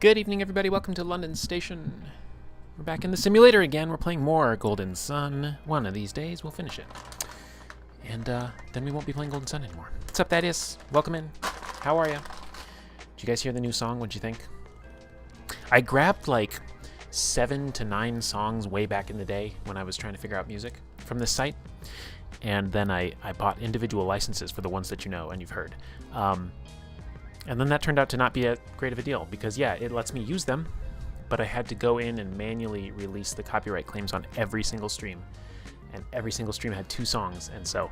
Good evening, everybody. Welcome to London Station. We're back in the simulator again. We're playing more Golden Sun. One of these days, we'll finish it. And then we won't be playing Golden Sun anymore. What's up, Thaddeus? Welcome in. How are you? Did you guys hear the new song? What'd you think? I grabbed like 7 to 9 songs way back in the day when I was trying to figure out music from this site. And then I bought individual licenses for the ones that you know and you've heard. And then that turned out to not be a great of a deal because, yeah, it lets me use them, but I had to go in and manually release the copyright claims on every single stream. And every single stream had 2 songs. And so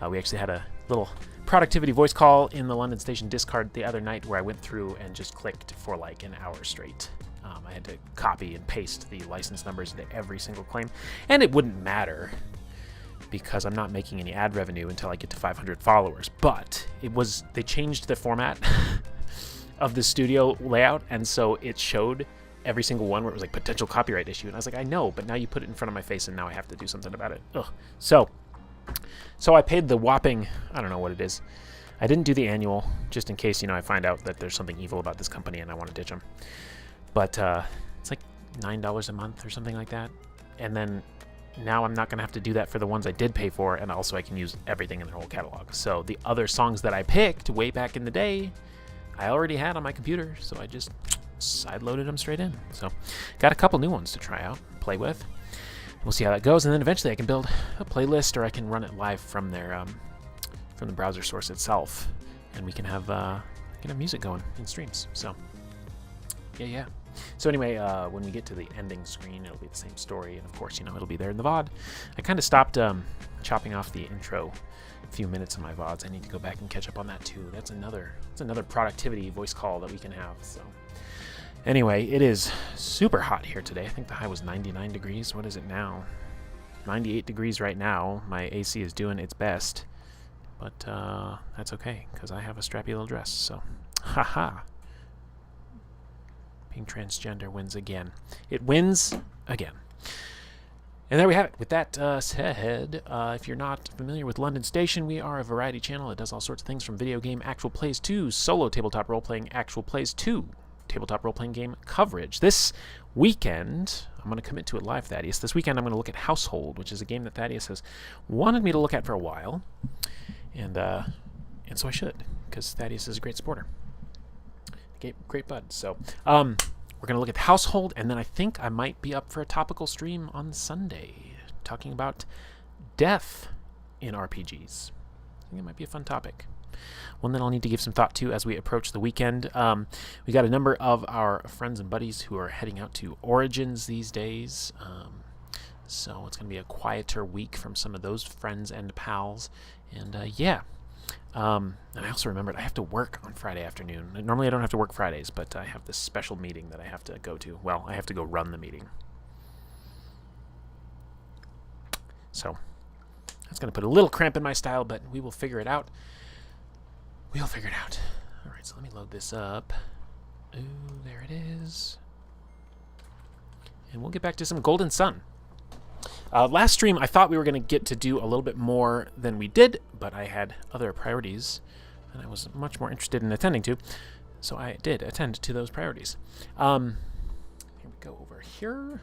we actually had a little productivity voice call in the London Station Discord the other night where I went through and just clicked for like an hour straight. I had to copy and paste the license numbers into every single claim. And it wouldn't matter because I'm not making any ad revenue until I get to 500 followers. But they changed the format of the studio layout, and so it showed every single one where it was like potential copyright issue. And I was like, I know, but now you put it in front of my face and now I have to do something about it. Ugh. So I paid the whopping, I don't know what it is. I didn't do the annual just in case, I find out that there's something evil about this company and I want to ditch them. But it's like $9 a month or something like that. And then now I'm not going to have to do that for the ones I did pay for, and also I can use everything in their whole catalog. So the other songs that I picked way back in the day, I already had on my computer, so I just side-loaded them straight in. So got a couple new ones to try out, play with. We'll see how that goes, and then eventually I can build a playlist, or I can run it live from their from the browser source itself, and we can have music going in streams. So yeah. So anyway, when we get to the ending screen, it'll be the same story, and of course, it'll be there in the VOD. I kind of stopped chopping off the intro a few minutes of my VODs. I need to go back and catch up on that too. That's another productivity voice call that we can have. So anyway, it is super hot here today. I think the high was 99 degrees. What is it now? 98 degrees right now. My AC is doing its best, but that's okay because I have a strappy little dress. So, haha. Being transgender wins again. It wins again. And there we have it. With that said, if you're not familiar with London Station, we are a variety channel that does all sorts of things from video game actual plays to solo tabletop role-playing actual plays to tabletop role-playing game coverage. This weekend, I'm going to commit to it live, Thaddeus. This weekend I'm going to look at Household, which is a game that Thaddeus has wanted me to look at for a while. And so I should, because Thaddeus is a great supporter. Great bud. So we're going to look at the Household, and then I think I might be up for a topical stream on Sunday talking about death in RPGs. I think it might be a fun topic. One that I'll need to give some thought to as we approach the weekend. We got a number of our friends and buddies who are heading out to Origins these days. So it's going to be a quieter week from some of those friends and pals. And yeah. And I also remembered I have to work on Friday afternoon. Normally I don't have to work Fridays, but I have this special meeting that I have to go to. Well, I have to go run the meeting. So that's going to put a little cramp in my style, but we will figure it out. We'll figure it out. All right, so let me load this up. Ooh, there it is. And we'll get back to some Golden Sun. Last stream, I thought we were going to get to do a little bit more than we did, but I had other priorities that I was much more interested in attending to, so I did attend to those priorities. Here we go over here,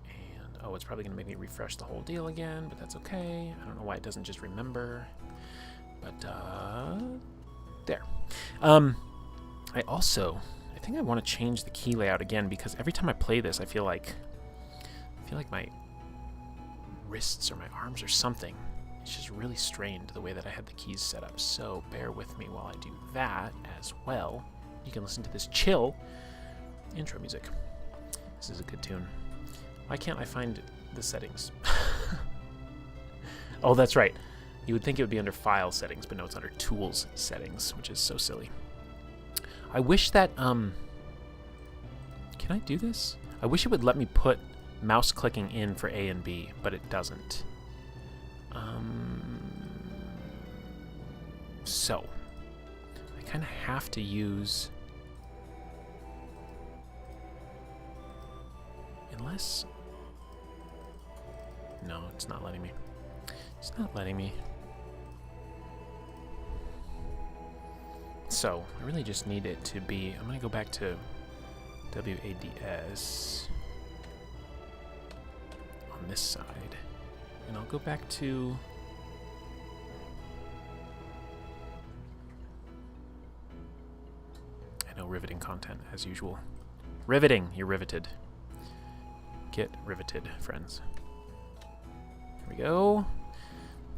and it's probably going to make me refresh the whole deal again, but that's okay. I don't know why it doesn't just remember, but there. I think I want to change the key layout again because every time I play this, I feel like my wrists or my arms or something. It's just really strained the way that I had the keys set up. So bear with me while I do that as well. You can listen to this chill intro music. This is a good tune. Why can't I find the settings? Oh, that's right. You would think it would be under File Settings, but no, it's under Tools Settings, which is so silly. I wish that, can I do this? I wish it would let me put mouse clicking in for A and B, but it doesn't. So I kind of have to use, unless, no, it's not letting me. It's not letting me. So I really just need it to be, I'm going to go back to WADS on this side. And I'll go back to... I know, riveting content, as usual. Riveting! You're riveted. Get riveted, friends. Here we go.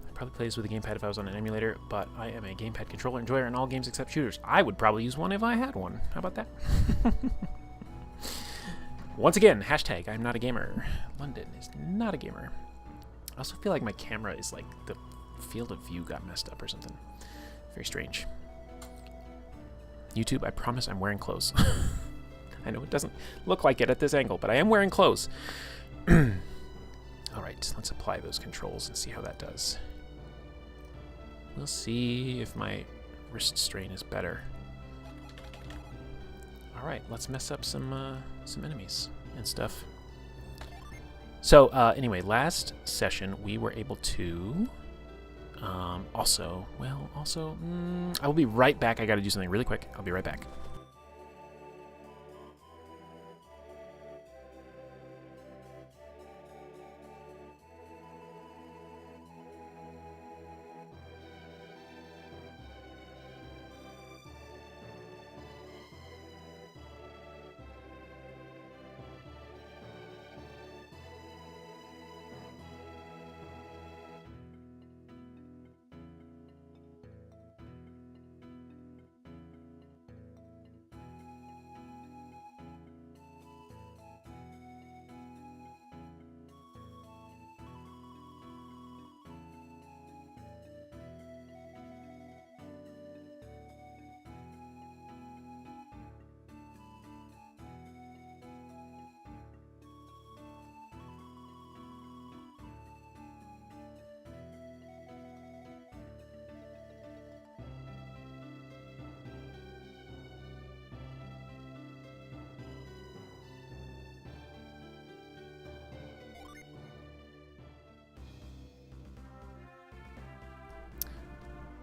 I'd probably play this with a gamepad if I was on an emulator, but I am a gamepad controller enjoyer in all games except shooters. I would probably use one if I had one. How about that? Once again, hashtag I'm not a gamer. London is not a gamer. I also feel like my camera is like the field of view got messed up or something. Very strange. YouTube, I promise I'm wearing clothes. I know it doesn't look like it at this angle, but I am wearing clothes. All right, let's apply those controls and see how that does. We'll see if my wrist strain is better. All right, let's mess up some enemies and stuff. So anyway, last session we were able to I will be right back. I got to do something really quick. I'll be right back.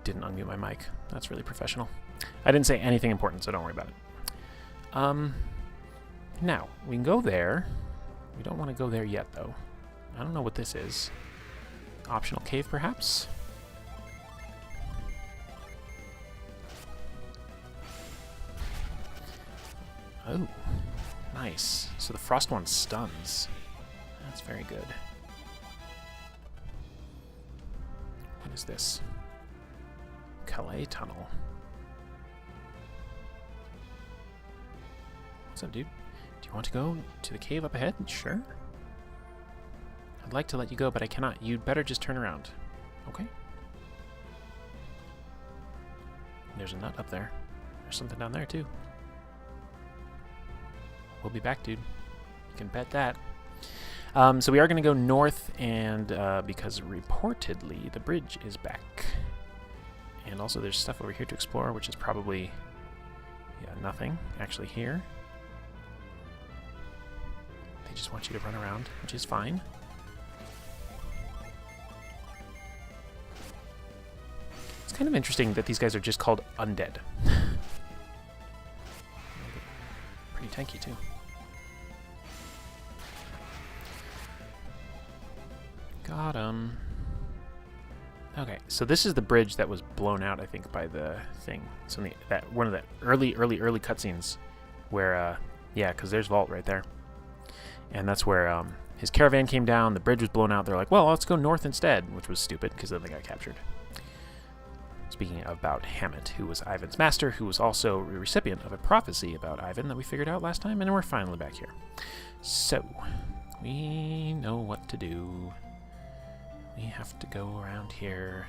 Didn't unmute my mic. That's really professional. I didn't say anything important, so don't worry about it. Now, we can go there. We don't want to go there yet, though. I don't know what this is. Optional cave, perhaps? Oh, nice. So the frost one stuns. That's very good. What is this? Calais Tunnel. What's up, dude? Do you want to go to the cave up ahead? Sure. I'd like to let you go, but I cannot. You'd better just turn around. Okay. There's a nut up there. There's something down there, too. We'll be back, dude. You can bet that. So we are going to go north, and because reportedly the bridge is back. And also there's stuff over here to explore, which is probably, yeah, nothing actually here. They just want you to run around, which is fine. It's kind of interesting that these guys are just called undead. Pretty tanky, too. Got him. Okay, so this is the bridge that was blown out, I think, by the thing. So one of the early cutscenes where, yeah, because there's Vault right there. And that's where his caravan came down, the bridge was blown out. They're like, well, let's go north instead, which was stupid because then they got captured. Speaking about Hammett, who was Ivan's master, who was also a recipient of a prophecy about Ivan that we figured out last time, and we're finally back here. So, we know what to do. We have to go around here.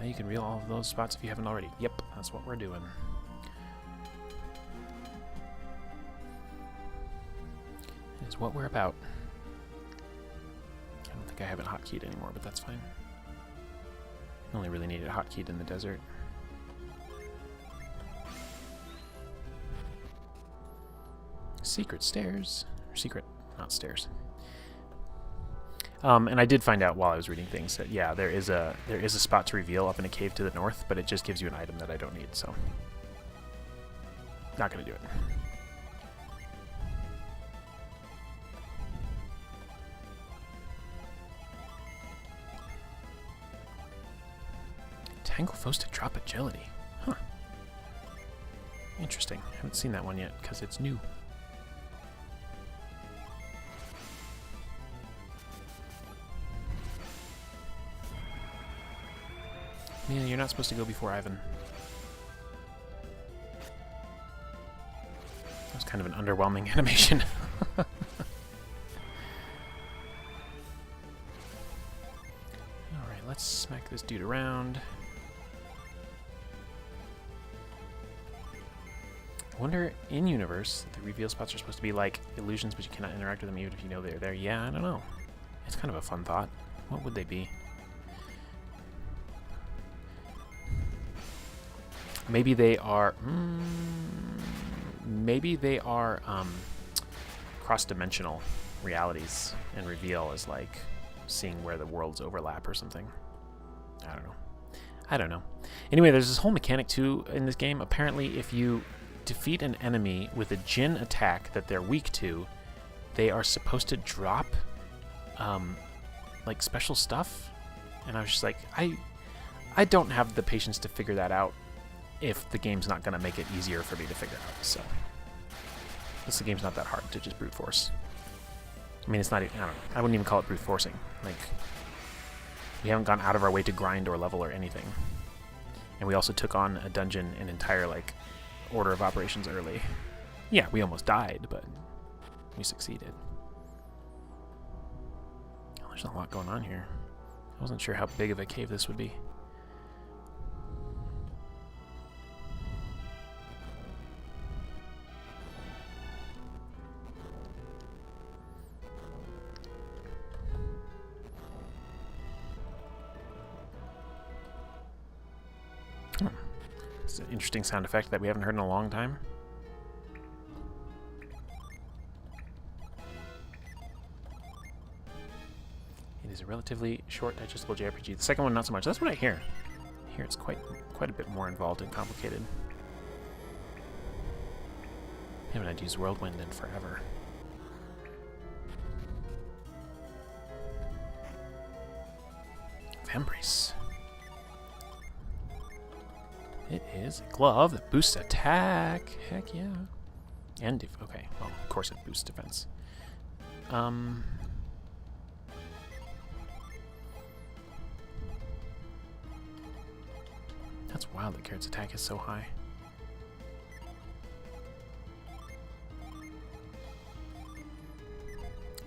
Now you can reel all of those spots if you haven't already. Yep, that's what we're doing. It is what we're about. I don't think I have it hotkeyed anymore, but that's fine. Only really needed hotkeyed in the desert. Secret stairs. Or secret, not stairs. And I did find out while I was reading things that, yeah, there is a spot to reveal up in a cave to the north, but it just gives you an item that I don't need, so not going to do it. Tangle foes to drop agility. Huh. Interesting. I haven't seen that one yet because it's new. Yeah, you're not supposed to go before Ivan. That was kind of an underwhelming animation. Alright, let's smack this dude around. I wonder, in universe, the reveal spots are supposed to be like illusions, but you cannot interact with them even if you know they're there. Yeah, I don't know. It's kind of a fun thought. What would they be? Maybe they are. Maybe they are cross-dimensional realities, and reveal is like seeing where the worlds overlap or something. I don't know. I don't know. Anyway, there's this whole mechanic too in this game. Apparently, if you defeat an enemy with a Jinn attack that they're weak to, they are supposed to drop like special stuff. And I was just like, I don't have the patience to figure that out if the game's not going to make it easier for me to figure out. So the game's not that hard to just brute force. I mean, it's not even, I don't know, I wouldn't even call it brute forcing. Like, we haven't gone out of our way to grind or level or anything. And we also took on a dungeon an entire, like, order of operations early. Yeah, we almost died, but we succeeded. Oh, there's a lot going on here. I wasn't sure how big of a cave this would be. It's an interesting sound effect that we haven't heard in a long time. It is a relatively short, digestible JRPG. The second one, not so much. That's what I hear. I hear it's quite a bit more involved and complicated. I haven't had to use Whirlwind in forever. Vambrace. It is a glove that boosts attack. Heck yeah. And okay, well, of course it boosts defense. That's wild that Carrot's attack is so high.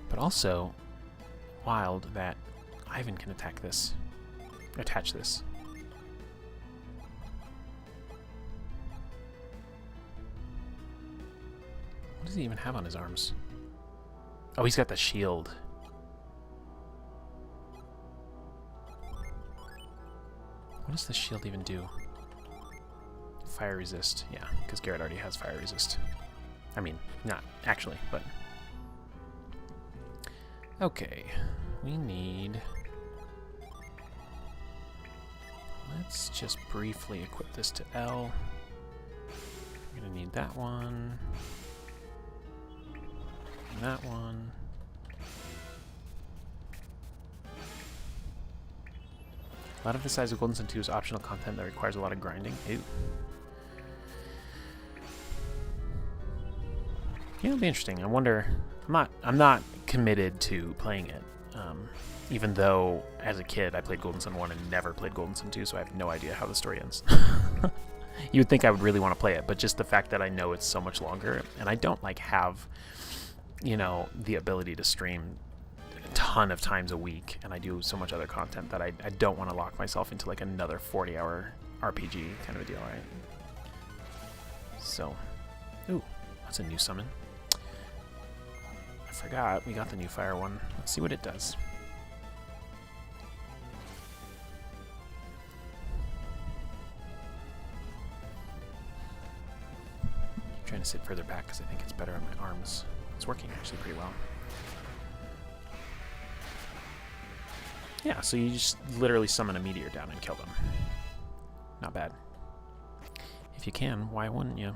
But also wild that Ivan can attack this. Attach this. What does he even have on his arms? Oh, he's got the shield. What does the shield even do? Fire resist. Yeah, because Garrett already has fire resist. I mean, not actually, but... Okay, we need... Let's just briefly equip this to L. We're gonna need that one. And that one. A lot of the size of Golden Sun 2 is optional content that requires a lot of grinding. Ew. Yeah, it'll be interesting. I wonder. I'm not committed to playing it. Even though, as a kid, I played Golden Sun 1 and never played Golden Sun 2, so I have no idea how the story ends. You would think I would really want to play it, but just the fact that I know it's so much longer, and I don't like have, you know, the ability to stream a ton of times a week, and I do so much other content that I don't want to lock myself into like another 40-hour RPG kind of a deal, right? So, ooh, that's a new summon. I forgot we got the new fire one. Let's see what it does. I'm trying to sit further back because I think it's better on my arms. It's working actually pretty well. Yeah, so you just literally summon a meteor down and kill them. Not bad. If you can, why wouldn't you?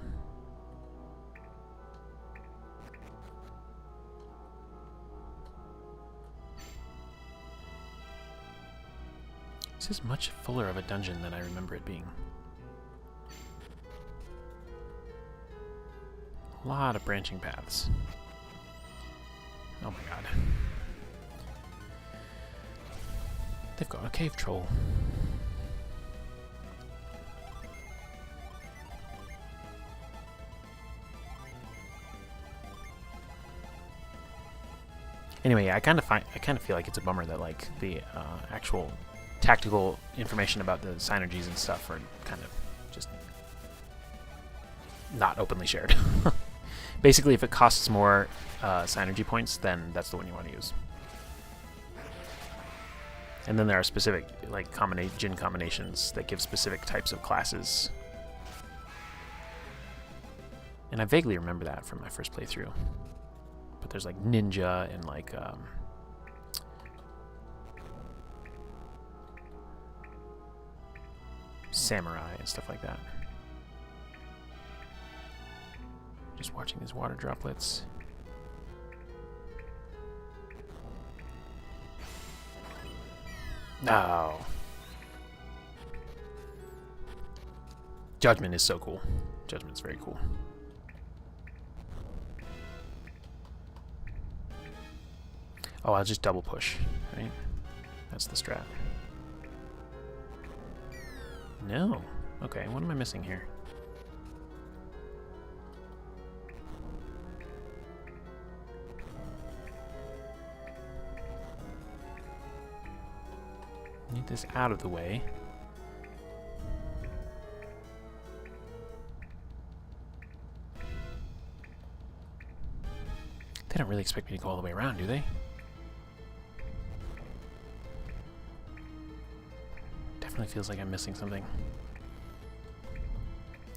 This is much fuller of a dungeon than I remember it being. A lot of branching paths. Oh my god. They've got a cave troll. Anyway, I kind of feel like it's a bummer that like the actual tactical information about the synergies and stuff are kind of just not openly shared. Basically, if it costs more synergy points, then that's the one you want to use. And then there are specific like Jin combinations that give specific types of classes. And I vaguely remember that from my first playthrough. But there's like ninja and like samurai and stuff like that. Just watching these water droplets. No. Judgment is so cool. Judgment's very cool. Oh, I'll just double push, right? That's the strat. No. Okay, what am I missing here? Need this out of the way. They don't really expect me to go all the way around, do they? Definitely feels like I'm missing something.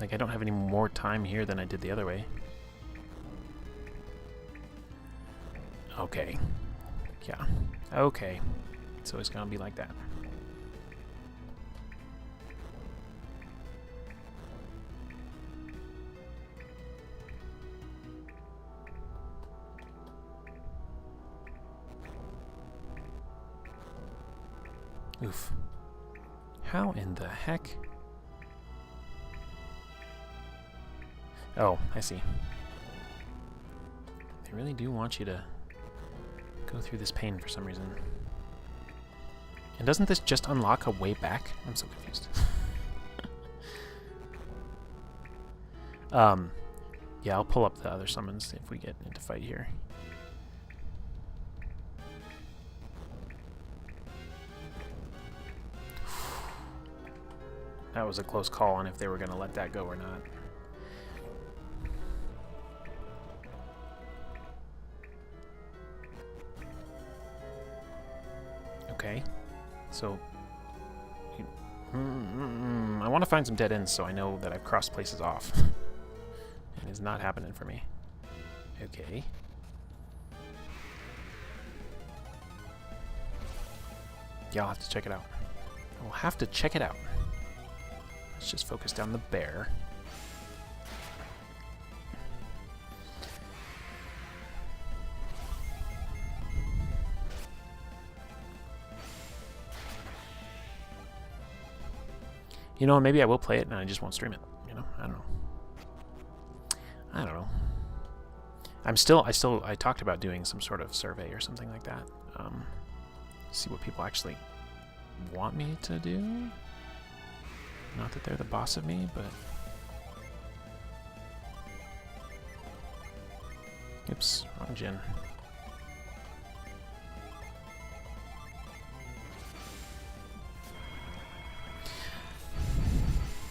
Like I don't have any more time here than I did the other way. Okay. Yeah. Okay. So it's gonna be like that. Oof. How in the heck? Oh, I see. They really do want you to go through this pain for some reason. And doesn't this just unlock a way back? I'm so confused. Yeah, I'll pull up the other summons if we get into fight here. That was a close call on if they were going to let that go or not. Okay, so I want to find some dead ends so I know that I've crossed places off. It is not happening for me. Okay. Yeah, I'll have to check it out. I will have to check it out. Let's just focus down the bear. You know, maybe I will play it and I just won't stream it. You know, I don't know. I don't know. I talked about doing some sort of survey or something like that. See what people actually want me to do. Not that they're the boss of me, but... Oops, wrong Jin.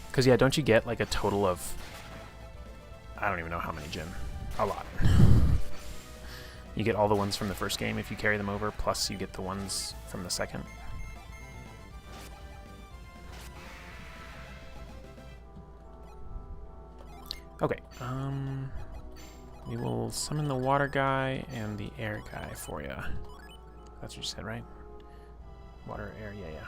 Because, yeah, don't you get, like, a total of... I don't even know how many Jin. A lot. You get all the ones from the first game if you carry them over, plus you get the ones from the second. Okay, we will summon the water guy and the air guy for you. That's what you said, right? Water, air, yeah.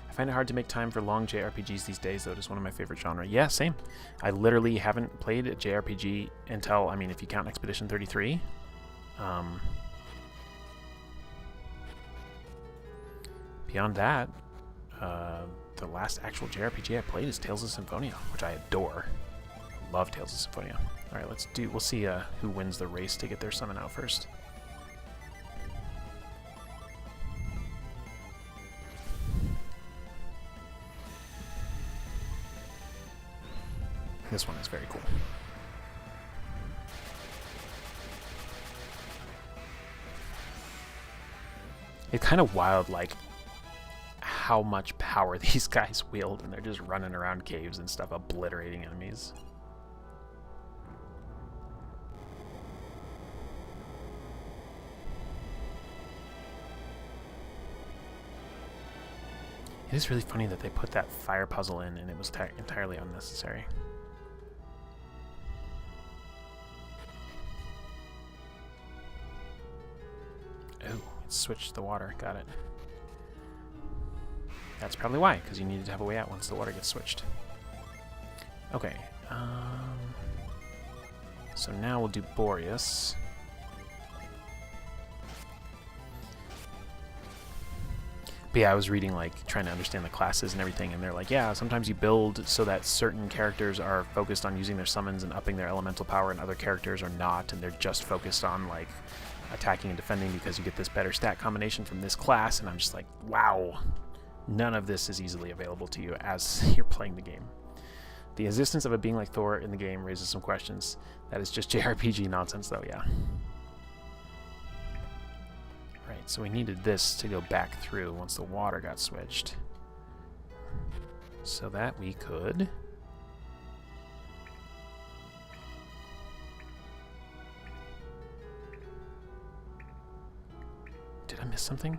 I find it hard to make time for long JRPGs these days, though. It is one of my favorite genres. Yeah, same. I literally haven't played a JRPG until, I mean, if you count Expedition 33. Beyond that, the last actual JRPG I played is Tales of Symphonia, which I adore. Love Tales of Symphonia. All right, we'll see who wins the race to get their summon out first. This one is very cool. It's kind of wild, like, how much power these guys wield, and they're just running around caves and stuff, obliterating enemies. It is really funny that they put that fire puzzle in, and it was entirely unnecessary. Oh, it switched the water. Got it. That's probably why, because you needed to have a way out once the water gets switched. Okay. So now we'll do Boreas. But yeah, I was reading, like, trying to understand the classes and everything, and they're like, yeah, sometimes you build so that certain characters are focused on using their summons and upping their elemental power, and other characters are not, and they're just focused on, like, attacking and defending because you get this better stat combination from this class. And I'm just like, wow, none of this is easily available to you as you're playing the game. The existence of a being like Thor in the game raises some questions. That is just JRPG nonsense, though, yeah. Right, so we needed this to go back through once the water got switched, so that we could Did I miss something?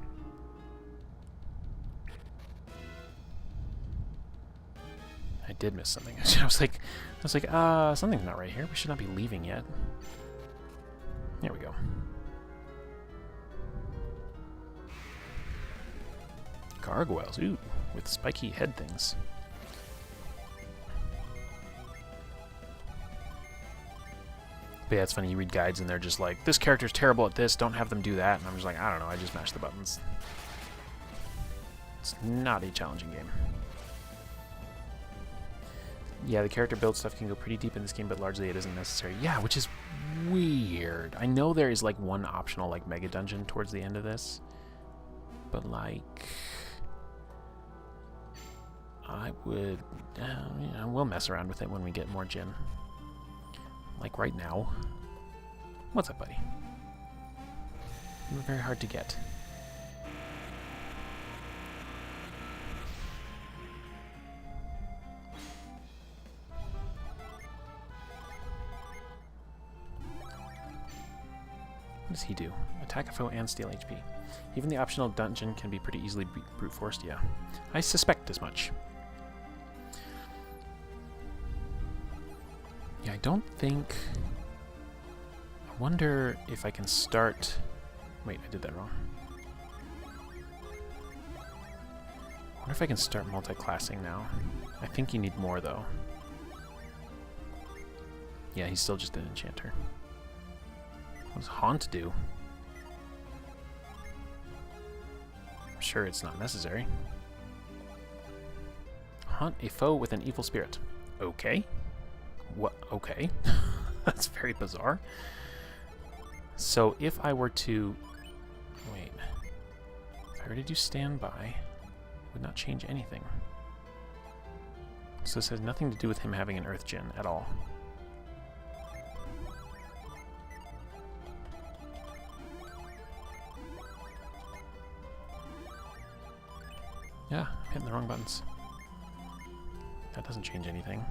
I did miss something. I was like, something's not right here. We should not be leaving yet. There we go. Gargoyles, ooh, with spiky head things. But yeah, it's funny, you read guides and they're just like, this character's terrible at this, don't have them do that. And I'm just like, I don't know, I just mash the buttons. It's not a challenging game. Yeah, the character build stuff can go pretty deep in this game, but largely it isn't necessary. Yeah, which is weird. I know there is like one optional like mega dungeon towards the end of this, but like, I would, you know, we'll mess around with it when we get more Jin. Like right now. What's up, buddy? You're very hard to get. What does he do? Attack a foe and steal HP. Even the optional dungeon can be pretty easily brute forced, yeah. I suspect as much. Yeah, I don't think... I wonder if I can start... Wait, I did that wrong. I wonder if I can start multi-classing now. I think you need more, though. Yeah, he's still just an enchanter. What does Haunt do? I'm sure it's not necessary. Haunt a foe with an evil spirit. Okay. What? Okay. That's very bizarre. So if I were to... Wait. If I were to do standby, it would not change anything. So this has nothing to do with him having an Earth Djinn at all. Yeah, I'm hitting the wrong buttons. That doesn't change anything.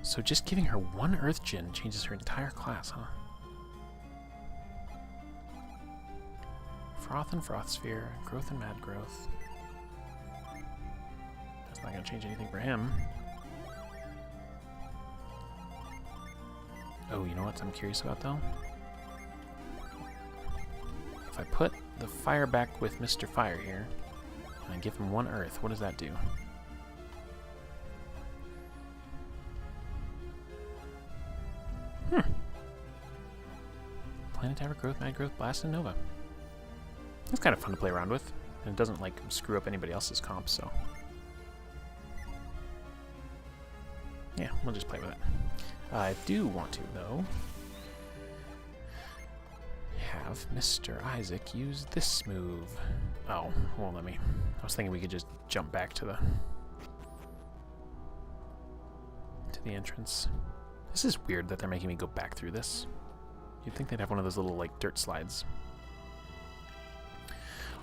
So just giving her one Earth Djinn changes her entire class, huh? Froth and Froth Sphere, Growth and Mad Growth. That's not going to change anything for him. Oh, you know what I'm curious about, though? If I put the fire back with Mr. Fire here, and I give him 1 earth, what does that do? Planetary growth, mad growth, blast, and nova. It's kind of fun to play around with, and it doesn't like screw up anybody else's comps, so yeah, we'll just play with it. I do want to, though, have Mr. Isaac use this move. Oh, won't let me. I was thinking we could just jump back to the entrance. This is weird that they're making me go back through this. You'd think they'd have one of those little, like, dirt slides.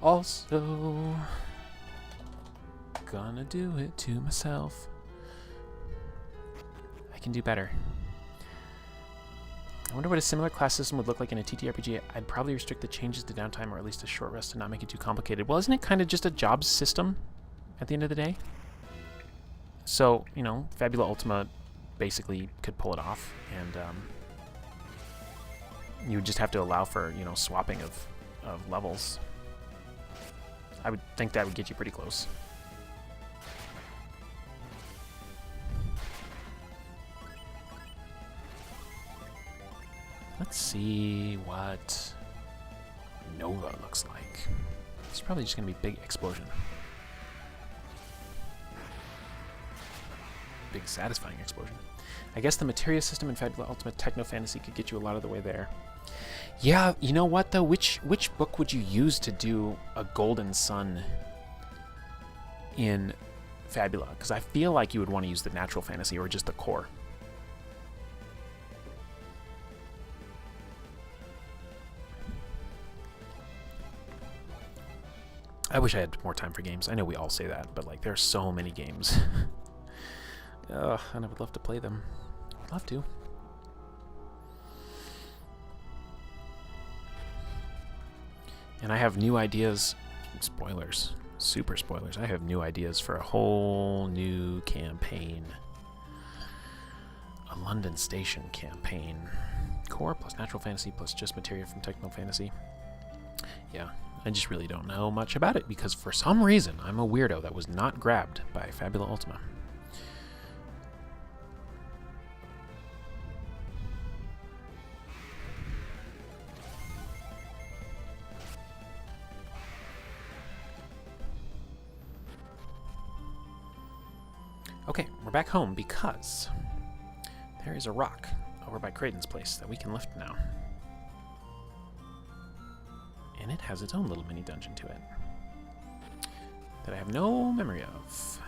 Also, gonna do it to myself. I can do better. I wonder what a similar class system would look like in a TTRPG. I'd probably restrict the changes to downtime or at least a short rest to not make it too complicated. Well, isn't it kind of just a jobs system at the end of the day? So, you know, Fabula Ultima basically could pull it off, and you would just have to allow for, you know, swapping of levels. I would think that would get you pretty close. Let's see what Nova looks like. It's probably just going to be big explosion. Big satisfying explosion. I guess the materia system in Fabula Ultimate Techno Fantasy could get you a lot of the way there. Yeah, you know what though? Which book would you use to do a Golden Sun in Fabula? Because I feel like you would want to use the Natural Fantasy or just the core. I wish I had more time for games. I know we all say that, but like there are so many games. And I would love to play them. I'd love to. And I have new ideas. Spoilers. Super spoilers. I have new ideas for a whole new campaign. A London Station campaign. Core plus Natural Fantasy plus just materia from Techno Fantasy. Yeah, I just really don't know much about it because for some reason I'm a weirdo that was not grabbed by Fabula Ultima. Okay, we're back home because there is a rock over by Creighton's place that we can lift now. And it has its own little mini dungeon to it that I have no memory of.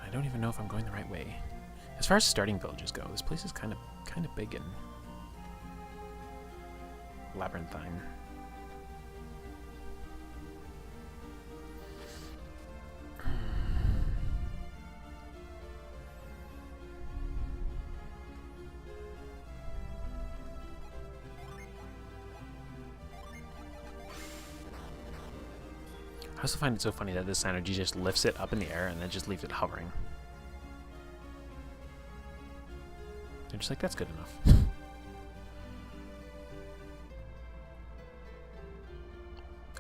I don't even know if I'm going the right way. As far as starting villages go, this place is kind of big and labyrinthine. I also find it so funny that this energy just lifts it up in the air and then just leaves it hovering. They're just like, that's good enough.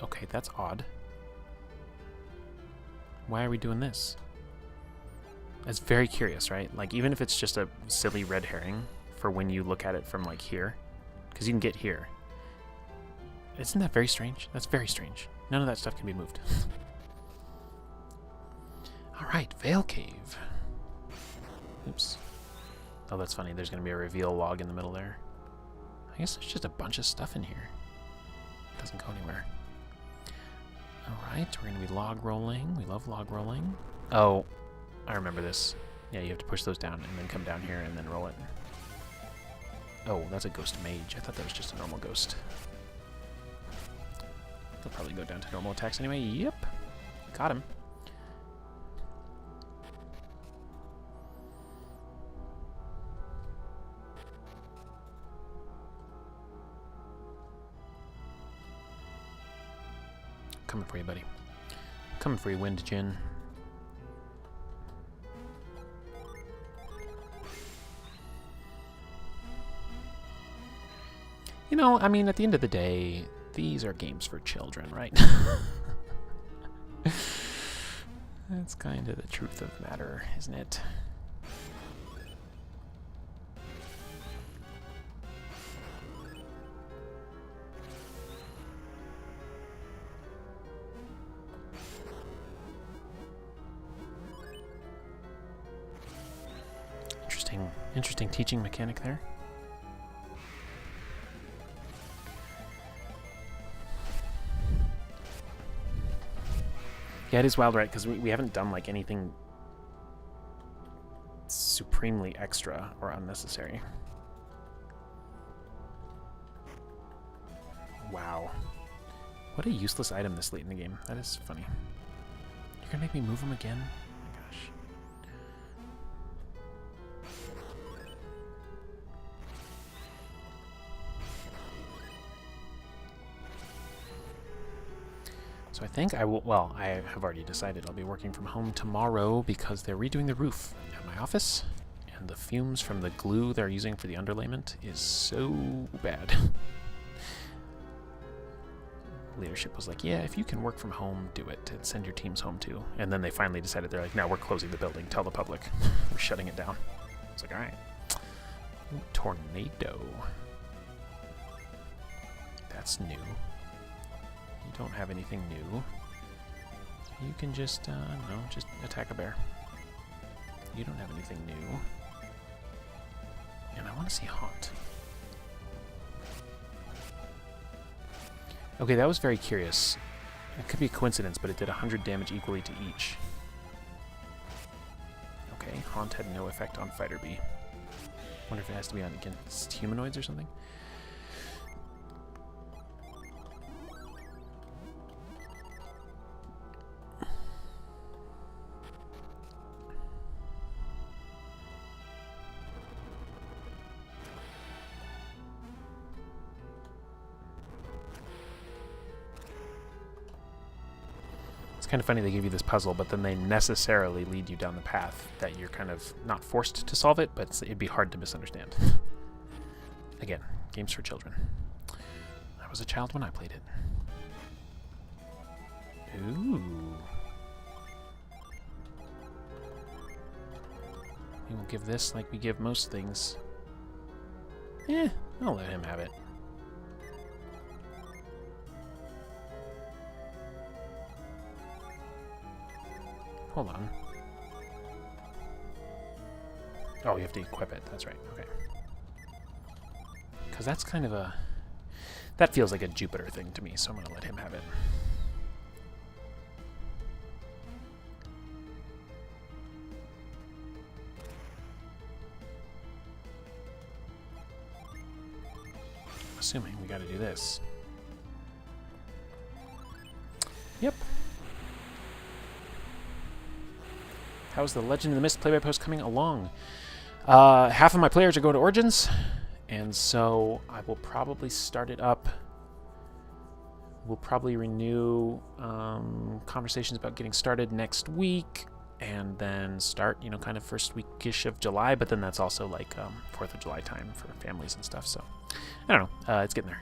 Okay, that's odd. Why are we doing this? It's very curious, right? Like, even if it's just a silly red herring for when you look at it from, like, here, because you can get here. Isn't that very strange? That's very strange. None of that stuff can be moved. Alright, Veil Cave. Oops. Oh, that's funny. There's going to be a reveal log in the middle there. I guess there's just a bunch of stuff in here. It doesn't go anywhere. Alright, we're going to be log rolling. We love log rolling. Oh, I remember this. Yeah, you have to push those down and then come down here and then roll it. Oh, that's a ghost mage. I thought that was just a normal ghost. They'll probably go down to normal attacks anyway. Yep. Got him. Coming for you, buddy. Coming for you, Wind Djinn. You know, I mean, at the end of the day, these are games for children, right? That's kind of the truth of the matter, isn't it? Interesting teaching mechanic there. Yeah, it is wild, right? Because we haven't done like anything supremely extra or unnecessary. Wow. What a useless item this late in the game. That is funny. You're gonna make me move him again? Oh my gosh. So I think I will, well, I have already decided I'll be working from home tomorrow because they're redoing the roof at my office, and the fumes from the glue they're using for the underlayment is so bad. Leadership was like, yeah, if you can work from home, do it, and send your teams home too. And then they finally decided, they're like, no, we're closing the building, tell the public. We're shutting it down. It's like, all right. Ooh, tornado. That's new. You don't have anything new. You can just, no, just attack a bear. You don't have anything new. And I want to see haunt. Okay, that was very curious. It could be a coincidence, but it did 100 damage equally to each. Okay, haunt had no effect on fighter bee. Wonder if it has to be on against humanoids or something. It's kind of funny they give you this puzzle, but then they necessarily lead you down the path that you're kind of not forced to solve it, but it'd be hard to misunderstand. Again, games for children. I was a child when I played it. Ooh. We will give this like we give most things. Eh, I'll let him have it. Hold on. Oh, you have to equip it. That's right. Okay. Because that's kind of a... That feels like a Jupiter thing to me, so I'm going to let him have it. Assuming we got to do this. Yep. How's the Legend of the Mist play-by post coming along? Half of my players are going to Origins, and so I will probably start it up. We'll probably renew conversations about getting started next week, and then start, you know, kind of first weekish of July, but then that's also like 4th of July time for families and stuff, so I don't know. It's getting there.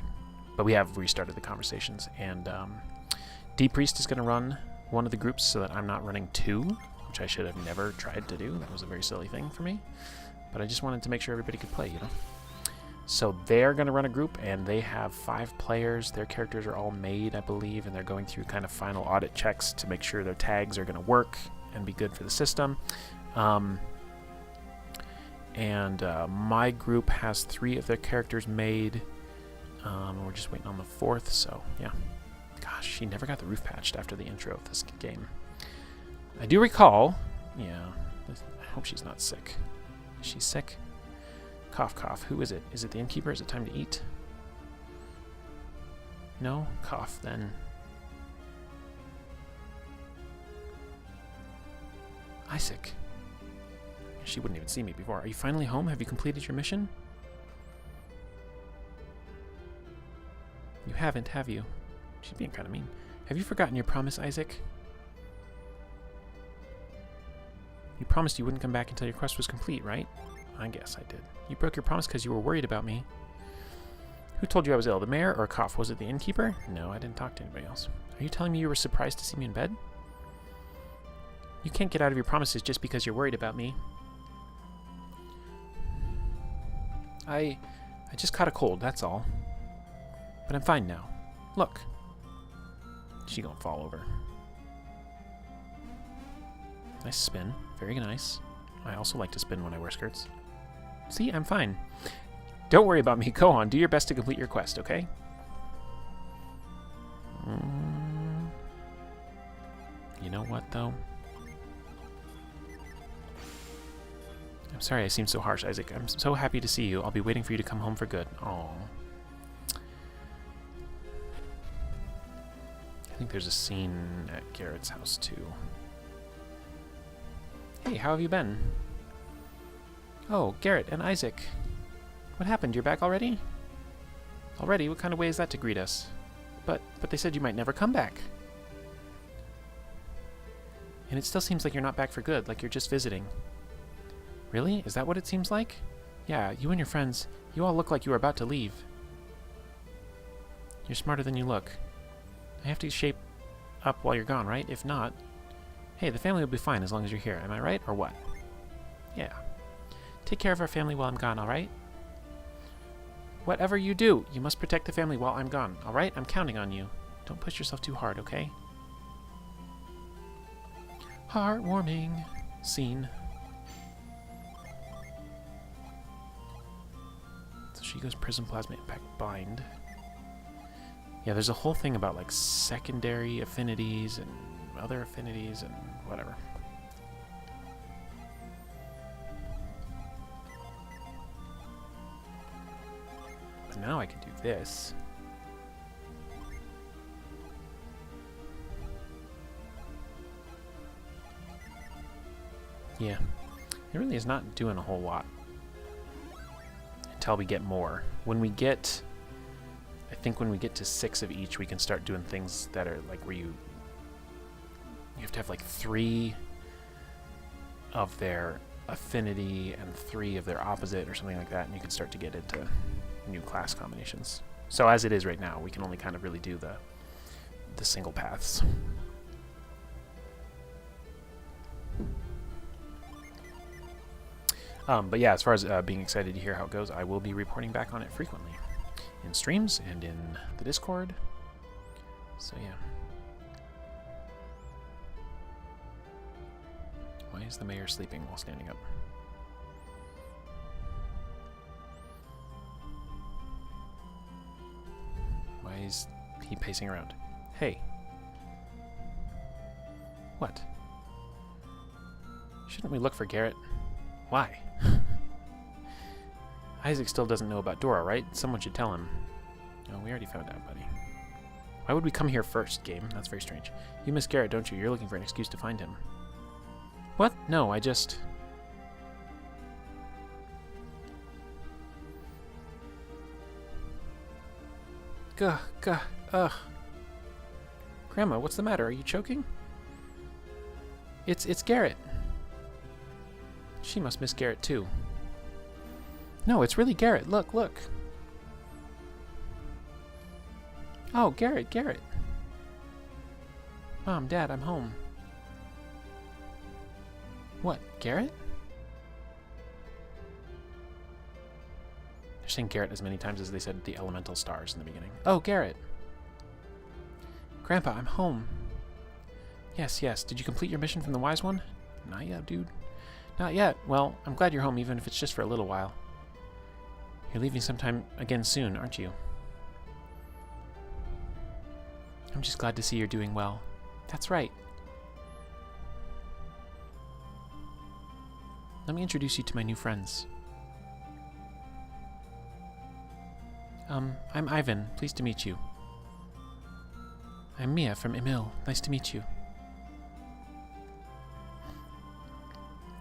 But we have restarted the conversations, and D-Priest is going to run one of the groups so that I'm not running two, which I should have never tried to do. That was a very silly thing for me. But I just wanted to make sure everybody could play, you know? So they're going to run a group, and they have 5 players. Their characters are all made, I believe, and they're going through kind of final audit checks to make sure their tags are going to work and be good for the system. My group has 3 of their characters made. We're just waiting on the 4th, so yeah. Gosh, she never got the roof patched after the intro of this game. I do recall, yeah, I hope she's not sick. Is she sick? Cough, cough. Who is it? Is it the innkeeper? Is it time to eat? No? Cough, then. Isaac. She wouldn't even see me before. Are you finally home? Have you completed your mission? You haven't, have you? She's being kind of mean. Have you forgotten your promise, Isaac? You promised you wouldn't come back until your quest was complete, right? I guess I did. You broke your promise because you were worried about me. Who told you I was ill? The mayor or cough? Was it the innkeeper? No, I didn't talk to anybody else. Are you telling me you were surprised to see me in bed? You can't get out of your promises just because you're worried about me. I just caught a cold, that's all. But I'm fine now. Look. She gonna fall over. Nice spin. Very nice. I also like to spin when I wear skirts. See, I'm fine. Don't worry about me. Go on. Do your best to complete your quest, okay? You know what, though? I'm sorry I seem so harsh, Isaac. I'm so happy to see you. I'll be waiting for you to come home for good. Aww. I think there's a scene at Garrett's house, too. Hey, how have you been? Oh, Garrett and Isaac. What happened? You're back already? Already? What kind of way is that to greet us? But they said you might never come back. And it still seems like you're not back for good, like you're just visiting. Really? Is that what it seems like? Yeah, you and your friends, you all look like you were about to leave. You're smarter than you look. I have to shape up while you're gone, right? If not... Hey, the family will be fine as long as you're here. Am I right, or what? Yeah. Take care of our family while I'm gone, alright? Whatever you do, you must protect the family while I'm gone, alright? I'm counting on you. Don't push yourself too hard, okay? Heartwarming scene. So she goes Prism Plasma Impact Bind. Yeah, there's a whole thing about like secondary affinities and other affinities and whatever. But now I can do this. Yeah, it really is not doing a whole lot until we get more. When we get, I think when we get to 6 of each, we can start doing things that are like where you have to have like 3 of their affinity and 3 of their opposite or something like that, and you can start to get into new class combinations. So as it is right now, we can only kind of really do the single paths. But yeah, as far as being excited to hear how it goes, I will be reporting back on it frequently in streams and in the Discord. So yeah. Why is the mayor sleeping while standing up? Why is he pacing around? Hey. What? Shouldn't we look for Garrett? Why? Isaac still doesn't know about Dora, right? Someone should tell him. Oh, we already found out, buddy. Why would we come here first, game? That's very strange. You miss Garrett, don't you? You're looking for an excuse to find him. What? No, I just... Ugh. Grandma, what's the matter? Are you choking? It's Garrett. She must miss Garrett too. No, it's really Garrett. Look. Oh, Garrett. Mom, Dad, I'm home. What, Garrett? They're saying Garrett as many times as they said the elemental stars in the beginning. Oh, Garrett. Grandpa, I'm home. Yes. Did you complete your mission from the Wise One? Not yet, dude. Not yet. Well, I'm glad you're home, even if it's just for a little while. You're leaving sometime again soon, aren't you? I'm just glad to see you're doing well. That's right. Let me introduce you to my new friends. I'm Ivan. Pleased to meet you. I'm Mia from Emil. Nice to meet you.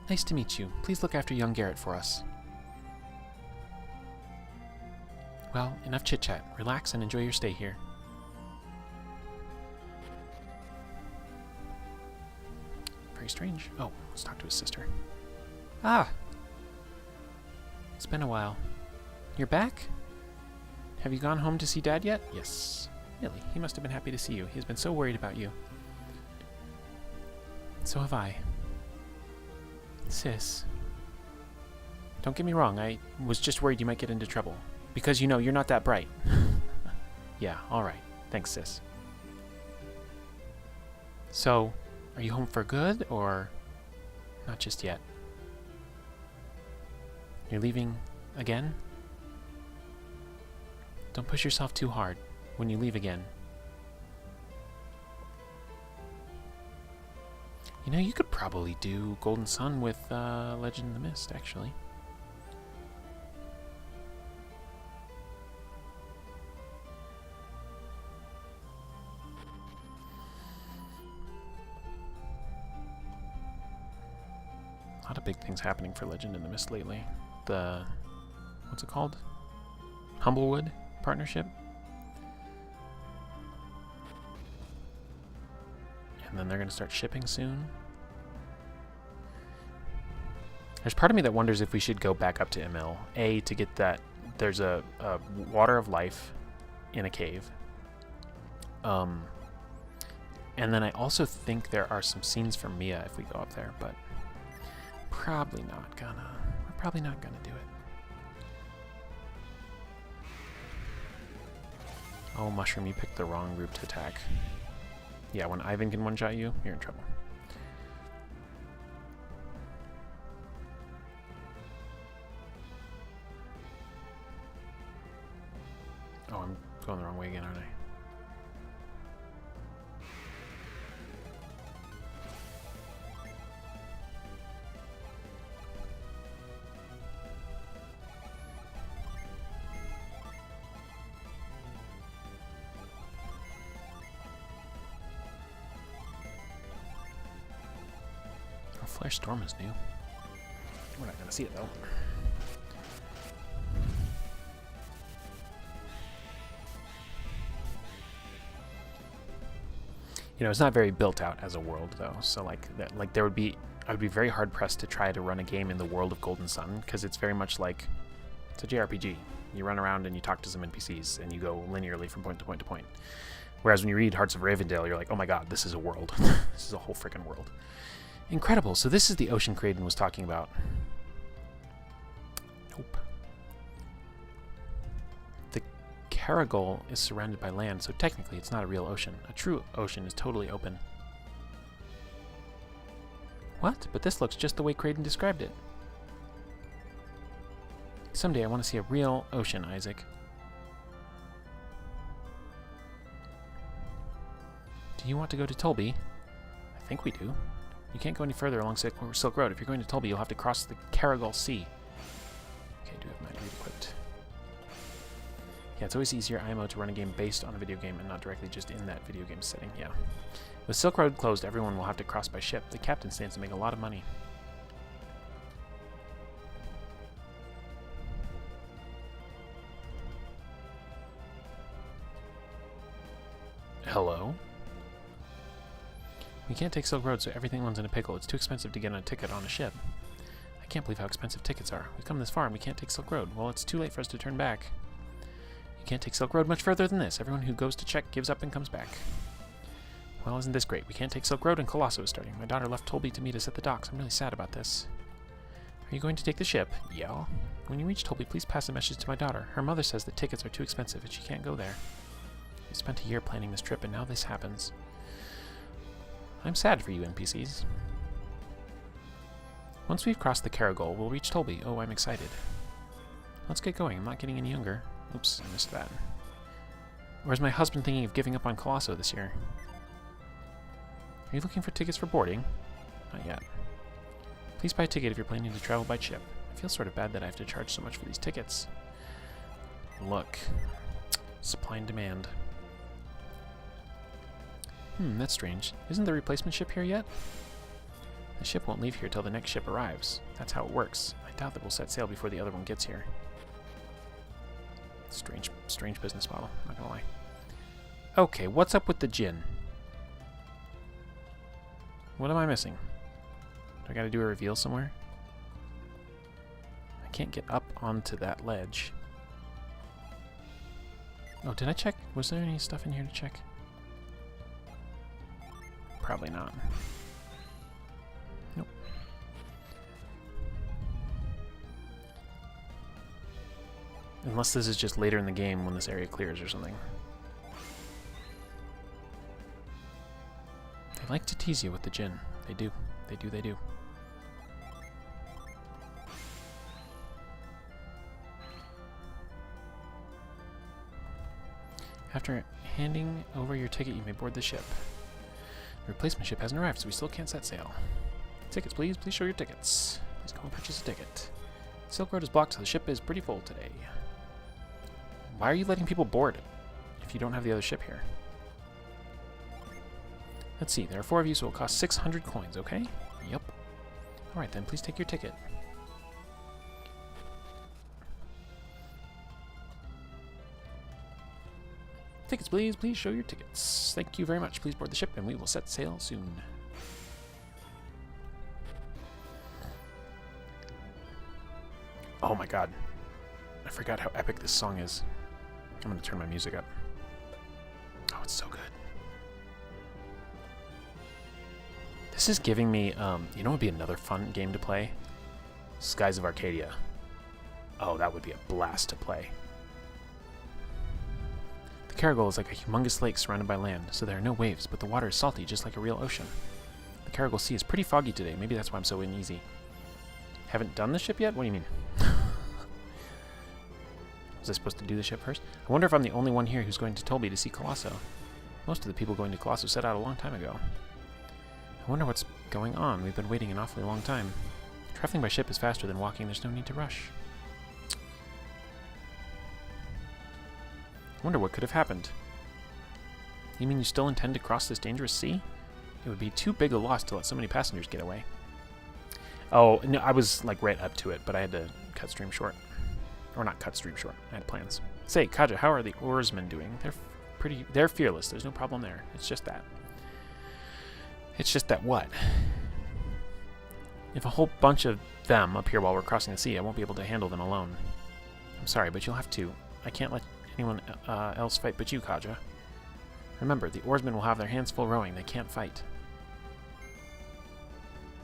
Nice to meet you. Please look after young Garrett for us. Well, enough chit-chat. Relax and enjoy your stay here. Very strange. Oh, let's talk to his sister. Ah! It's been a while. You're back? Have you gone home to see Dad yet? Yes. Really? He must have been happy to see you. He's been so worried about you. So have I. Sis. Don't get me wrong, I was just worried you might get into trouble. Because, you know, you're not that bright. Yeah, alright. Thanks, sis. So, are you home for good, or not just yet? You're leaving again? Don't push yourself too hard when you leave again. You know, you could probably do Golden Sun with Legend of the Mist, actually. A lot of big things happening for Legend in the Mist lately. The... what's it called? Humblewood partnership? And then they're going to start shipping soon. There's part of me that wonders if we should go back up to Emil. A, to get that... there's a water of life in a cave. And then I also think there are some scenes for Mia if we go up there, but... we're probably not gonna do it. Oh, Mushroom, you picked the wrong group to attack. Yeah, when Ivan can one-shot you, you're in trouble. Oh, I'm going the wrong way again, aren't I? Flare Storm is new. We're not going to see it, though. You know, it's not very built out as a world, though. So, like, that, like there would be, I would be very hard pressed to try to run a game in the world of Golden Sun, because it's very much like it's a JRPG. You run around and you talk to some NPCs, and you go linearly from point to point to point. Whereas when you read Hearts of Ravendale, you're like, oh my god, this is a world. This is a whole freaking world. Incredible. So this is the ocean Kraden was talking about. Nope. The Caragol is surrounded by land, so technically it's not a real ocean. A true ocean is totally open. What? But this looks just the way Kraden described it. Someday I want to see a real ocean, Isaac. Do you want to go to Tolby? I think we do. You can't go any further along Silk Road. If you're going to Tolby, you'll have to cross the Caragol Sea. Okay, I do have my read equipped. Yeah, it's always easier IMO to run a game based on a video game and not directly just in that video game setting, yeah. With Silk Road closed, everyone will have to cross by ship. The captain stands to make a lot of money. Hello? We can't take Silk Road, so everything runs in a pickle. It's too expensive to get on a ticket on a ship. I can't believe how expensive tickets are. We've come this far and we can't take Silk Road. Well, it's too late for us to turn back. You can't take Silk Road much further than this. Everyone who goes to check gives up and comes back. Well, isn't this great? We can't take Silk Road and Colosso is starting. My daughter left Tolby to meet us at the docks. I'm really sad about this. Are you going to take the ship? Yeah. When you reach Tolby, please pass a message to my daughter. Her mother says that tickets are too expensive and she can't go there. We spent a year planning this trip and now this happens. I'm sad for you, NPCs. Once we've crossed the Caragol, we'll reach Tolby. Oh, I'm excited. Let's get going. I'm not getting any younger. Oops, I missed that. Or is my husband thinking of giving up on Colosso this year? Are you looking for tickets for boarding? Not yet. Please buy a ticket if you're planning to travel by ship. I feel sort of bad that I have to charge so much for these tickets. Look. Supply and demand. That's strange. Isn't the replacement ship here yet? The ship won't leave here till the next ship arrives. That's how it works. I doubt that we'll set sail before the other one gets here. Strange business model, not gonna lie. Okay, what's up with the gin? What am I missing? Do I gotta do a reveal somewhere? I can't get up onto that ledge. Oh, did I check? Was there any stuff in here to check? Probably not. Nope. Unless this is just later in the game when this area clears or something. They like to tease you with the gin. They do. They do, they do. After handing over your ticket, you may board the ship. The replacement ship hasn't arrived, so we still can't set sail. Tickets, please. Please show your tickets. Please call and purchase a ticket. Silk Road is blocked, so the ship is pretty full today. Why are you letting people board if you don't have the other ship here? Let's see. There are 4 of you, so it will cost 600 coins, okay? Yep. Alright then, please take your ticket. Tickets, please. Please show your tickets. Thank you very much. Please board the ship, and we will set sail soon. Oh my god. I forgot how epic this song is. I'm going to turn my music up. Oh, it's so good. This is giving me, you know what would be another fun game to play? Skies of Arcadia. Oh, that would be a blast to play. The Caragol is like a humongous lake surrounded by land, so there are no waves, but the water is salty, just like a real ocean. The Caragol Sea is pretty foggy today. Maybe that's why I'm so uneasy. Haven't done the ship yet? What do you mean? Was I supposed to do the ship first? I wonder if I'm the only one here who's going to Tolby to see Colosso. Most of the people going to Colosso set out a long time ago. I wonder what's going on. We've been waiting an awfully long time. Traveling by ship is faster than walking. There's no need to rush. I wonder what could have happened. You mean you still intend to cross this dangerous sea? It would be too big a loss to let so many passengers get away. Oh, no, I was like right up to it, but I had to cut stream short. Or not cut stream short. I had plans. Say, Kaja, how are the oarsmen doing? They're fearless. There's no problem there. It's just that. It's just that what? If a whole bunch of them appear while we're crossing the sea, I won't be able to handle them alone. I'm sorry, but you'll have to. I can't let anyone else fight but you, Kaja. Remember, the oarsmen will have their hands full rowing. They can't fight.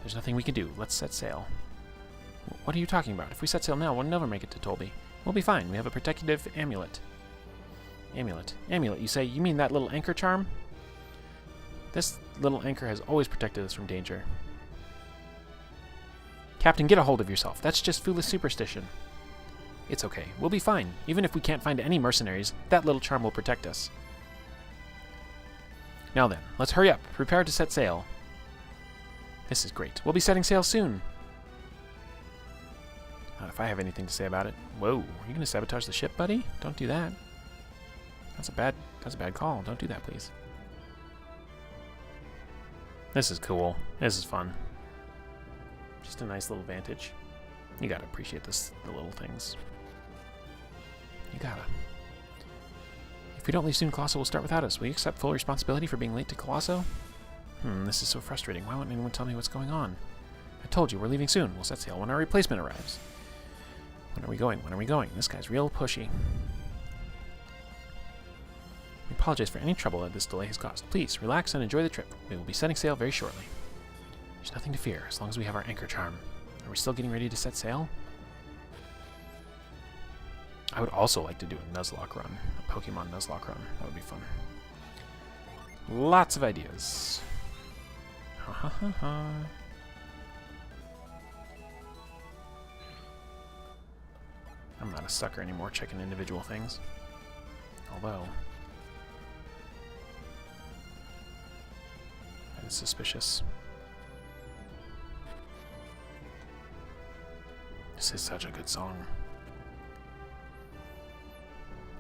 There's nothing we can do. Let's set sail. What are you talking about? If we set sail now, we'll never make it to Tolby. We'll be fine. We have a protective amulet. Amulet. Amulet, you say? You mean that little anchor charm? This little anchor has always protected us from danger. Captain, get a hold of yourself. That's just foolish superstition. It's okay. We'll be fine. Even if we can't find any mercenaries, that little charm will protect us. Now then, let's hurry up. Prepare to set sail. This is great. We'll be setting sail soon. Not if I have anything to say about it. Whoa, are you going to sabotage the ship, buddy? Don't do that. That's a bad call. Don't do that, please. This is cool. This is fun. Just a nice little vantage. You gotta appreciate the little things. You gotta. If we don't leave soon, Colosso will start without us. Will you accept full responsibility for being late to Colosso? This is so frustrating. Why won't anyone tell me what's going on? I told you, we're leaving soon. We'll set sail when our replacement arrives. When are we going? When are we going? This guy's real pushy. We apologize for any trouble that this delay has caused. Please, relax and enjoy the trip. We will be setting sail very shortly. There's nothing to fear, as long as we have our anchor charm. Are we still getting ready to set sail? I would also like to do a Nuzlocke run. A Pokemon Nuzlocke run. That would be fun. Lots of ideas. Ha ha ha ha. I'm not a sucker anymore checking individual things. Although... that is suspicious. This is such a good song.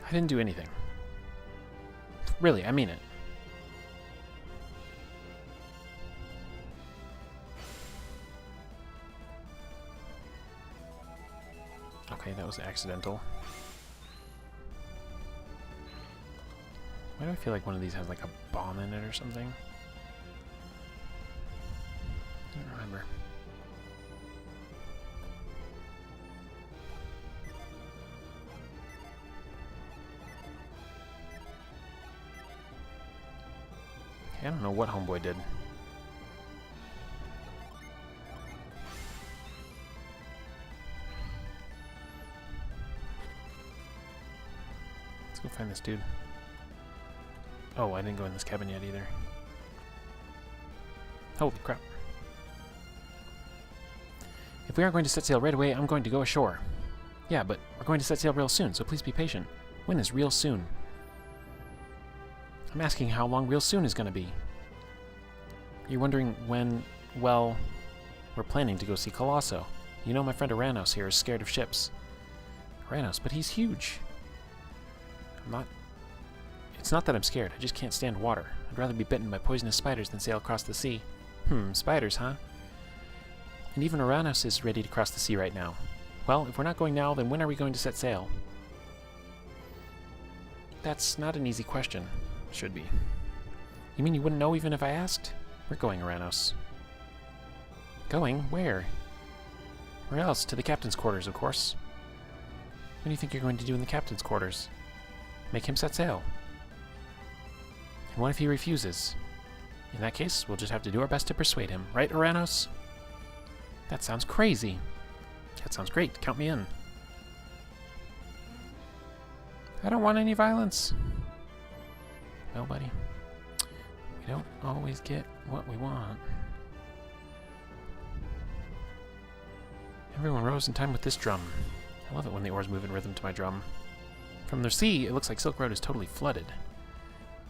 I didn't do anything. Really, I mean it. Okay, that was accidental. Why do I feel like one of these has like a bomb in it or something? I don't remember. I don't know what homeboy did. Let's go find this dude. Oh, I didn't go in this cabin yet either. Holy crap. If we aren't going to set sail right away, I'm going to go ashore. Yeah, but we're going to set sail real soon, so please be patient. When is real soon? I'm asking how long real soon is going to be. You're wondering when, well, we're planning to go see Colosso. You know my friend Aranos here is scared of ships. Aranos, but he's huge. It's not that I'm scared, I just can't stand water. I'd rather be bitten by poisonous spiders than sail across the sea. Spiders, huh? And even Aranos is ready to cross the sea right now. Well, if we're not going now, then when are we going to set sail? That's not an easy question. Should be. You mean you wouldn't know even if I asked? We're going, Aranos. Going? Where? Where else? To the captain's quarters, of course. What do you think you're going to do in the captain's quarters? Make him set sail. And what if he refuses? In that case, we'll just have to do our best to persuade him. Right, Aranos? That sounds crazy. That sounds great. Count me in. I don't want any violence. Well, buddy, we don't always get what we want. Everyone rows in time with this drum. I love it when the oars move in rhythm to my drum. From the sea, it looks like Silk Road is totally flooded.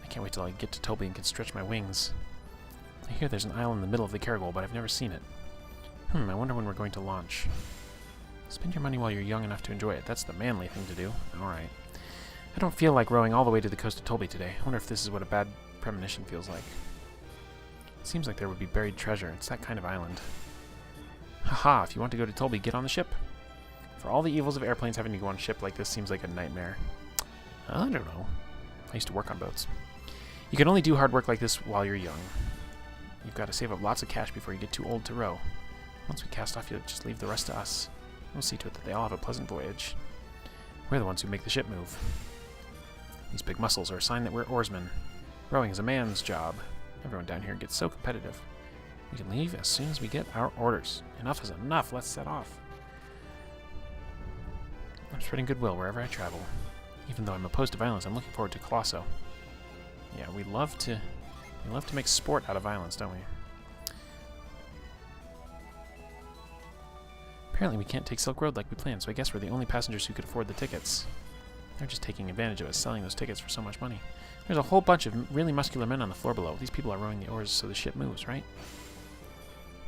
I can't wait till I get to Toby and can stretch my wings. I hear there's an island in the middle of the Caragol, but I've never seen it. I wonder when we're going to launch. Spend your money while you're young enough to enjoy it. That's the manly thing to do. Alright. I don't feel like rowing all the way to the coast of Tolby today. I wonder if this is what a bad premonition feels like. It seems like there would be buried treasure. It's that kind of island. Haha, if you want to go to Tolby, get on the ship. For all the evils of airplanes, having to go on a ship like this seems like a nightmare. I don't know. I used to work on boats. You can only do hard work like this while you're young. You've got to save up lots of cash before you get too old to row. Once we cast off, you'll just leave the rest to us. We'll see to it that they all have a pleasant voyage. We're the ones who make the ship move. These big muscles are a sign that we're oarsmen. Rowing is a man's job. Everyone down here gets so competitive. We can leave as soon as we get our orders. Enough is enough. Let's set off. I'm spreading goodwill wherever I travel. Even though I'm opposed to violence, I'm looking forward to Colosso. Yeah, we love to make sport out of violence, don't we? Apparently we can't take Silk Road like we planned, so I guess we're the only passengers who could afford the tickets. They're just taking advantage of us, selling those tickets for so much money. There's a whole bunch of really muscular men on the floor below. These people are rowing the oars so the ship moves, right?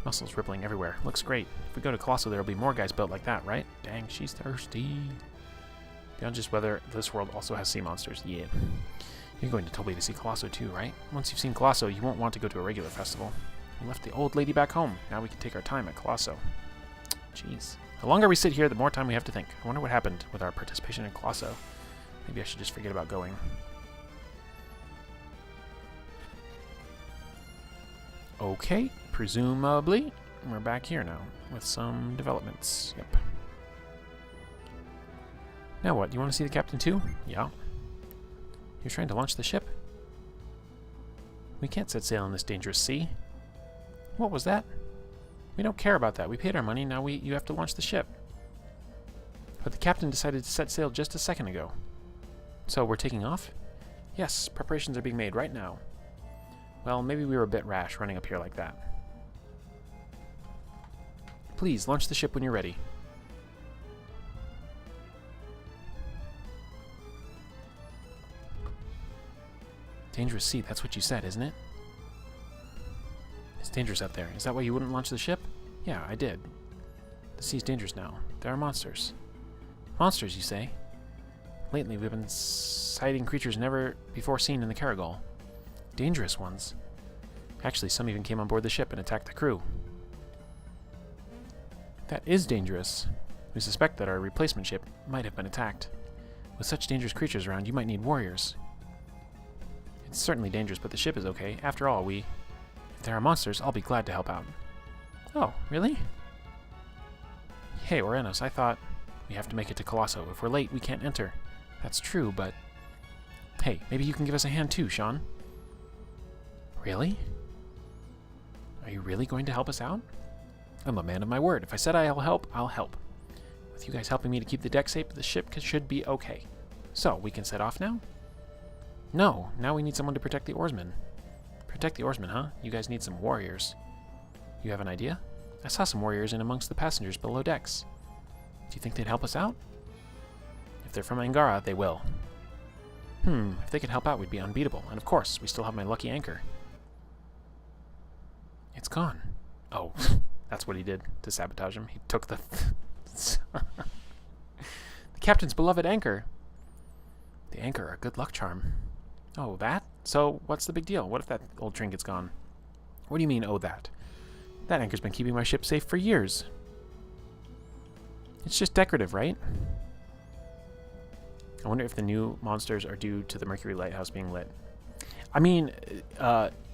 Muscles rippling everywhere. Looks great. If we go to Colosso, there'll be more guys built like that, right? Dang, she's thirsty. Beyond just whether this world also has sea monsters. Yeah. You're going to Tolby to see Colosso too, right? Once you've seen Colosso, you won't want to go to a regular festival. We left the old lady back home. Now we can take our time at Colosso. Jeez. The longer we sit here, the more time we have to think. I wonder what happened with our participation in Colosso. Maybe I should just forget about going. Okay, presumably we're back here now with some developments. Yep. Now what? You want to see the captain too? Yeah. You're trying to launch the ship? We can't set sail in this dangerous sea. What was that? We don't care about that. We paid our money, now you have to launch the ship. But the captain decided to set sail just a second ago. So we're taking off? Yes, preparations are being made right now. Well, maybe we were a bit rash running up here like that. Please, launch the ship when you're ready. Dangerous sea, that's what you said, isn't it? It's dangerous out there. Is that why you wouldn't launch the ship? Yeah, I did. The sea's dangerous now. There are monsters. Monsters, you say? Lately, we've been sighting creatures never before seen in the Caragol. Dangerous ones. Actually, some even came on board the ship and attacked the crew. That is dangerous. We suspect that our replacement ship might have been attacked. With such dangerous creatures around, you might need warriors. It's certainly dangerous, but the ship is okay. After all, if there are monsters, I'll be glad to help out. Oh, really? Hey, Oranos, I thought we have to make it to Colosso. If we're late, we can't enter. That's true, but... Hey, maybe you can give us a hand too, Sean. Really? Are you really going to help us out? I'm a man of my word. If I said I'll help, I'll help. With you guys helping me to keep the deck safe, the ship should be okay. So, we can set off now? No, now we need someone to protect the oarsmen. Protect the oarsmen, huh? You guys need some warriors. You have an idea? I saw some warriors in amongst the passengers below decks. Do you think they'd help us out? If they're from Angara, they will. If they could help out, we'd be unbeatable. And of course, we still have my lucky anchor. It's gone. Oh, that's what he did to sabotage him. He took the captain's beloved anchor. The anchor, a good luck charm. Oh, that? So, what's the big deal? What if that old trinket's gone? What do you mean, oh, that? That anchor's been keeping my ship safe for years. It's just decorative, right? I wonder if the new monsters are due to the Mercury Lighthouse being lit. I mean,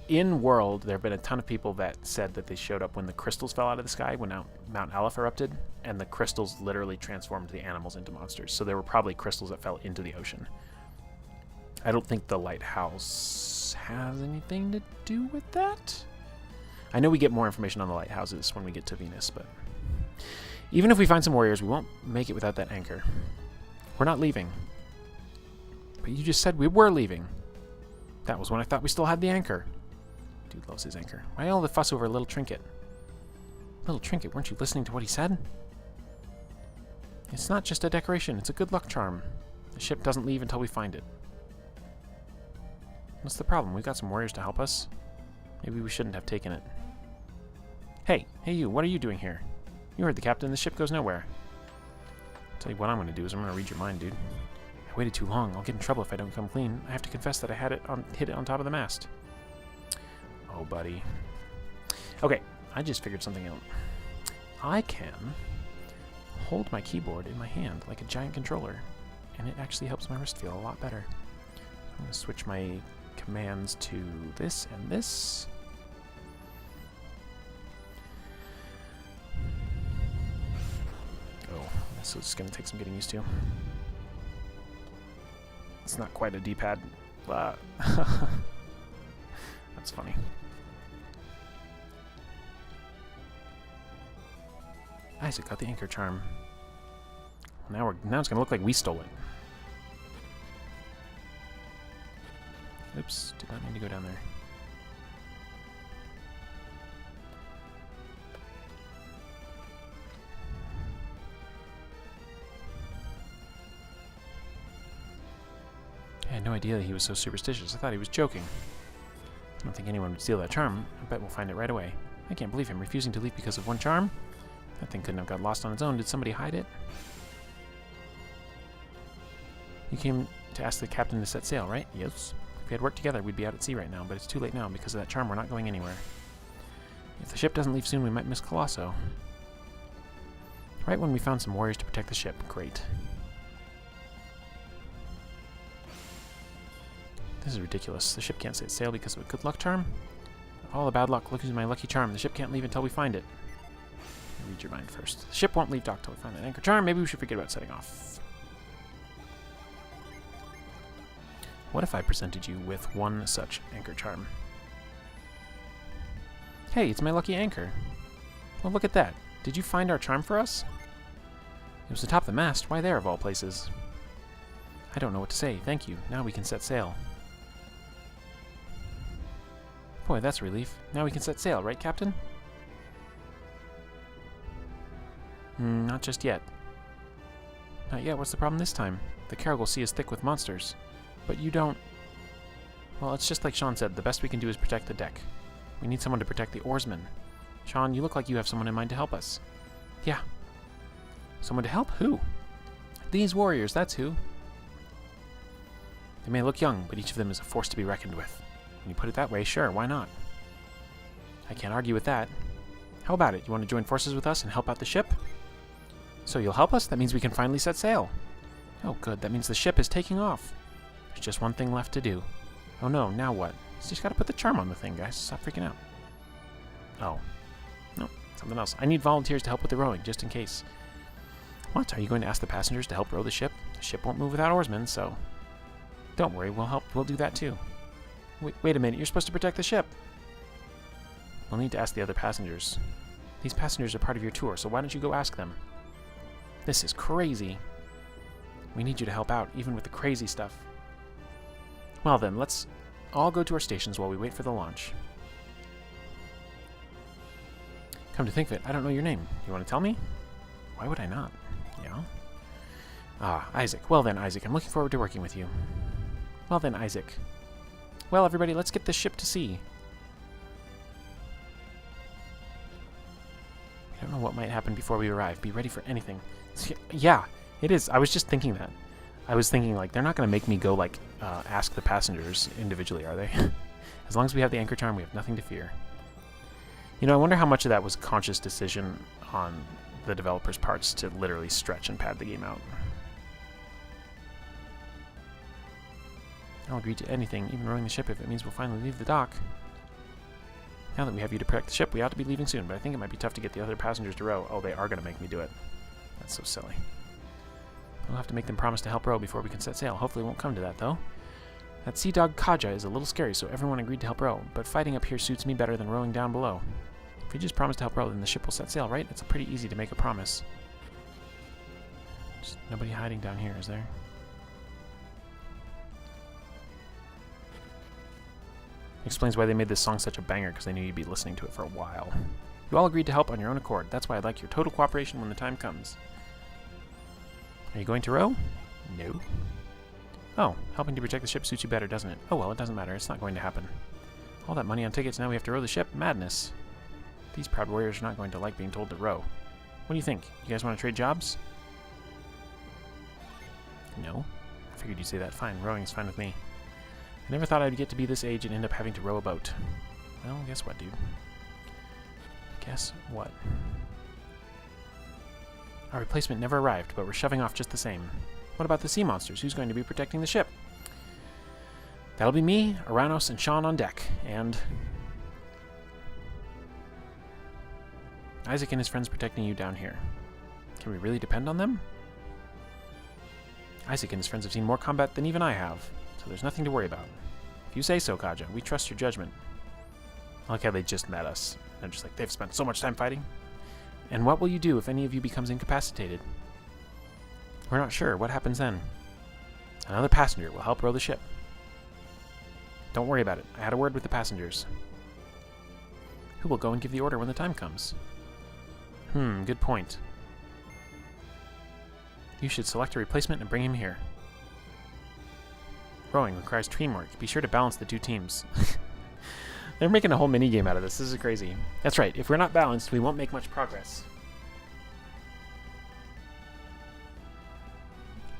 in World, there have been a ton of people that said that they showed up when the crystals fell out of the sky, when Mount Aleph erupted, and the crystals literally transformed the animals into monsters. So there were probably crystals that fell into the ocean. I don't think the lighthouse has anything to do with that. I know we get more information on the lighthouses when we get to Venus, but even if we find some warriors, we won't make it without that anchor. We're not leaving. But you just said we were leaving. That was when I thought we still had the anchor. Dude loves his anchor. Why all the fuss over a little trinket? Little trinket, weren't you listening to what he said? It's not just a decoration, it's a good luck charm. The ship doesn't leave until we find it. What's the problem? We've got some warriors to help us. Maybe we shouldn't have taken it. Hey you, what are you doing here? You heard the captain, the ship goes nowhere. I'll tell you what I'm going to do is I'm going to read your mind, dude. I waited too long. I'll get in trouble if I don't come clean. I have to confess that I hit it on top of the mast. Oh, buddy. Okay, I just figured something out. I can hold my keyboard in my hand like a giant controller, and it actually helps my wrist feel a lot better. I'm going to switch my commands to this and this. Oh, this is going to take some getting used to. It's not quite a D-pad. That's funny. Isaac got the anchor charm. Now it's gonna look like we stole it. Oops, did not mean to go down there. I had no idea that he was so superstitious. I thought he was joking. I don't think anyone would steal that charm. I bet we'll find it right away. I can't believe him refusing to leave because of one charm. That thing couldn't have got lost on its own. Did somebody hide it? You came to ask the captain to set sail, right? Yes. If we had worked together, we'd be out at sea right now, but it's too late now. Because of that charm, we're not going anywhere. If the ship doesn't leave soon, we might miss Colosso. Right when we found some warriors to protect the ship. Great. This is ridiculous. The ship can't set sail because of a good luck charm? All the bad luck. Look who's my lucky charm. The ship can't leave until we find it. Read your mind first. The ship won't leave dock till we find that anchor charm. Maybe we should forget about setting off. What if I presented you with one such anchor charm? Hey, it's my lucky anchor. Well, look at that. Did you find our charm for us? It was atop the mast. Why there, of all places? I don't know what to say. Thank you. Now we can set sail. Boy, that's a relief. Now we can set sail, right, Captain? Not just yet. Not yet? What's the problem this time? The Caragol Sea is thick with monsters. But you don't... Well, it's just like Sean said. The best we can do is protect the deck. We need someone to protect the oarsmen. Sean, you look like you have someone in mind to help us. Yeah. Someone to help? Who? These warriors, that's who. They may look young, but each of them is a force to be reckoned with. When you put it that way, sure, why not? I can't argue with that. How about it? You want to join forces with us and help out the ship? So you'll help us? That means we can finally set sail. Oh, good. That means the ship is taking off. There's just one thing left to do. Oh no, now what? You just gotta put the charm on the thing, guys. Stop freaking out. Oh. No, something else. I need volunteers to help with the rowing, just in case. What? Are you going to ask the passengers to help row the ship? The ship won't move without oarsmen, so... Don't worry, we'll help. We'll do that too. Wait a minute, you're supposed to protect the ship. We'll need to ask the other passengers. These passengers are part of your tour, so why don't you go ask them? This is crazy. We need you to help out, even with the crazy stuff. Well then, let's all go to our stations while we wait for the launch. Come to think of it, I don't know your name. You want to tell me? Why would I not? Yeah? Ah, Isaac. Well then, Isaac, I'm looking forward to working with you. Well then, Isaac. Well, everybody, let's get this ship to sea. I don't know what might happen before we arrive. Be ready for anything. Yeah, it is. I was just thinking that. I was thinking, like, they're not going to make me go, like, ask the passengers individually, are they? As long as we have the anchor charm, we have nothing to fear. You know, I wonder how much of that was conscious decision on the developers' parts to literally stretch and pad the game out. I'll agree to anything, even rowing the ship if it means we'll finally leave the dock. Now that we have you to protect the ship, we ought to be leaving soon, but I think it might be tough to get the other passengers to row. Oh, they are going to make me do it. That's so silly. We'll have to make them promise to help row before we can set sail. Hopefully it won't come to that, though. That sea dog Kaja is a little scary, so everyone agreed to help row, but fighting up here suits me better than rowing down below. If we just promise to help row, then the ship will set sail, right? It's pretty easy to make a promise. Just nobody hiding down here, is there? Explains why they made this song such a banger, because they knew you'd be listening to it for a while. You all agreed to help on your own accord. That's why I'd like your total cooperation when the time comes. Are you going to row? No. Oh, helping to protect the ship suits you better, doesn't it? Oh well, it doesn't matter. It's not going to happen. All that money on tickets, now we have to row the ship? Madness. These proud warriors are not going to like being told to row. What do you think? You guys want to trade jobs? No. I figured you'd say that. Fine, rowing's fine with me. I never thought I'd get to be this age and end up having to row a boat. Well, guess what, dude? Guess what? Our replacement never arrived, but we're shoving off just the same. What about the sea monsters? Who's going to be protecting the ship? That'll be me, Aranos, and Sean on deck, and Isaac and his friends protecting you down here. Can we really depend on them? Isaac and his friends have seen more combat than even I have, so there's nothing to worry about. If you say so, Kaja, we trust your judgment. I like how they just met us. They're just like, they've spent so much time fighting. And what will you do if any of you becomes incapacitated? We're not sure. What happens then? Another passenger will help row the ship. Don't worry about it. I had a word with the passengers. Who will go and give the order when the time comes? Good point. You should select a replacement and bring him here. Rowing requires teamwork. Be sure to balance the two teams. They're making a whole mini-game out of this. This is crazy. That's right. If we're not balanced, we won't make much progress.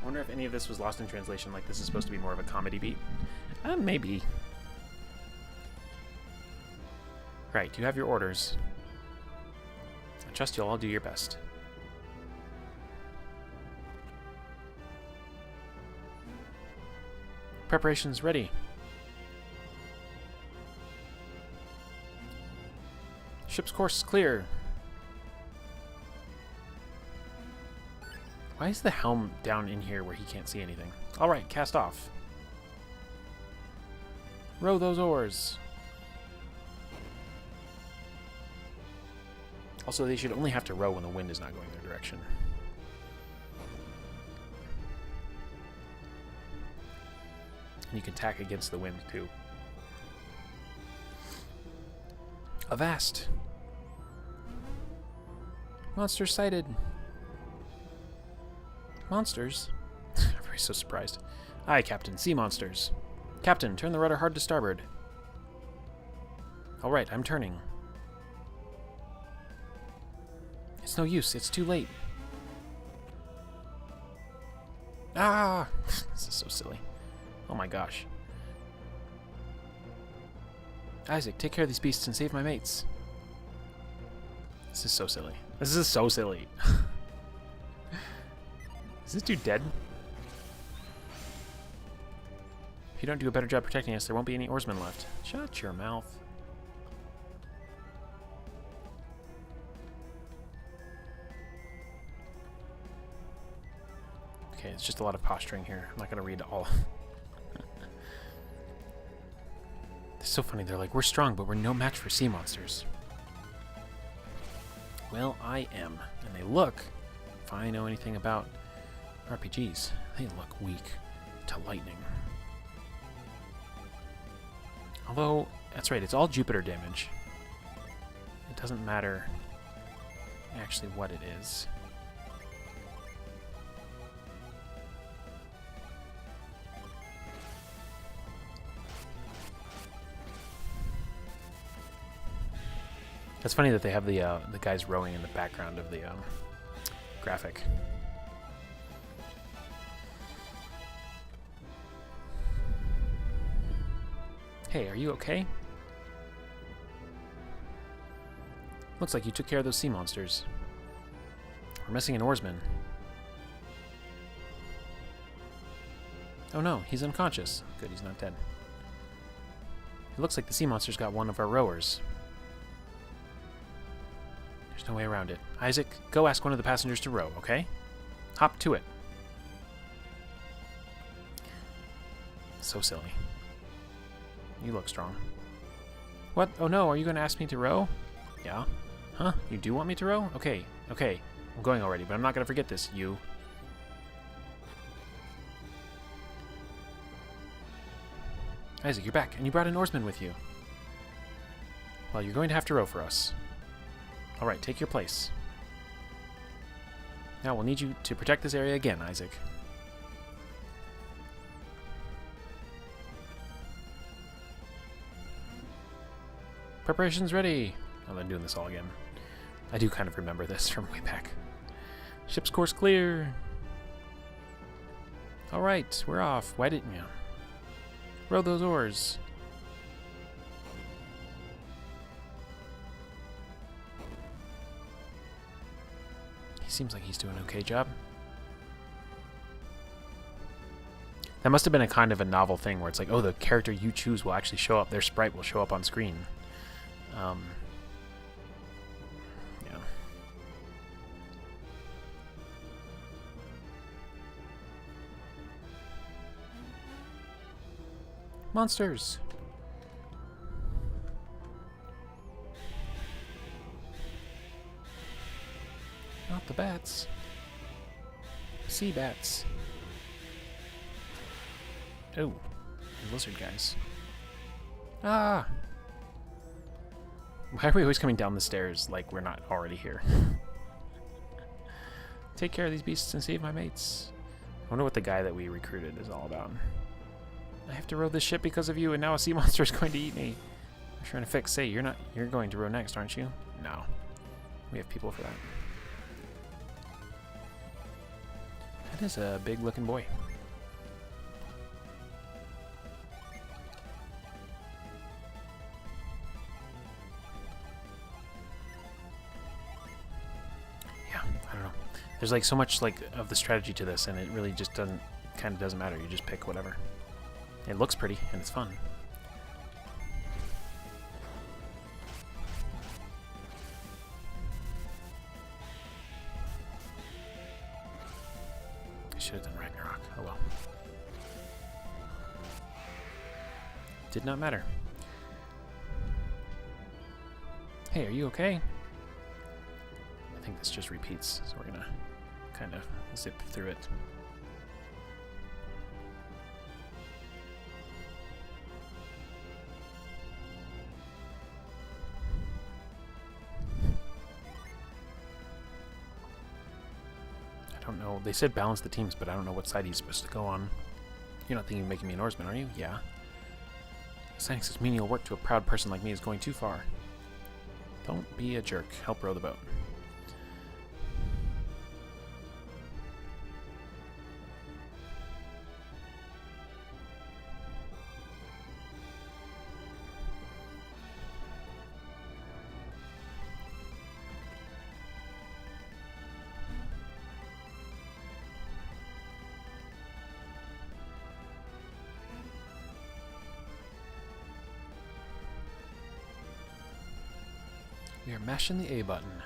I wonder if any of this was lost in translation, like this is supposed to be more of a comedy beat. Maybe. Right, you have your orders. I trust you'll all do your best. Preparations ready. Ship's course is clear. Why is the helm down in here where he can't see anything? Alright, cast off. Row those oars. Also, they should only have to row when the wind is not going their direction. And you can tack against the wind, too. Avast! Monsters sighted! Monsters? Everybody's so surprised. Aye, Captain. Sea monsters. Captain, turn the rudder hard to starboard. Alright, I'm turning. It's no use. It's too late. Ah! This is so silly. Oh my gosh. Isaac, take care of these beasts and save my mates. This is so silly. This is so silly. Is this dude dead? If you don't do a better job protecting us, there won't be any oarsmen left. Shut your mouth. Okay, it's just a lot of posturing here. I'm not going to read all. so funny. They're like, we're strong, but we're no match for sea monsters. Well, I am. And they look, if I know anything about RPGs, they look weak to lightning. Although, that's right, it's all Jupiter damage. It doesn't matter actually what it is. It's funny that they have the guys rowing in the background of the graphic. Hey, are you okay? Looks like you took care of those sea monsters. We're missing an oarsman. Oh no, he's unconscious. Good, he's not dead. It looks like the sea monsters got one of our rowers. There's no way around it. Isaac, go ask one of the passengers to row, okay? Hop to it. So silly. You look strong. What? Oh no, are you going to ask me to row? Yeah. Huh? You do want me to row? Okay, okay. I'm going already, but I'm not going to forget this, you. Isaac, you're back, and you brought an oarsman with you. Well, you're going to have to row for us. Alright, take your place. Now we'll need you to protect this area again, Isaac. Preparations ready! Oh, I'm doing this all again. I do kind of remember this from way back. Ship's course clear! Alright, we're off. Why didn't you? Row those oars. He seems like he's doing an okay job. That must have been a kind of a novel thing where it's like, oh, the character you choose will actually show up. Their sprite will show up on screen. Yeah. Monsters! Not the bats. Sea bats. Oh, lizard guys. Ah! Why are we always coming down the stairs like we're not already here? Take care of these beasts and save my mates. I wonder what the guy that we recruited is all about. I have to row this ship because of you, and now a sea monster is going to eat me. I'm trying to fix. Say, you're going to row next, aren't you? No. We have people for that. That is a big looking boy. Yeah, I don't know. There's like so much like of the strategy to this, and it really just doesn't matter. You just pick whatever. It looks pretty and it's fun. I should have done Ragnarok. Oh well. Did not matter. Hey, are you okay? I think this just repeats, so we're gonna kind of zip through it. I don't know. They said balance the teams, but I don't know what side he's supposed to go on. You're not thinking of making me an oarsman, are you? Yeah. Assigning such menial work to a proud person like me is going too far. Don't be a jerk. Help row the boat. We are mashing the A button.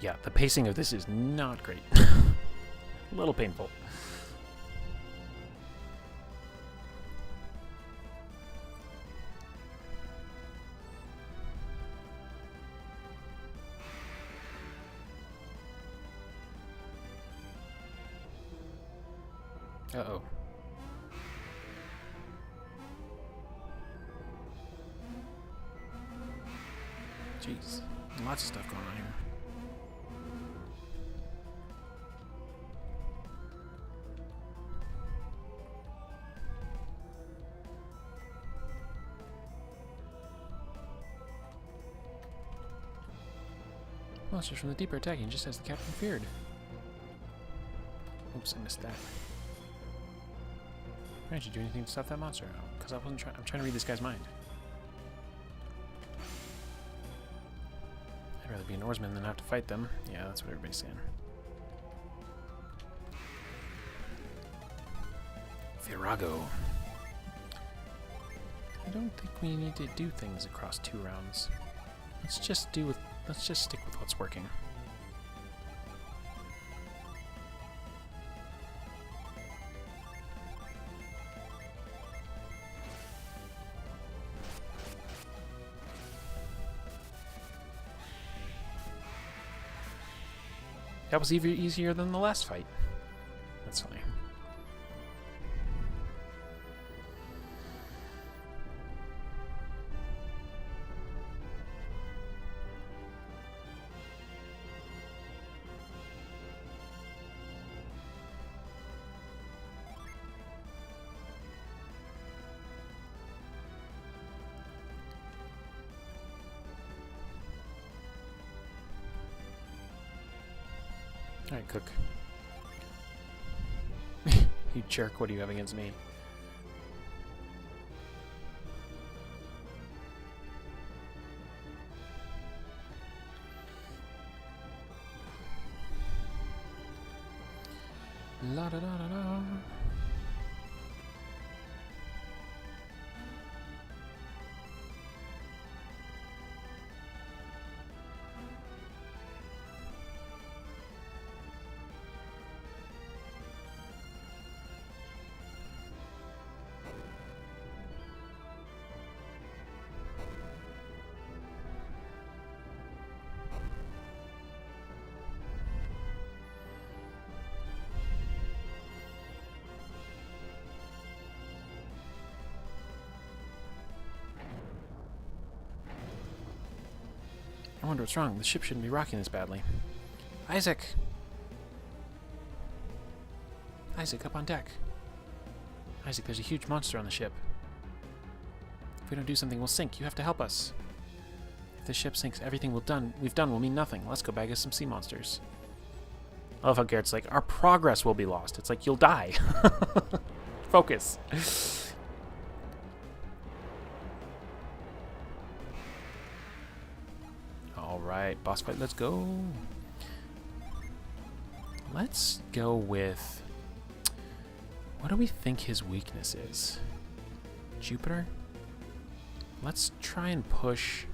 Yeah, the pacing of this is not great. A little painful. Uh-oh. Jeez, lots of stuff going on here. Monsters from the deep are attacking just as the captain feared. Oops, I missed that. Why didn't you do anything to stop that monster? Because I wasn't trying. I'm trying to read this guy's mind. I'd rather be an oarsman than have to fight them. Yeah, that's what everybody's saying. Virago. I don't think we need to do things across 2 rounds. Let's just stick with what's working. That was even easier than the last fight. That's funny. Alright, cook. You jerk, what do you have against me? La da da da da. I wonder what's wrong. The ship shouldn't be rocking this badly. Isaac! Isaac, up on deck. Isaac, there's a huge monster on the ship. If we don't do something, we'll sink. You have to help us. If the ship sinks, everything we've done will mean nothing. Let's go bag us some sea monsters. I love how Garrett's like, our progress will be lost. It's like, you'll die. Focus. Alright, boss fight, let's go. Let's go with... what do we think his weakness is? Jupiter? Let's try and push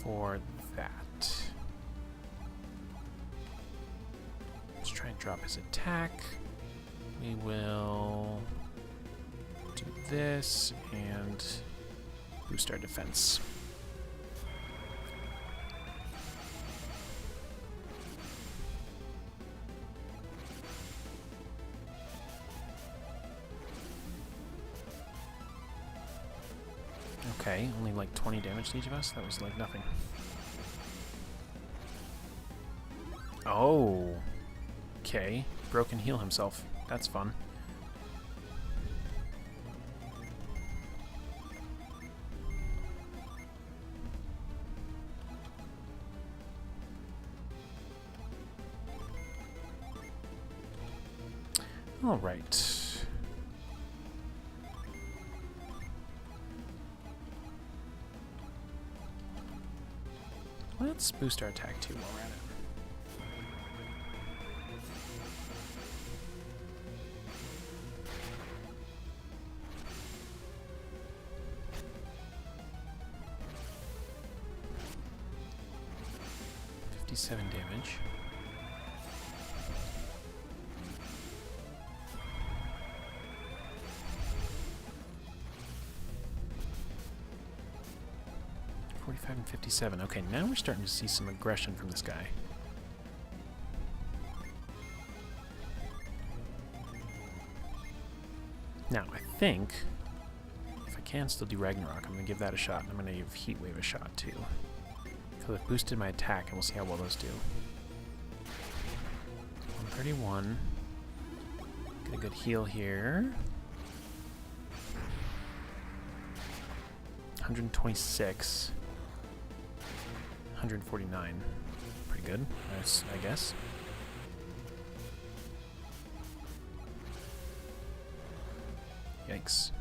for that. Let's try and drop his attack. We will do this and boost our defense. Okay, only like 20 damage to each of us? That was like nothing. Oh. Okay. Broke and heal himself. That's fun. All right. Let's boost our attack too while we're at it. 57 damage. And 57. Okay, now we're starting to see some aggression from this guy. Now, I think if I can still do Ragnarok, I'm going to give that a shot, and I'm going to give Heat Wave a shot too. Because I've boosted my attack, and we'll see how well those do. 131. Get a good heal here. 126. 149. Pretty good, I guess. Yikes.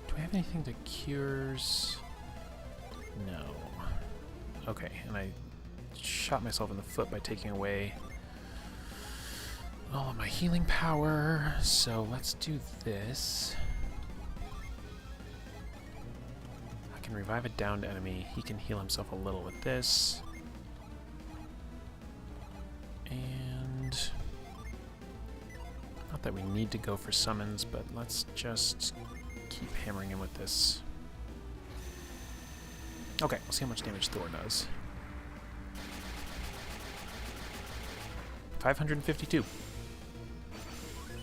Do I have anything that cures? No. Okay, and I shot myself in the foot by taking away all of my healing power, so let's do this. I can revive a downed enemy. He can heal himself a little with this. And not that we need to go for summons, but let's just keep hammering him with this. Okay, we'll see how much damage Thor does. 552.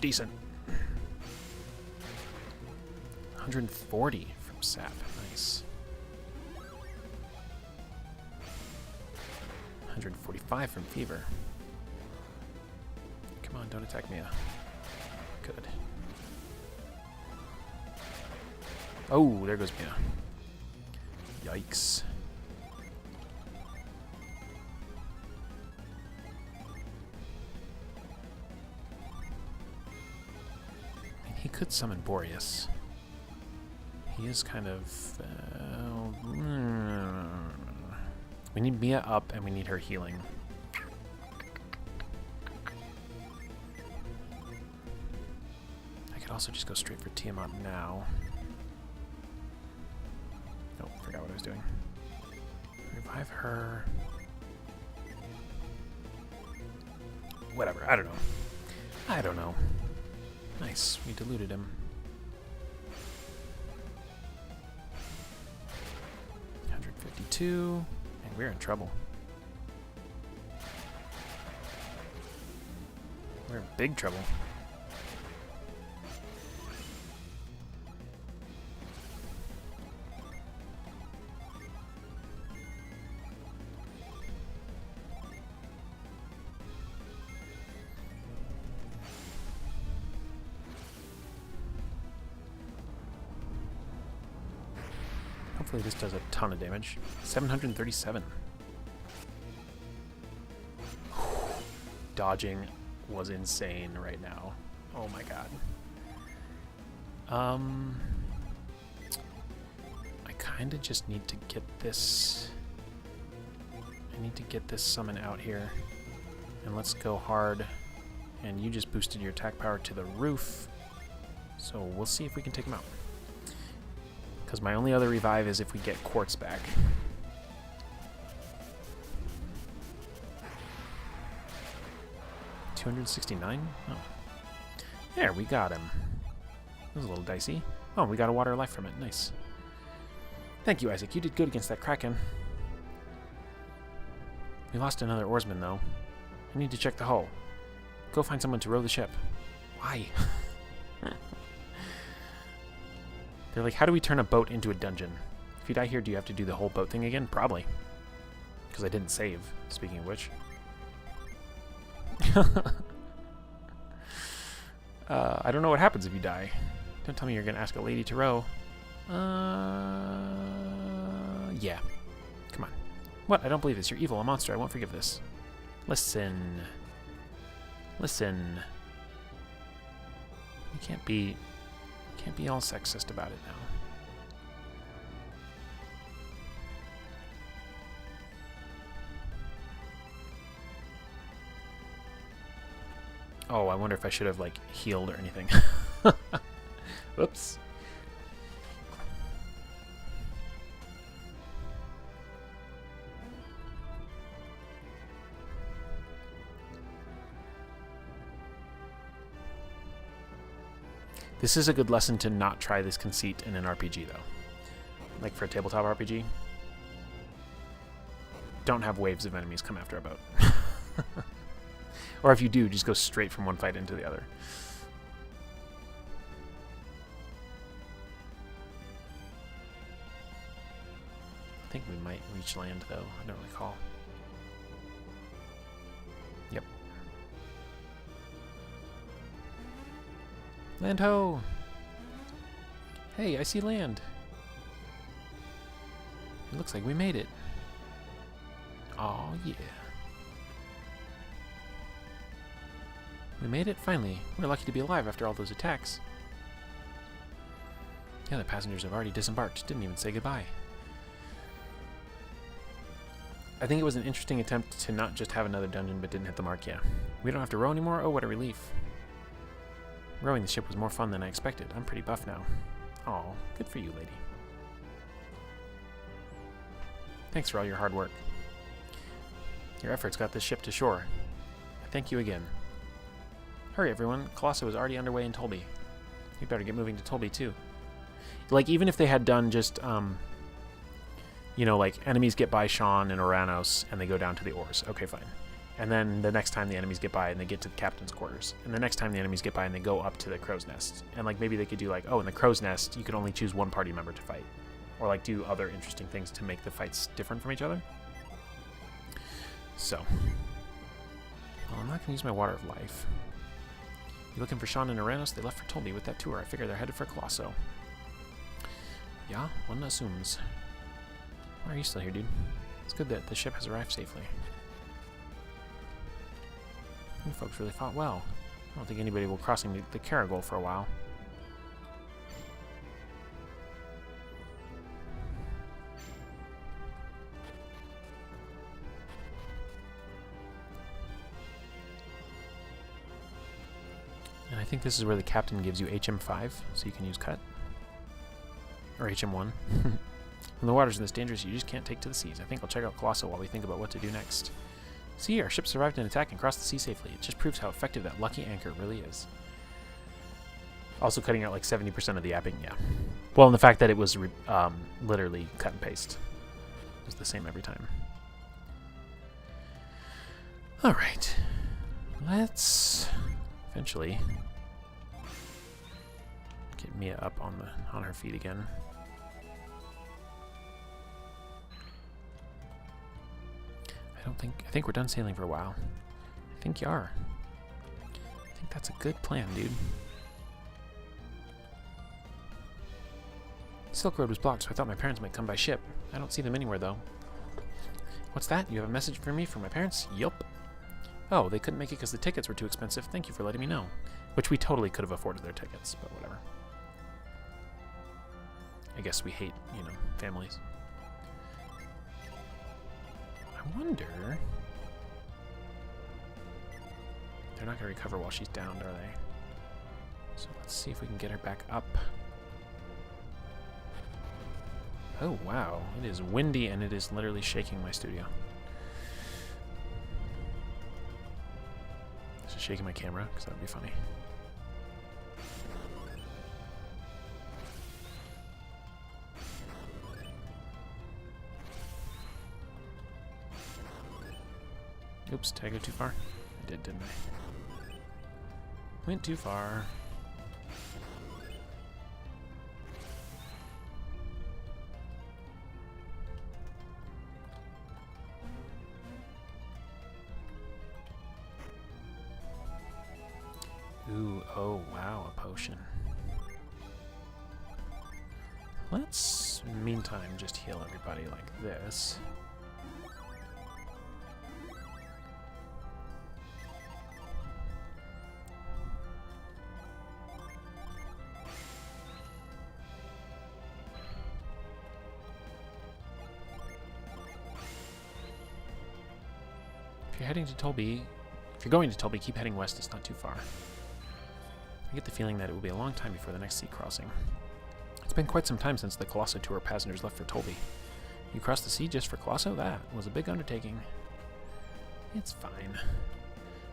Decent. 140 from Sap. Nice. 145 from Fever. Come on, don't attack Mia. Good. Oh, there goes Mia. Yikes. He could summon Boreas. He is kind of... we need Mia up, and we need her healing. I could also just go straight for Tiamat now. Oh, forgot what I was doing. Revive her. Whatever, I don't know. I don't know. Nice, we diluted him. 152, and we're in trouble. We're in big trouble. Hopefully this does a ton of damage. 737. Dodging was insane right now. Oh my god. I kind of just need to get this... I need to get this summon out here. And let's go hard. And you just boosted your attack power to the roof. So we'll see if we can take him out. Because my only other revive is if we get Quartz back. $269? Oh. There, we got him. That was a little dicey. Oh, we got a water life from it. Nice. Thank you, Isaac. You did good against that Kraken. We lost another oarsman, though. I need to check the hull. Go find someone to row the ship. Why? They're like, how do we turn a boat into a dungeon? If you die here, do you have to do the whole boat thing again? Probably. Because I didn't save, speaking of which. I don't know what happens if you die. Don't tell me you're going to ask a lady to row. Yeah. Come on. What? I don't believe this. You're evil, a monster. I won't forgive this. Listen. Listen. You can't be all sexist about it now. Oh, I wonder if I should have, like, healed or anything. Oops. This is a good lesson to not try this conceit in an RPG, though. Like for a tabletop RPG. Don't have waves of enemies come after a boat. Or if you do, just go straight from one fight into the other. I think we might reach land, though. I don't recall. Yep. Land ho! Hey, I see land. It looks like we made it. Aw, yeah. We made it, finally. We're lucky to be alive after all those attacks. The other passengers have already disembarked. Didn't even say goodbye. I think it was an interesting attempt to not just have another dungeon, but didn't hit the mark, yeah. We don't have to row anymore? Oh, what a relief. Rowing the ship was more fun than I expected. I'm pretty buff now. Aw, good for you, lady. Thanks for all your hard work. Your efforts got this ship to shore. Thank you again. Hurry, everyone. Colosso is already underway in Tolby. You better get moving to Tolby, too. Like, even if they had done just, you know, like, enemies get by Sean and Oranos, and they go down to the oars. Okay, fine. And then the next time the enemies get by, and they get to the captain's quarters. And the next time the enemies get by, and they go up to the crow's nest. And, like, maybe they could do, like, oh, in the crow's nest, you could only choose one party member to fight. Or, like, do other interesting things to make the fights different from each other. So. Well, I'm not going to use my Water of Life. You looking for Sean and Oranos? They left for Tolby with that tour. I figure they're headed for Colosso. Yeah, one assumes. Why are you still here, dude? It's good that the ship has arrived safely. You folks really fought well. I don't think anybody will crossing the Caragol for a while. And I think this is where the captain gives you HM5, so you can use cut. Or HM1. When the water's this dangerous, you just can't take to the seas. I think I'll check out Colosso while we think about what to do next. See, our ship survived an attack and crossed the sea safely. It just proves how effective that lucky anchor really is. Also cutting out like 70% of the yapping, yeah. Well, and the fact that it was literally cut and paste. It was the same every time. Alright. Let's eventually get Mia up on her feet again. I think we're done sailing for a while. I think you are. I think that's a good plan, dude. The Silk Road was blocked, so I thought my parents might come by ship. I don't see them anywhere, though. What's that? You have a message for me from my parents? Yup. Oh, they couldn't make it because the tickets were too expensive. Thank you for letting me know. Which we totally could have afforded their tickets, but whatever. I guess we hate, you know, families. I wonder... They're not going to recover while she's downed, are they? So let's see if we can get her back up. Oh, wow. It is windy and it is literally shaking my studio. Is it shaking my camera? Because that would be funny. Oops, did I go too far? I did, didn't I? Went too far. Ooh, oh wow, a potion. Let's, meantime, just heal everybody like this. If you're heading to Tolby, if you're going to Tolby, keep heading west. It's not too far. I get the feeling that it will be a long time before the next sea crossing. It's been quite some time since the Colosso tour passengers left for Tolby. You crossed the sea just for Colosso? That was a big undertaking. It's fine.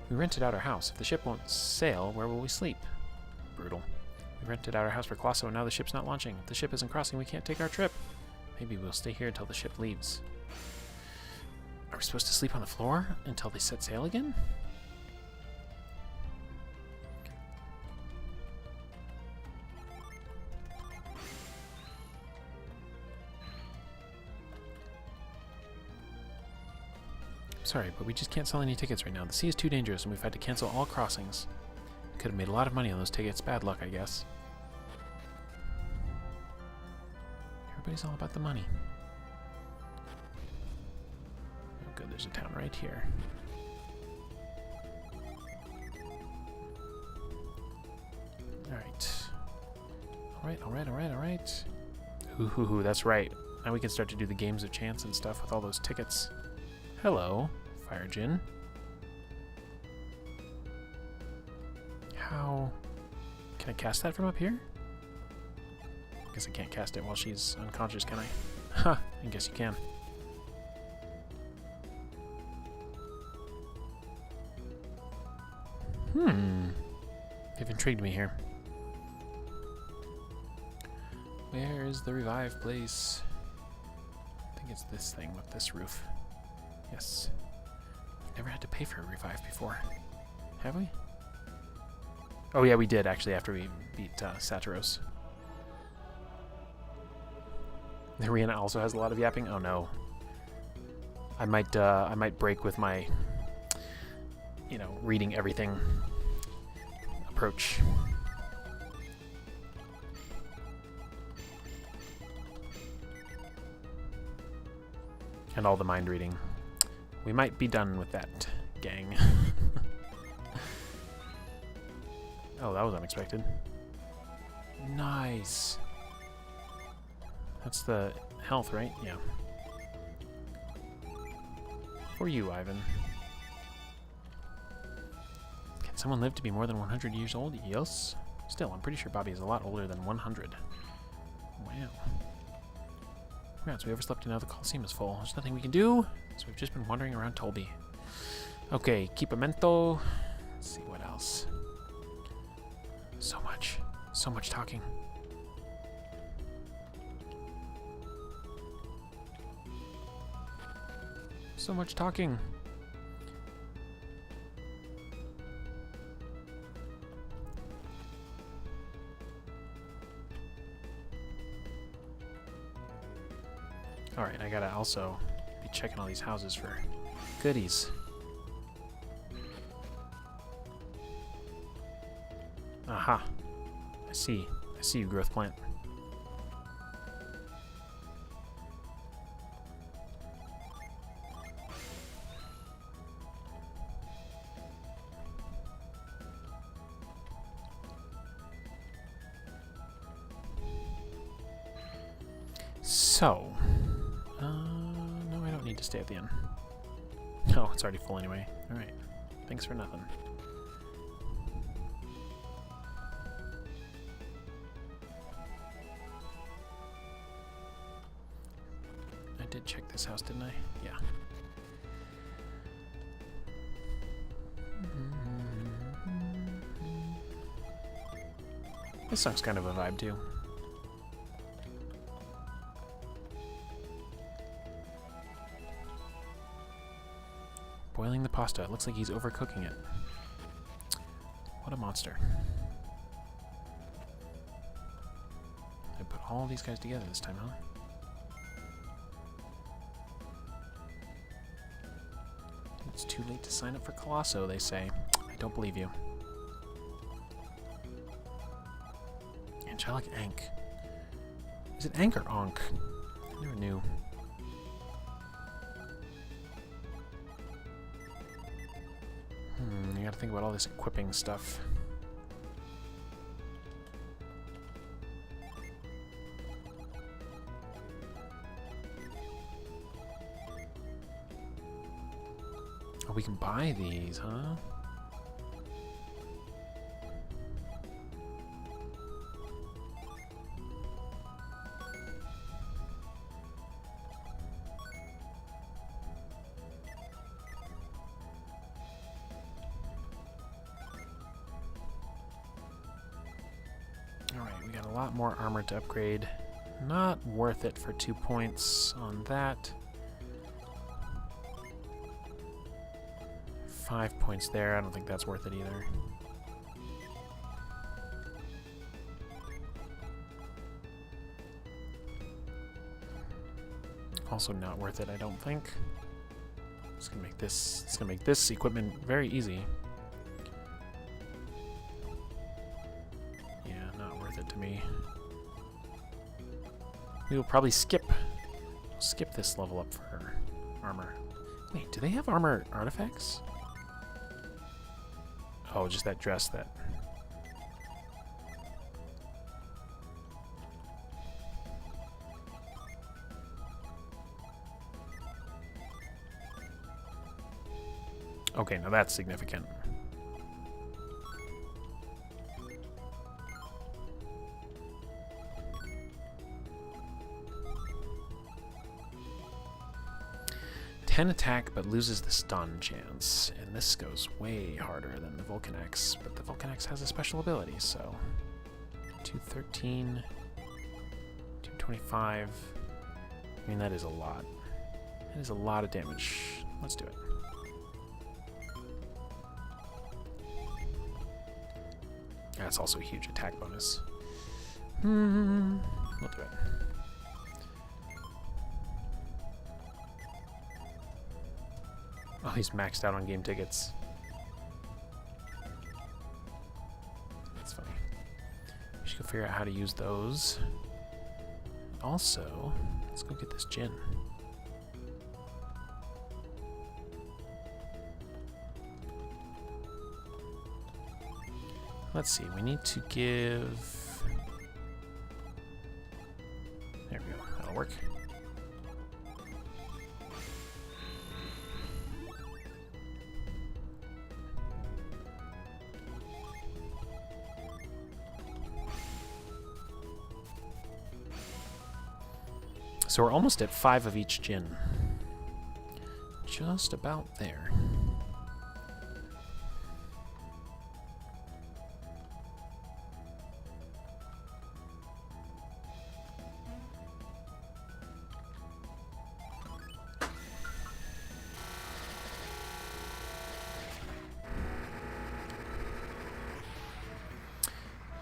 We rented out our house. If the ship won't sail, where will we sleep? Brutal. We rented out our house for Colosso, and now the ship's not launching. If the ship isn't crossing, we can't take our trip. Maybe we'll stay here until the ship leaves. Are we supposed to sleep on the floor until they set sail again? Sorry, but we just can't sell any tickets right now. The sea is too dangerous, and we've had to cancel all crossings. Could have made a lot of money on those tickets. Bad luck, I guess. Everybody's all about the money. Oh, good. There's a town right here. Alright. Alright. Ooh, that's right. Now we can start to do the games of chance and stuff with all those tickets. Hello, Fire Djinn. How... Can I cast that from up here? I guess I can't cast it while she's unconscious, can I? Huh, I guess you can. They've intrigued me here. Where is the revive place? I think it's this thing with this roof. Yes. We've never had to pay for a revive before. Have we? Oh yeah, we did actually after we beat Satiros. The arena also has a lot of yapping. Oh no. I might break with my, you know, reading everything approach. And all the mind reading. We might be done with that, gang. Oh, that was unexpected. Nice. That's the health, right? Yeah. For you, Ivan. Can someone live to be more than 100 years old? Yes. Still, I'm pretty sure Bobby is a lot older than 100. Wow. Congrats, we overslept and now the Coliseum is full. There's nothing we can do, so we've just been wandering around Tolby. Okay, Keepamento. Let's see what else. So much talking. So much talking. Alright, I gotta also be checking all these houses for goodies. Aha. I see you, growth plant. So, no, I don't need to stay at the inn. Oh, it's already full anyway. Alright, thanks for nothing. I did check this house, didn't I? Yeah. This song's kind of a vibe, too. Boiling the pasta. It looks like he's overcooking it. What a monster. I put all these guys together this time, huh? It's too late to sign up for Colosso, they say. I don't believe you. Angelic Ankh. Is it Ankh or Ankh? I never knew. You gotta think about all this equipping stuff. Oh, we can buy these, huh? lot more armor to upgrade. Not worth it for 2 points on that. 5 points there. I don't think that's worth it either. Also not worth it, I don't think. It's gonna make this equipment very easy. Yeah, not worth it to me. We will probably skip this level up for armor. Wait, do they have armor artifacts? Oh, just that dress that... Okay, now that's significant. Attack, but loses the stun chance. And this goes way harder than the Vulcan X, but the Vulcan X has a special ability, so... 213... 225... I mean, that is a lot. That is a lot of damage. Let's do it. That's also a huge attack bonus. We'll do it. Oh, he's maxed out on game tickets. That's funny. We should go figure out how to use those. Also, let's go get this gin. Let's see, we need to give... There we go, that'll work. So we're almost at 5 of each gin. Just about there.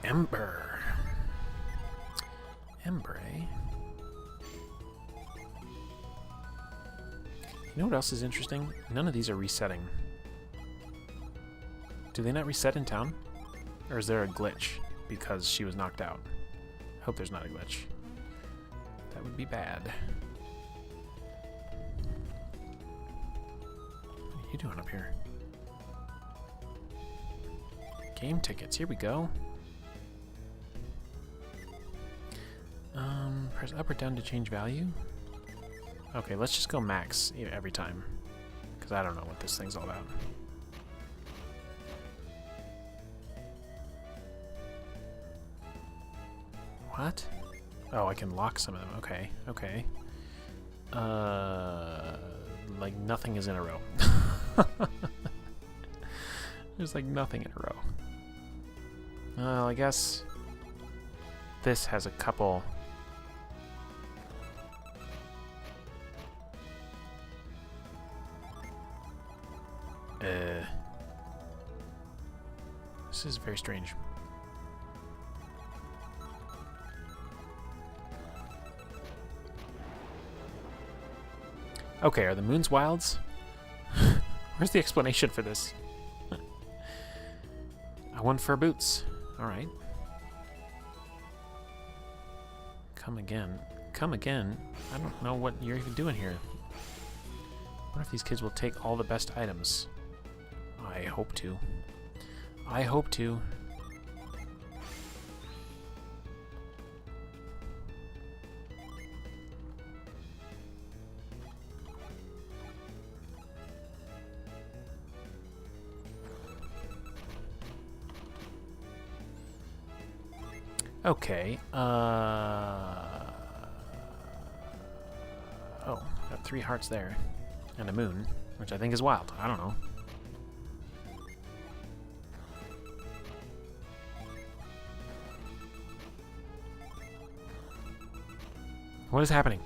Ember. Ember, eh? You know what else is interesting? None of these are resetting. Do they not reset in town? Or is there a glitch because she was knocked out? I hope there's not a glitch. That would be bad. What are you doing up here? Game tickets, here we go. Press up or down to change value. Okay, let's just go max every time, because I don't know what this thing's all about. What? Oh, I can lock some of them. Okay, okay. Like nothing is in a row. There's like nothing in a row. Well, I guess this has a couple. This is very strange. Okay, are the moons wilds? Where's the explanation for this? I won fur boots. Alright. Come again. Come again? I don't know what you're even doing here. What if these kids will take all the best items? I hope to. I hope to. Okay, oh, got 3 hearts there. And a moon, which I think is wild. I don't know. What is happening?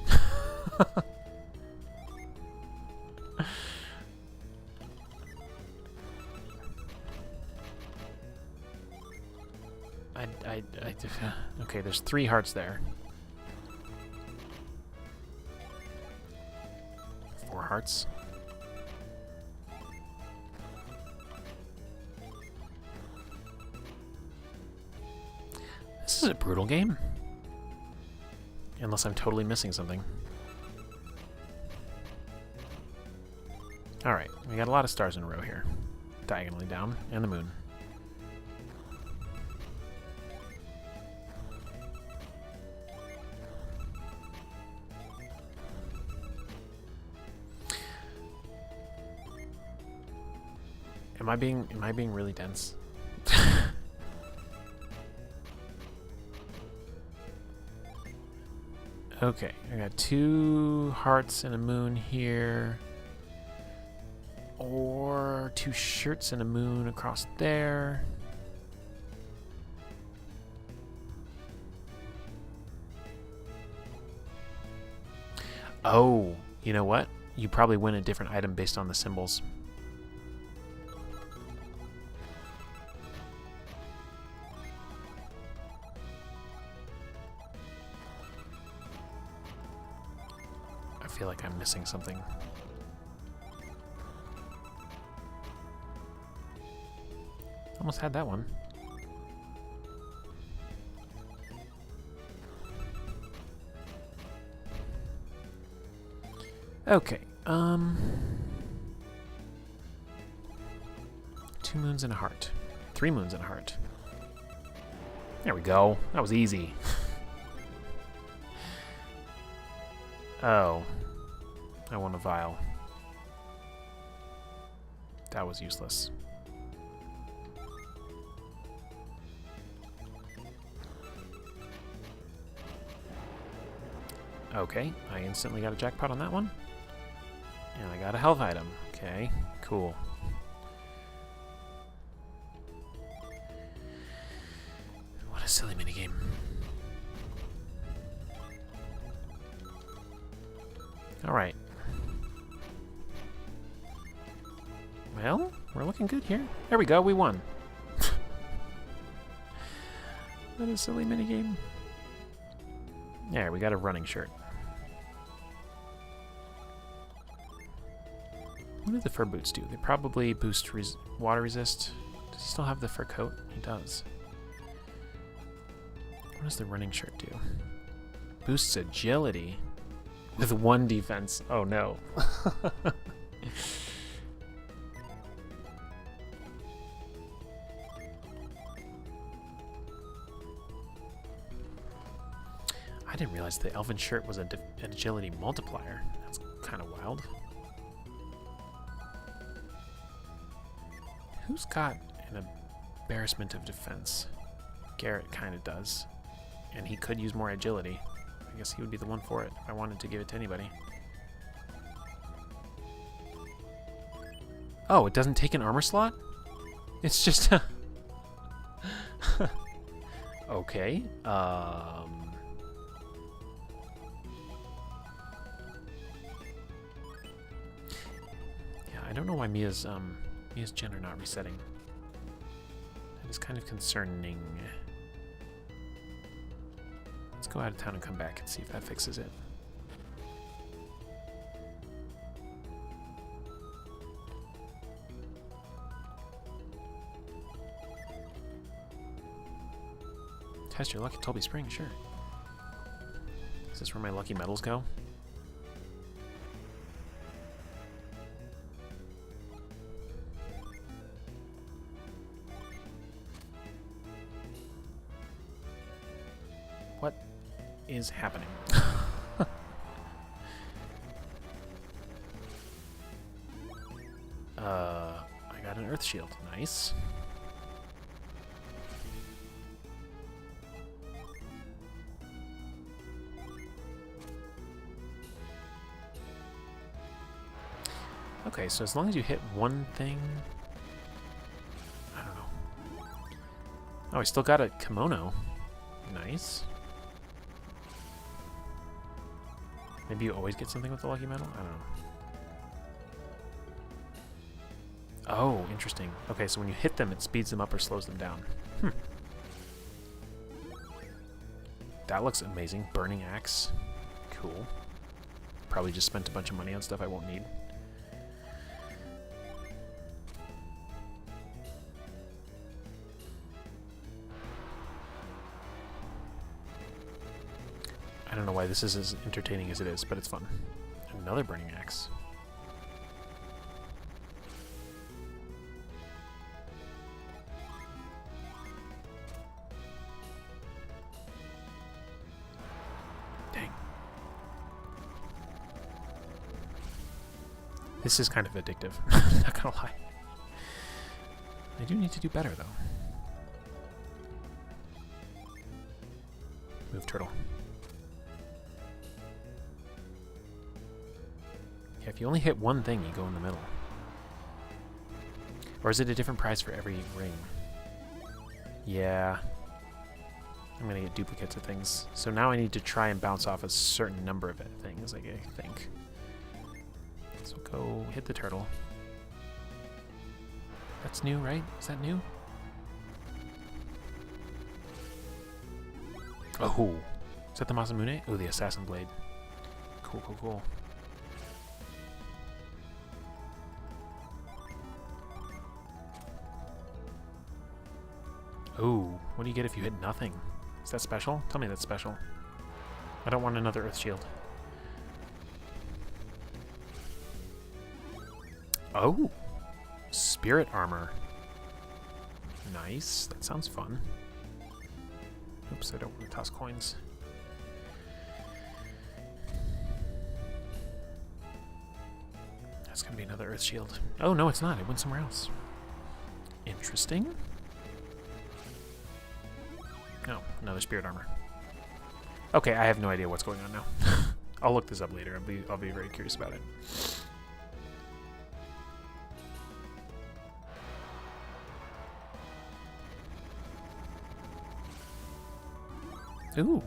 Okay, there's 3 hearts there. 4 hearts. This is a brutal game. Unless I'm totally missing something. Alright, we got a lot of stars in a row here. Diagonally down, and the moon. Am I being really dense? Okay, I got 2 hearts and a moon here. Or 2 shirts and a moon across there. Oh, you know what? You probably win a different item based on the symbols. I feel like I'm missing something. Almost had that one. Okay, 2 moons and a heart. 3 moons and a heart. There we go. That was easy. Oh. I want a vial. That was useless. Okay, I instantly got a jackpot on that one. And I got a health item. Okay, cool. What a silly minigame. Alright. Well, we're looking good here. There we go, we won. What a silly minigame. There, we got a running shirt. What do the fur boots do? They probably boost water resist. Does he still have the fur coat? He does. What does the running shirt do? Boosts agility with 1 defense. Oh no. I didn't realize the elven shirt was an agility multiplier. That's kind of wild. Who's got an embarrassment of defense? Garrett kind of does. And he could use more agility. I guess he would be the one for it if I wanted to give it to anybody. Oh, it doesn't take an armor slot? It's just a... Okay. Yeah, I don't know why Mia's gen are not resetting. That is kind of concerning. Let's go out of town and come back and see if that fixes it. Test your luck at Tulby Spring, sure. Is this where my lucky medals go? What is happening? I got an earth shield. Nice. Okay, so as long as you hit one thing... I don't know. Oh, I still got a kimono. Nice. Maybe you always get something with the lucky medal? I don't know. Oh, interesting. Okay, so when you hit them, it speeds them up or slows them down. That looks amazing. Burning axe. Cool. Probably just spent a bunch of money on stuff I won't need. I don't know why this is as entertaining as it is, but it's fun. Another burning axe. Dang. This is kind of addictive, not gonna lie. I do need to do better, though. Move, turtle. Yeah, if you only hit one thing, you go in the middle. Or is it a different price for every ring? Yeah. I'm gonna get duplicates of things. So now I need to try and bounce off a certain number of things, I think. So go hit the turtle. That's new, right? Is that new? Oh, is that the Masamune? Oh, the assassin blade. Cool, cool, cool. Ooh, what do you get if you hit nothing? Is that special? Tell me that's special. I don't want another earth shield. Oh! Spirit armor. Nice. That sounds fun. Oops, I don't want to toss coins. That's going to be another earth shield. Oh, no, it's not. It went somewhere else. Interesting. No, another spirit armor. Okay, I have no idea what's going on now. I'll look this up later. I'll be very curious about it. Ooh.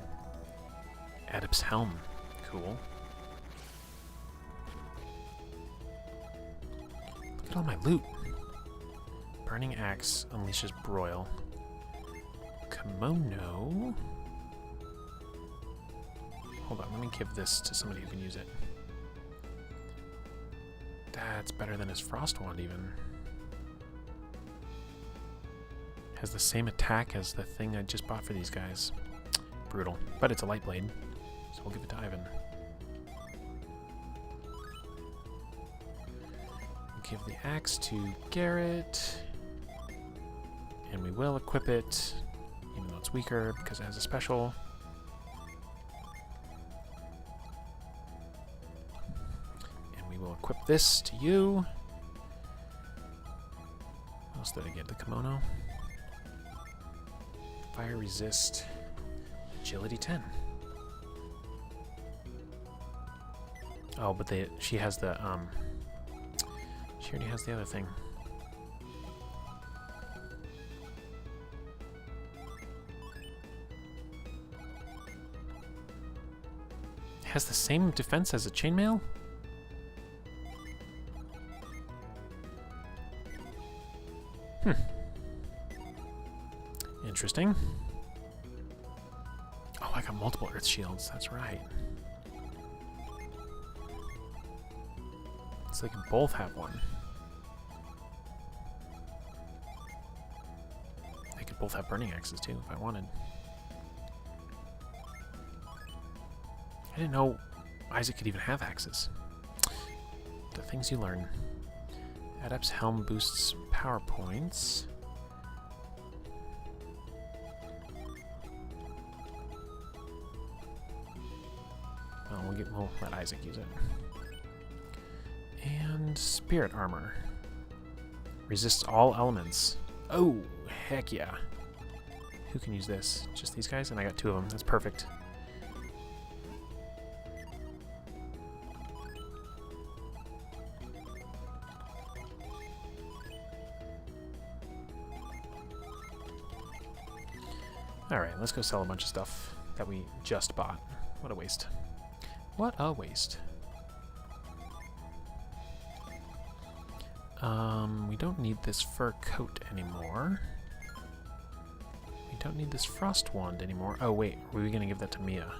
Adept's helm. Cool. Look at all my loot. Burning axe unleashes broil. Kimono. Hold on, let me give this to somebody who can use it. That's better than his frost wand even. Has the same attack as the thing I just bought for these guys. Brutal. But it's a light blade, so we'll give it to Ivan. We'll give the axe to Garrett. And we will equip it, even though it's weaker because it has a special. And we will equip this to you. What else did I get? The kimono. Fire resist. Agility 10. Oh, but she has the, she already has the other thing. It has the same defense as a chainmail? Interesting. Oh, I got multiple earth shields. That's right. So they can both have one. They could both have burning axes too, if I wanted. I didn't know Isaac could even have axes. The things you learn. Adept's helm boosts power points. We'll let Isaac use it. And spirit armor. Resists all elements. Oh, heck yeah. Who can use this? Just these guys? And I got 2 of them. That's perfect. Alright, let's go sell a bunch of stuff that we just bought. What a waste. What a waste. We don't need this fur coat anymore. We don't need this frost wand anymore. Oh wait, were we gonna give that to Mia?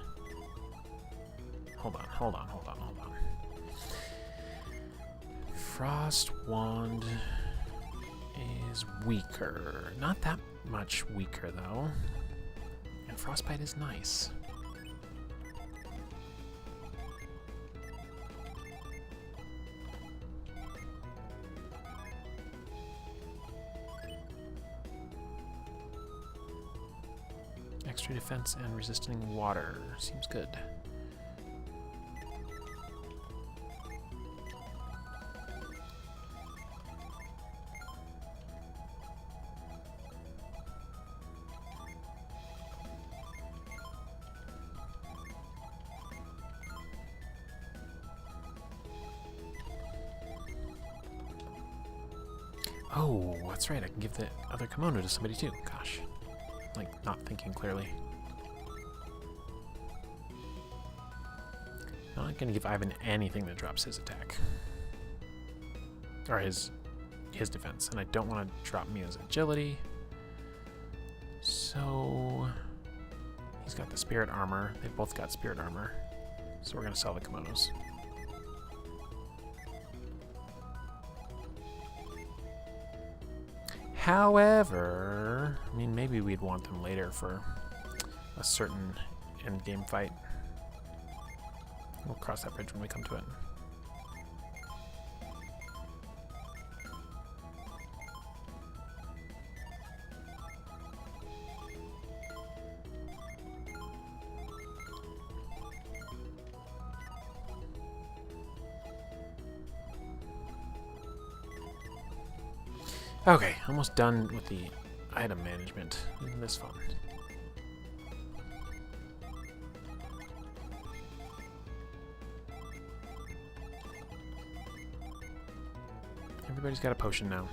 Hold on, hold on, hold on, hold on. Frost wand is weaker. Not that much weaker though. And frostbite is nice. Extra defense and resisting water. Seems good. Oh, that's right. I can give the other kimono to somebody too. Gosh. Like, not thinking clearly. I'm not going to give Ivan anything that drops his attack. Or his defense. And I don't want to drop Mia's agility. So... he's got the spirit armor. They both got spirit armor. So we're going to sell the kimonos. However, I mean, maybe we'd want them later for a certain endgame fight. We'll cross that bridge when we come to it. Okay, almost done with the item management. Isn't this fun? Everybody's got a potion now.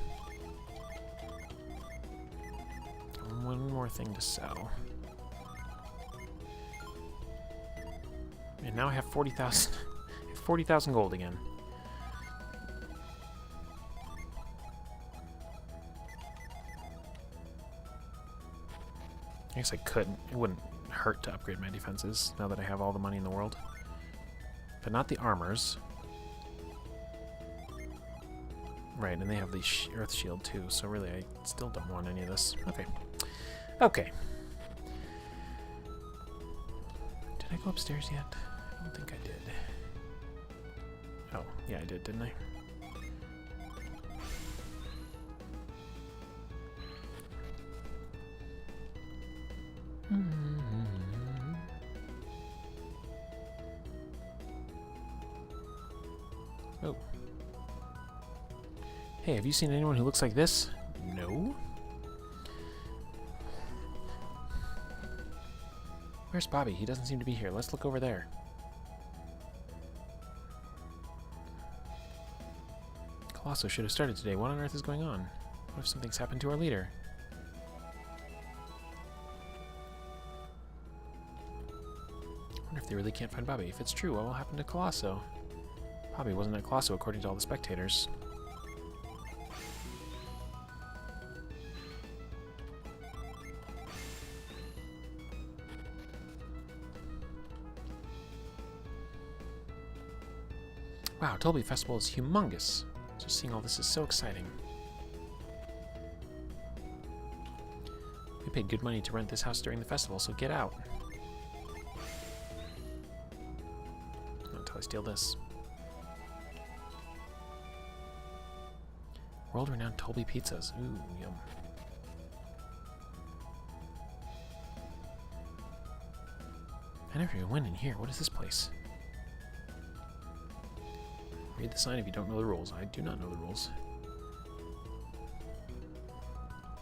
One more thing to sell. And now I have 40,000 40,000 gold again. I guess I could. It wouldn't hurt to upgrade my defenses now that I have all the money in the world. But not the armors. Right, and they have the earth shield too, so really I still don't want any of this. Okay. Okay. Did I go upstairs yet? I don't think I did. Oh, yeah, I did, didn't I? Oh. Hey, have you seen anyone who looks like this? No. Where's Bobby? He doesn't seem to be here. Let's look over there. Colosso should have started today. What on earth is going on? What if something's happened to our leader? I wonder if they really can't find Bobby. If it's true, what will happen to Colosso? Bobby wasn't at Colosso according to all the spectators. Wow, Tolby Festival is humongous. Just seeing all this is so exciting. We paid good money to rent this house during the festival, so get out. Not until I steal this. World-renowned Tolby pizzas. Ooh, yum. I never even went in here. What is this place? Read the sign if you don't know the rules. I do not know the rules.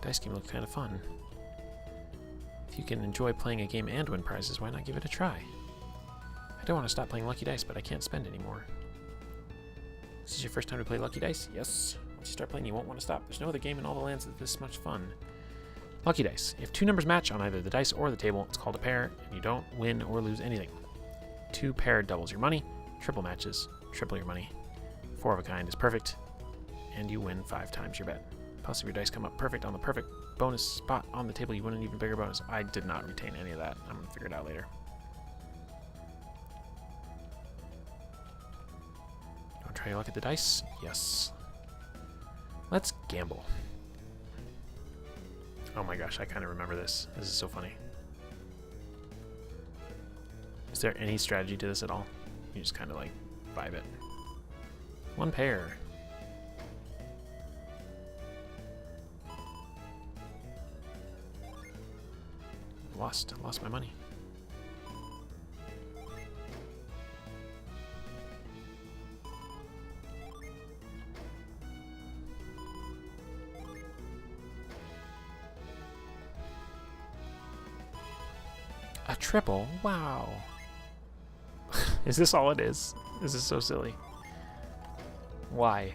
Dice game looked kind of fun. If you can enjoy playing a game and win prizes, why not give it a try? I don't want to stop playing Lucky Dice, but I can't spend anymore. This is your first time to play Lucky Dice? Yes. Once you start playing, you won't want to stop. There's no other game in all the lands that's this much fun. Lucky Dice. If two numbers match on either the dice or the table, it's called a pair, and you don't win or lose anything. 2 pair doubles your money. Triple matches, triple your money. 4 of a kind is perfect, and you win 5 times your bet. Plus, if your dice come up perfect on the perfect bonus spot on the table, you win an even bigger bonus. I did not retain any of that. I'm going to figure it out later. Want to try your luck at the dice? Yes. Let's gamble. Oh my gosh, I kind of remember this. This is so funny. Is there any strategy to this at all? You just kind of like vibe it. 1 pair. Lost my money. A triple? Wow. Is this all it is? This is so silly. Why?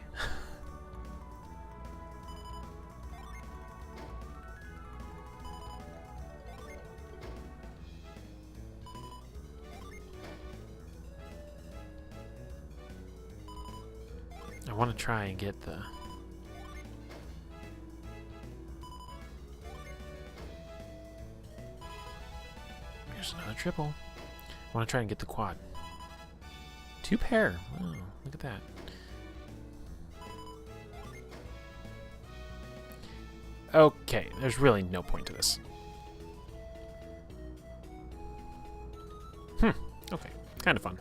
I want to try and get the... Here's another triple. I want to try and get the quad. 2 pair. Oh, look at that. Okay, there's really no point to this. Okay, kind of fun.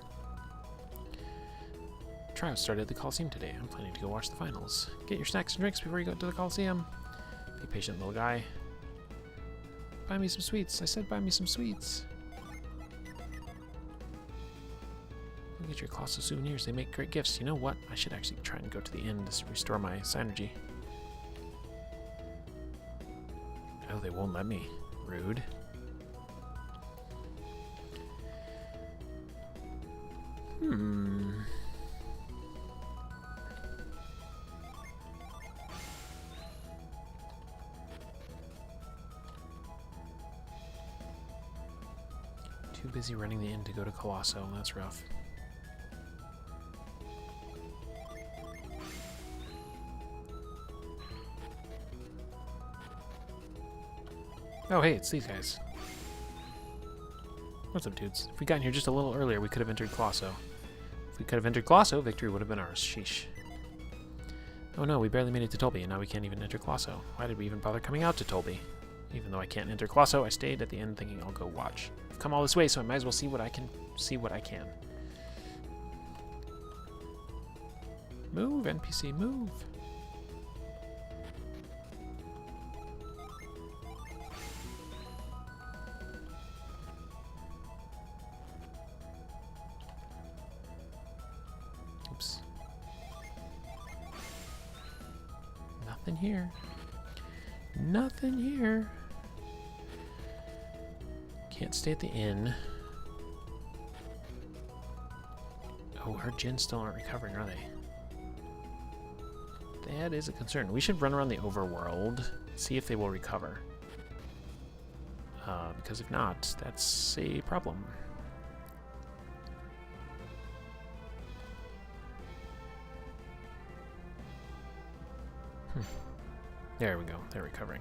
Tryouts started at the Coliseum today. I'm planning to go watch the finals. Get your snacks and drinks before you go to the Coliseum. Be patient, little guy. Buy me some sweets. I said buy me some sweets. Look at your colossal souvenirs. They make great gifts. You know what? I should actually try and go to the inn to restore my synergy. Oh, they won't let me. Rude. Too busy running the inn to go to Colosso. That's rough. Oh, hey, it's these guys. What's up, dudes? If we'd gotten here just a little earlier, we could have entered Colosso. If we could have entered Colosso, victory would have been ours. Sheesh. Oh no, we barely made it to Tolby, and now we can't even enter Colosso. Why did we even bother coming out to Tolby? Even though I can't enter Colosso, I stayed at the end thinking I'll go watch. I've come all this way, so I might as well see what I can. Move, NPC, move. Oops. Nothing here. Nothing here. Can't stay at the inn. Oh, her gins still aren't recovering, are they? That is a concern. We should run around the overworld, see if they will recover. Because if not, that's a problem. There we go. They're recovering.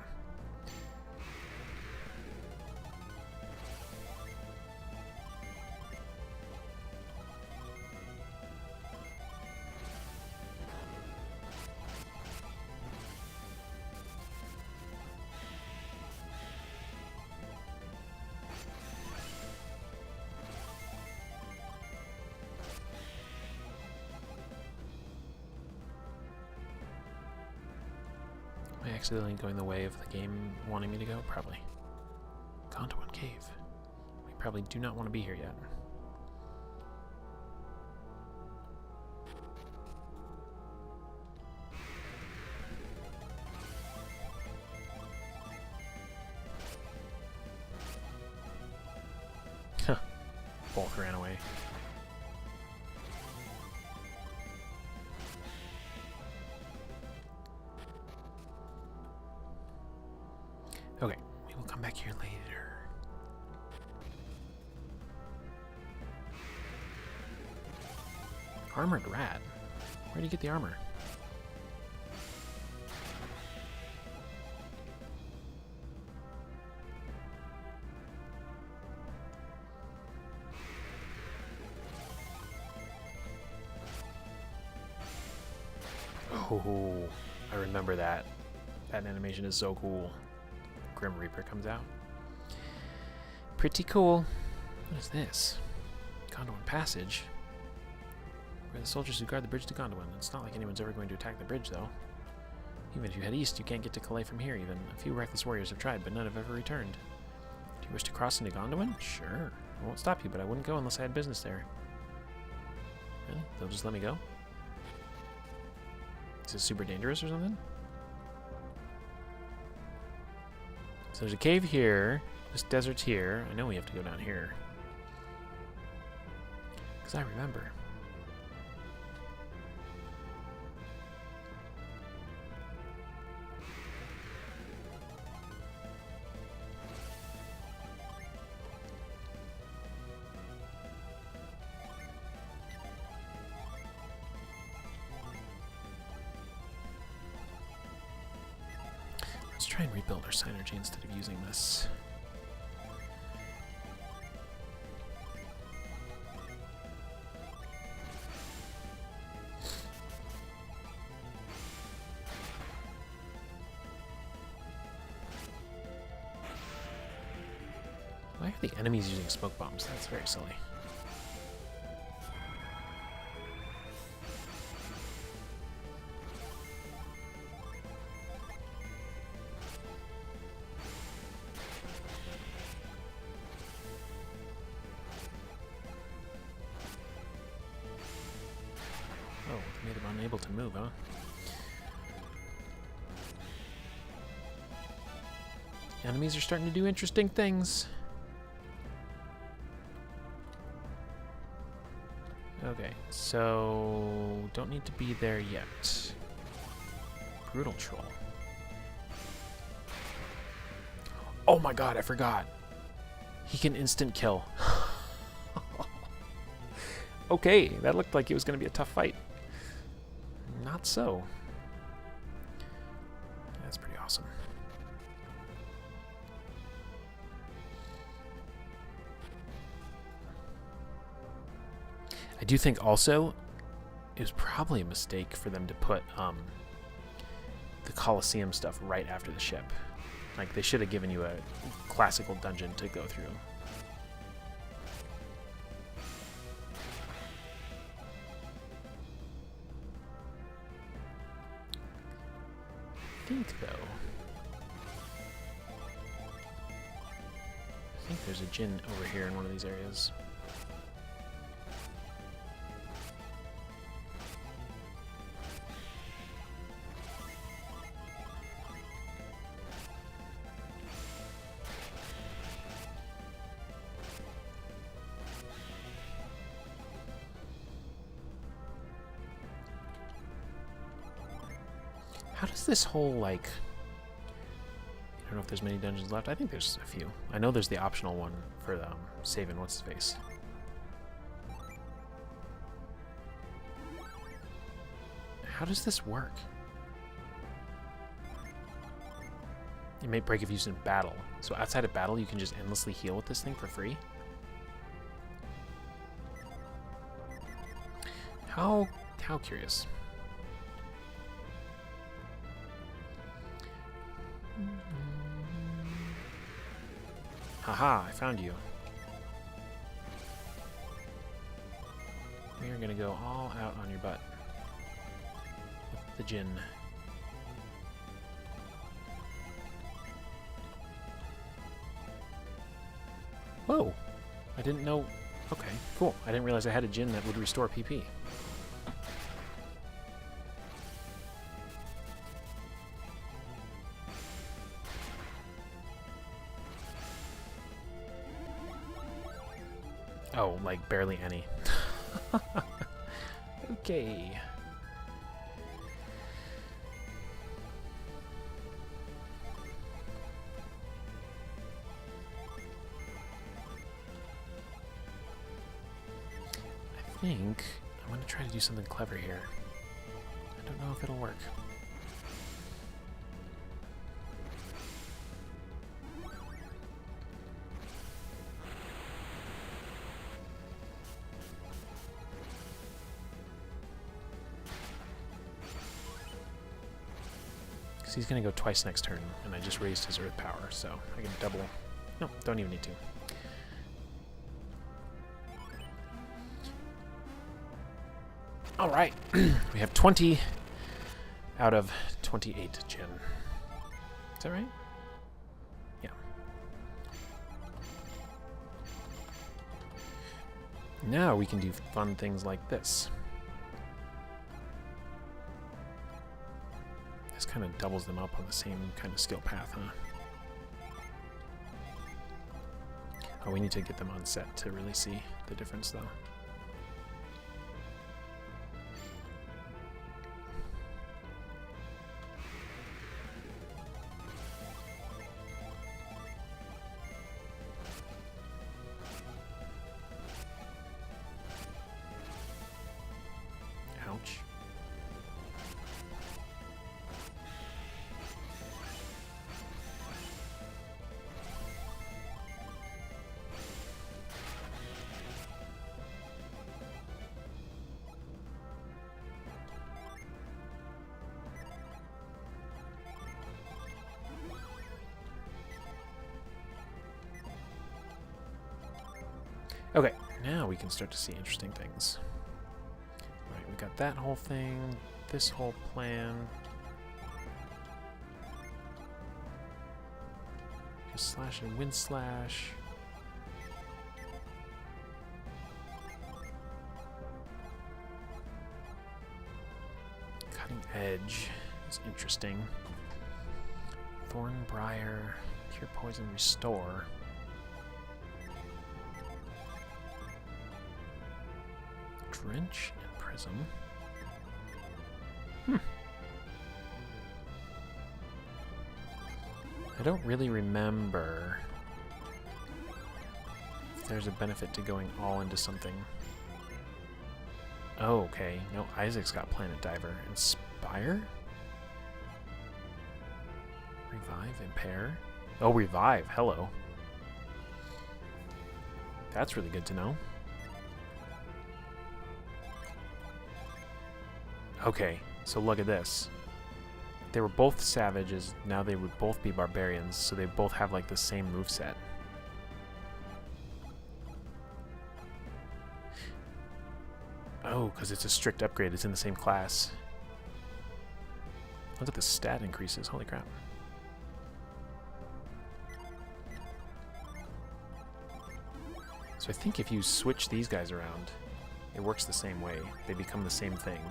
Am I accidentally going the way of the game wanting me to go? Probably. Gone to one cave. We probably do not want to be here yet. Huh. Both ran away. Okay, we will come back here later. Armored rat? Where do you get the armor? Oh, I remember that. That animation is so cool. Grim Reaper comes out. Pretty cool. What is this? Gondolin Passage? Where the soldiers who guard the bridge to Gondolin. It's not like anyone's ever going to attack the bridge, though. Even if you head east, you can't get to Calais from here, even. A few reckless warriors have tried, but none have ever returned. Do you wish to cross into Gondolin? Sure. I won't stop you, but I wouldn't go unless I had business there. Really? They'll just let me go? Is it super dangerous or something? So there's a cave here. This desert's here. I know we have to go down here. Because I remember. Let's try and rebuild our synergy instead of using this. Why are the enemies using smoke bombs? That's very silly. Oh, made him unable to move, huh? Enemies are starting to do interesting things. Okay, so don't need to be there yet. Brutal troll. Oh my god, I forgot. He can instant kill. Okay, that looked like it was going to be a tough fight. Not so. That's pretty awesome. I do think also it was probably a mistake for them to put the Colosseum stuff right after the ship. Like, they should have given you a classical dungeon to go through. I think, though, there's a djinn over here in one of these areas. How does this whole, like... I don't know if there's many dungeons left. I think there's a few. I know there's the optional one for saving what's-his-face. How does this work? It may break if used in battle. So outside of battle, you can just endlessly heal with this thing for free? How curious. Haha, I found you. We are gonna go all out on your butt with the djinn. Whoa! I didn't know. Okay, cool. I didn't realize I had a djinn that would restore PP. Oh, like barely any. Okay. I think I'm going to try to do something clever here. I don't know if it'll work. Because he's going to go twice next turn, and I just raised his earth power, so I can double. No, don't even need to. All right, we have 20 out of 28 gen. Is that right? Yeah. Now we can do fun things like this. This kind of doubles them up on the same kind of skill path, huh? Oh, we need to get them on set to really see the difference, though. Ouch. Okay, now we can start to see interesting things. Right, we got that whole thing, this whole plan. Just slash and wind slash. Cutting edge is interesting. Thorn briar, cure poison, restore. Drench and prism. I don't really remember if there's a benefit to going all into something. Oh, okay. No, Isaac's got Planet Diver. Inspire? Revive, impair. Oh, revive. Hello. That's really good to know. Okay, so look at this. They were both savages, now they would both be barbarians, so they both have like the same moveset. Oh, because it's a strict upgrade, it's in the same class. Look at the stat increases, holy crap. So I think if you switch these guys around, it works the same way. They become the same thing.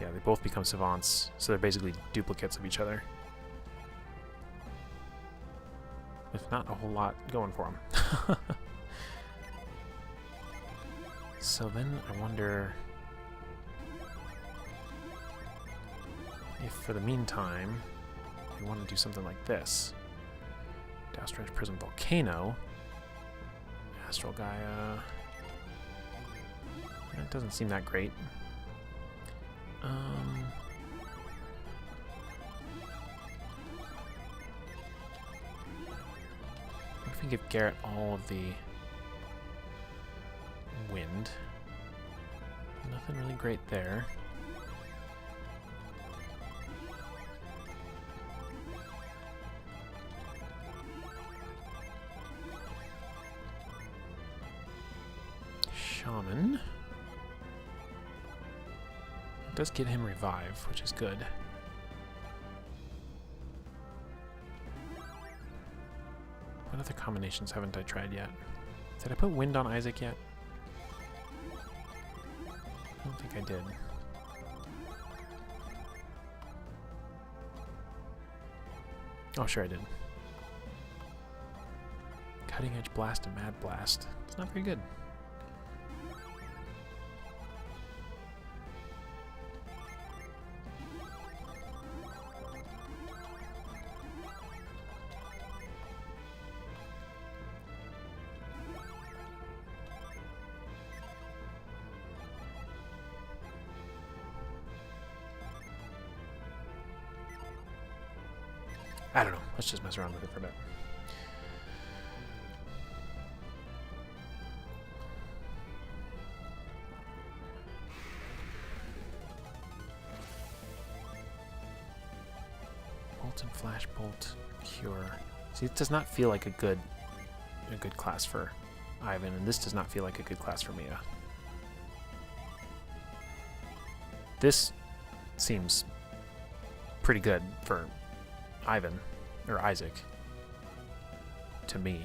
Yeah, they both become savants, so they're basically duplicates of each other. With not a whole lot going for them. So then I wonder if for the meantime we want to do something like this. Downstretch Prism Volcano. Astral Gaia. That doesn't seem that great. What if we give Garrett all of the wind? Nothing really great there. Shaman. It does get him revive, which is good. What other combinations haven't I tried yet? Did I put wind on Isaac yet? I don't think I did. Oh, sure I did. Cutting Edge Blast and Mad Blast. It's not very good. I don't know. Let's just mess around with it for a bit. Bolt and Flash Bolt Cure. See, it does not feel like a good class for Ivan, and this does not feel like a good class for Mia. This seems pretty good for Ivan, or Isaac, to me.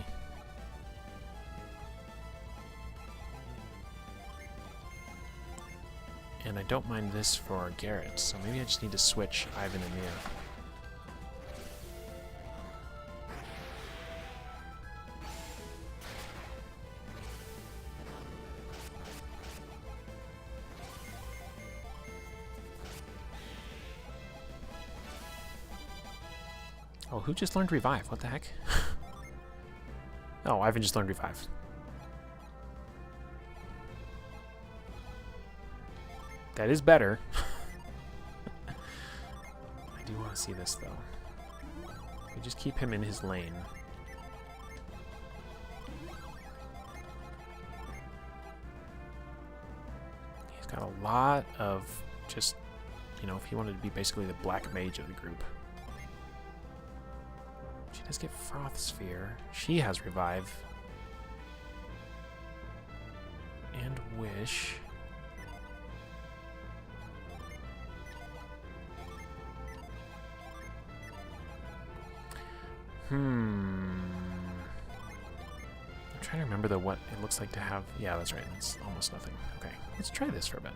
And I don't mind this for Garrett, so maybe I just need to switch Ivan and Mia. Oh, who just learned Revive? What the heck? Oh, Ivan just learned Revive. That is better. I do want to see this, though. We just keep him in his lane. He's got a lot of just, you know, if he wanted to be basically the black mage of the group. She does get Froth Sphere. She has Revive. And Wish. I'm trying to remember what it looks like to have. Yeah, that's right. It's almost nothing. Okay, let's try this for a bit.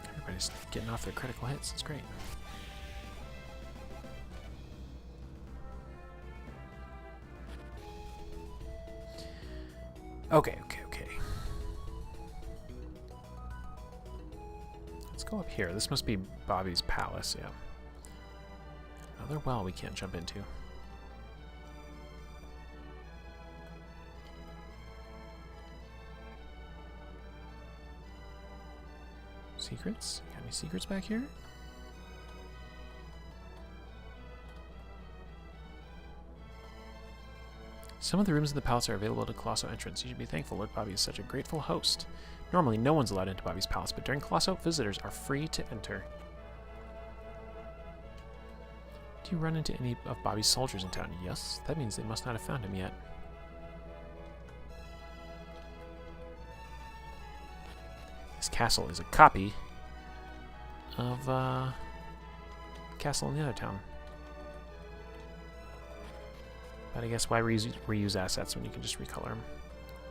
Everybody's getting off their critical hits. It's great. Okay. Let's go up here. This must be Bobby's palace, yeah. Another well we can't jump into. Secrets? Got any secrets back here? Some of the rooms in the palace are available to Colosso entrance. You should be thankful Lord Bobby is such a grateful host. Normally, no one's allowed into Bobby's palace, but during Colosso, visitors are free to enter. Do you run into any of Bobby's soldiers in town? Yes. That means they must not have found him yet. This castle is a copy of castle in the other town. But I guess why reuse assets when you can just recolor them?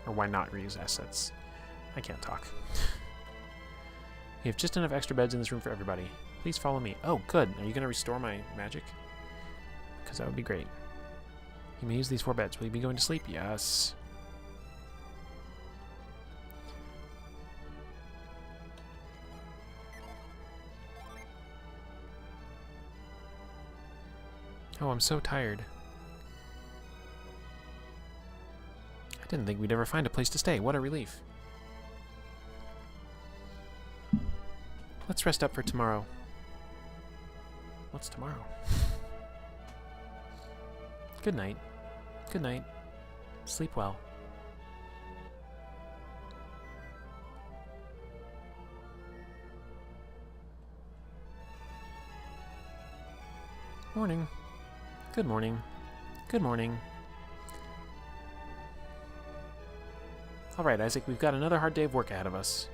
Or why not reuse assets? I can't talk. We have just enough extra beds in this room for everybody. Please follow me. Oh, good. Are you going to restore my magic? Because that would be great. You may use these 4 beds. Will you be going to sleep? Yes. Oh, I'm so tired. I didn't think we'd ever find a place to stay. What a relief. Let's rest up for tomorrow. What's tomorrow? Good night. Good night. Sleep well. Morning. Good morning. Good morning. Alright, Isaac, we've got another hard day of work ahead of us.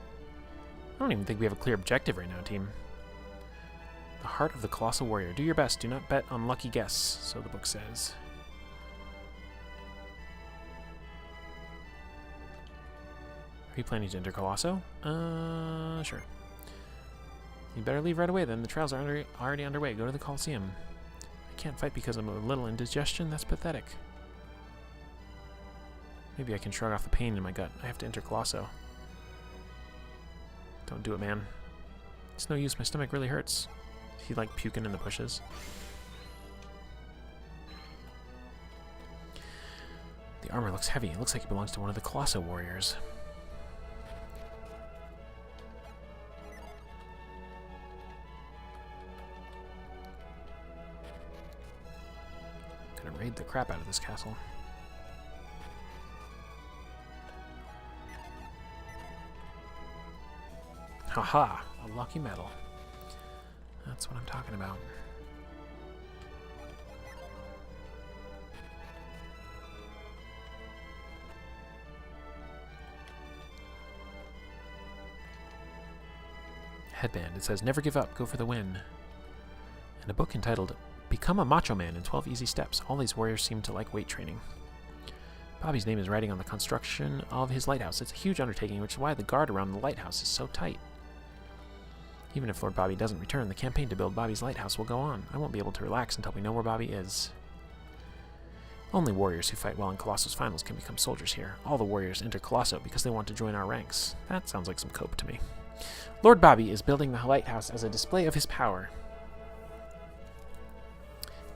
I don't even think we have a clear objective right now, team. The heart of the colossal warrior. Do your best. Do not bet on lucky guess, so the book says. Are you planning to enter Colosso? Sure. You better leave right away then. The trials are already underway. Go to the Colosseum. I can't fight because I'm a little indigestion? That's pathetic. Maybe I can shrug off the pain in my gut. I have to enter Colosso. Don't do it, man. It's no use. My stomach really hurts. Is he, like, puking in the bushes? The armor looks heavy. It looks like it belongs to one of the Colosso warriors. Gonna raid the crap out of this castle. Haha, a lucky medal. That's what I'm talking about. Headband. It says, never give up, go for the win. And a book entitled, Become a Macho Man in 12 Easy Steps. All these warriors seem to like weight training. Bobby's name is writing on the construction of his lighthouse. It's a huge undertaking, which is why the guard around the lighthouse is so tight. Even if Lord Bobby doesn't return, the campaign to build Bobby's lighthouse will go on. I won't be able to relax until we know where Bobby is. Only warriors who fight well in Colosso's finals can become soldiers here. All the warriors enter Colosso because they want to join our ranks. That sounds like some cope to me. Lord Bobby is building the lighthouse as a display of his power.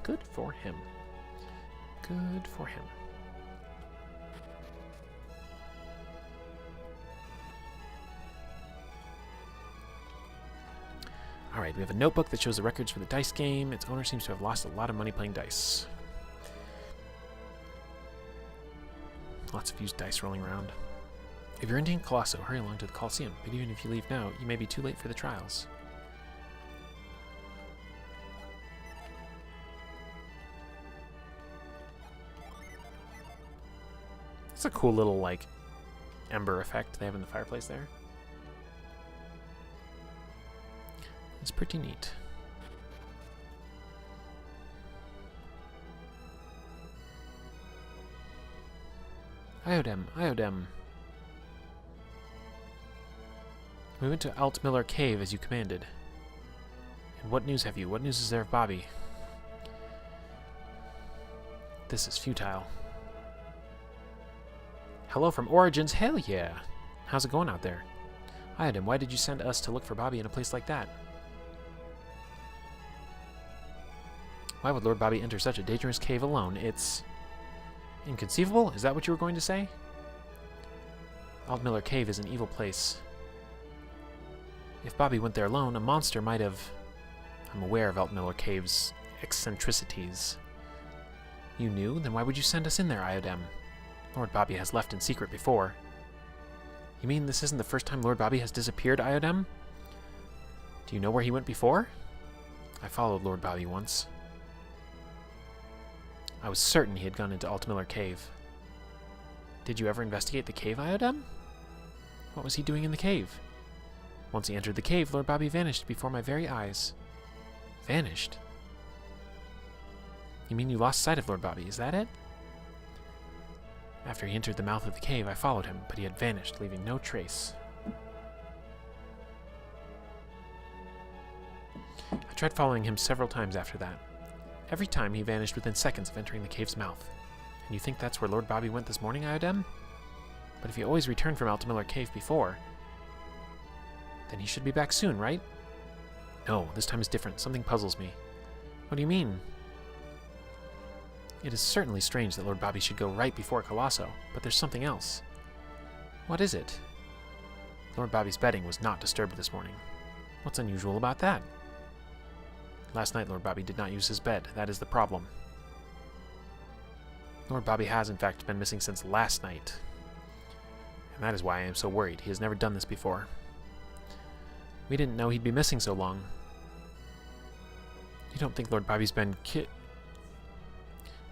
Good for him. Good for him. Alright, we have a notebook that shows the records for the dice game. Its owner seems to have lost a lot of money playing dice. Lots of used dice rolling around. If you're in Colosso, hurry along to the Colosseum. But even if you leave now, you may be too late for the trials. It's a cool little, like, ember effect they have in the fireplace there. It's pretty neat. Iodem, Iodem. We went to Altmiller Cave as you commanded. And what news have you? What news is there of Bobby? This is futile. Hello from Origins, hell yeah! How's it going out there? Iodem, why did you send us to look for Bobby in a place like that? Why would Lord Bobby enter such a dangerous cave alone? It's inconceivable? Is that what you were going to say? Altmiller Cave is an evil place. If Bobby went there alone, a monster might have... I'm aware of Altmiller Cave's eccentricities. You knew? Then why would you send us in there, Iodem? Lord Bobby has left in secret before. You mean this isn't the first time Lord Bobby has disappeared, Iodem? Do you know where he went before? I followed Lord Bobby once. I was certain he had gone into Altmiller Cave. Did you ever investigate the cave, Iodem? What was he doing in the cave? Once he entered the cave, Lord Bobby vanished before my very eyes. Vanished? You mean you lost sight of Lord Bobby, is that it? After he entered the mouth of the cave, I followed him, but he had vanished, leaving no trace. I tried following him several times after that. Every time he vanished within seconds of entering the cave's mouth. And you think that's where Lord Bobby went this morning, Iodem? But if he always returned from Altmiller Cave before, then he should be back soon, right? No, this time is different. Something puzzles me. What do you mean? It is certainly strange that Lord Bobby should go right before Colosso, but there's something else. What is it? Lord Bobby's bedding was not disturbed this morning. What's unusual about that? Last night, Lord Bobby did not use his bed. That is the problem. Lord Bobby has, in fact, been missing since last night. And that is why I am so worried. He has never done this before. We didn't know he'd be missing so long. You don't think Lord Bobby's been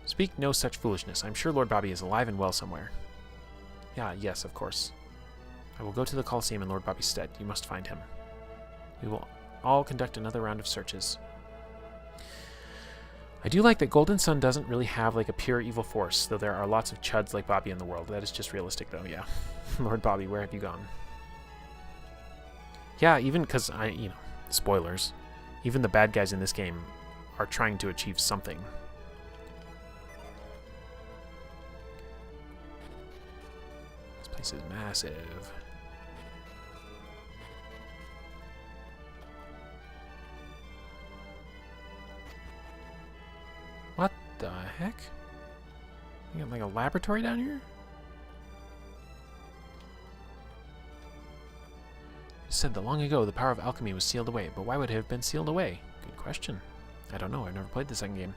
Speak no such foolishness. I'm sure Lord Bobby is alive and well somewhere. Yes, of course. I will go to the Colosseum in Lord Bobby's stead. You must find him. We will all conduct another round of searches. I do like that Golden Sun doesn't really have like a pure evil force, though there are lots of chuds like Bobby in the world. That is just realistic, though, yeah. Lord Bobby, where have you gone? Yeah, even because spoilers. Even the bad guys in this game are trying to achieve something. This place is massive. What the heck? You got like a laboratory down here? It said that long ago the power of alchemy was sealed away, but why would it have been sealed away? Good question. I don't know. I've never played the second game.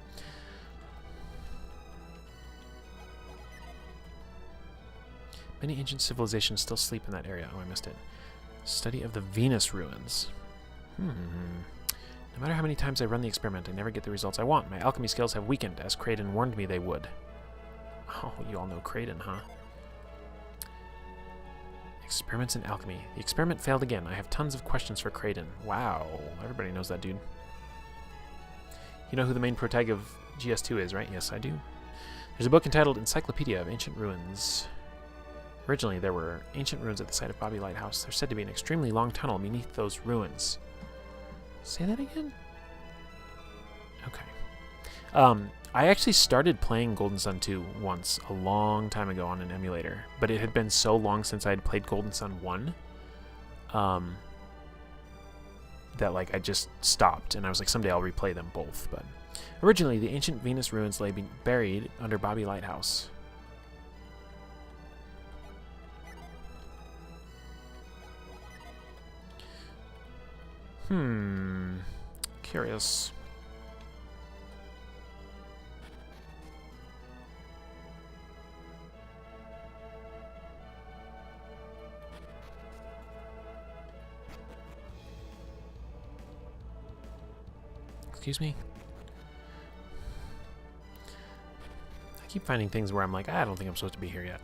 Many ancient civilizations still sleep in that area. Oh, I missed it. Study of the Venus ruins. No matter how many times I run the experiment, I never get the results I want. My alchemy skills have weakened, as Creighton warned me they would. Oh, you all know Creighton, huh? Experiments in alchemy. The experiment failed again. I have tons of questions for Creighton. Wow, everybody knows that dude. You know who the main protag of GS2 is, right? Yes, I do. There's a book entitled Encyclopedia of Ancient Ruins. Originally, there were ancient ruins at the site of Bobby Lighthouse. There's said to be an extremely long tunnel beneath those ruins. Say that again? Okay. I actually started playing Golden Sun 2 once, a long time ago on an emulator, but it had been so long since I had played Golden Sun 1 that like I just stopped, and I was like, someday I'll replay them both. But originally, the ancient Venus ruins lay buried under Bobby Lighthouse. Curious. Excuse me? I keep finding things where I'm like, I don't think I'm supposed to be here yet.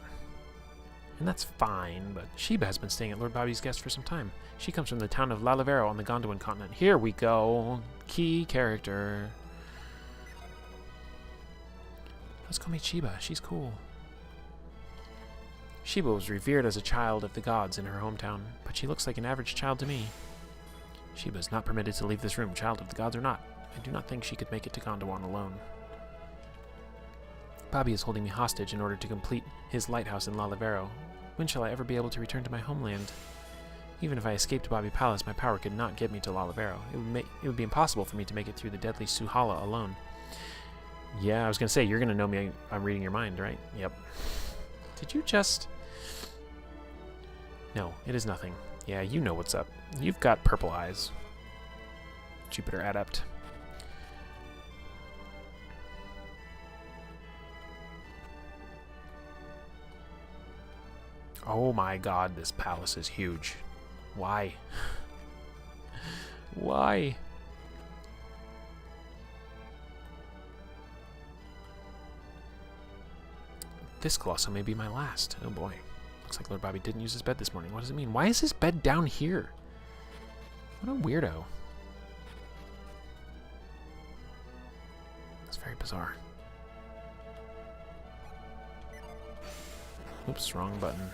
And that's fine, but Sheba has been staying at Lord Bobby's guest for some time. She comes from the town of Lalavero on the Gondwan continent. Here we go. Key character. Let's go meet Sheba. She's cool. Sheba was revered as a child of the gods in her hometown, but she looks like an average child to me. Sheba is not permitted to leave this room, child of the gods or not. I do not think she could make it to Gondwan alone. Bobby is holding me hostage in order to complete his lighthouse in Lalavero. When shall I ever be able to return to my homeland? Even if I escaped Bobby Palace, my power could not get me to Lalavero. It would be impossible for me to make it through the deadly Suhala alone. Yeah, I was going to say, you're going to know me. I'm reading your mind, right? Yep. Did you just... No, it is nothing. Yeah, you know what's up. You've got purple eyes. Jupiter Adept. Oh my god, this palace is huge. Why? Why? This colossal may be my last. Oh boy. Looks like Lord Bobby didn't use his bed this morning. What does it mean? Why is his bed down here? What a weirdo. That's very bizarre. Oops, wrong button.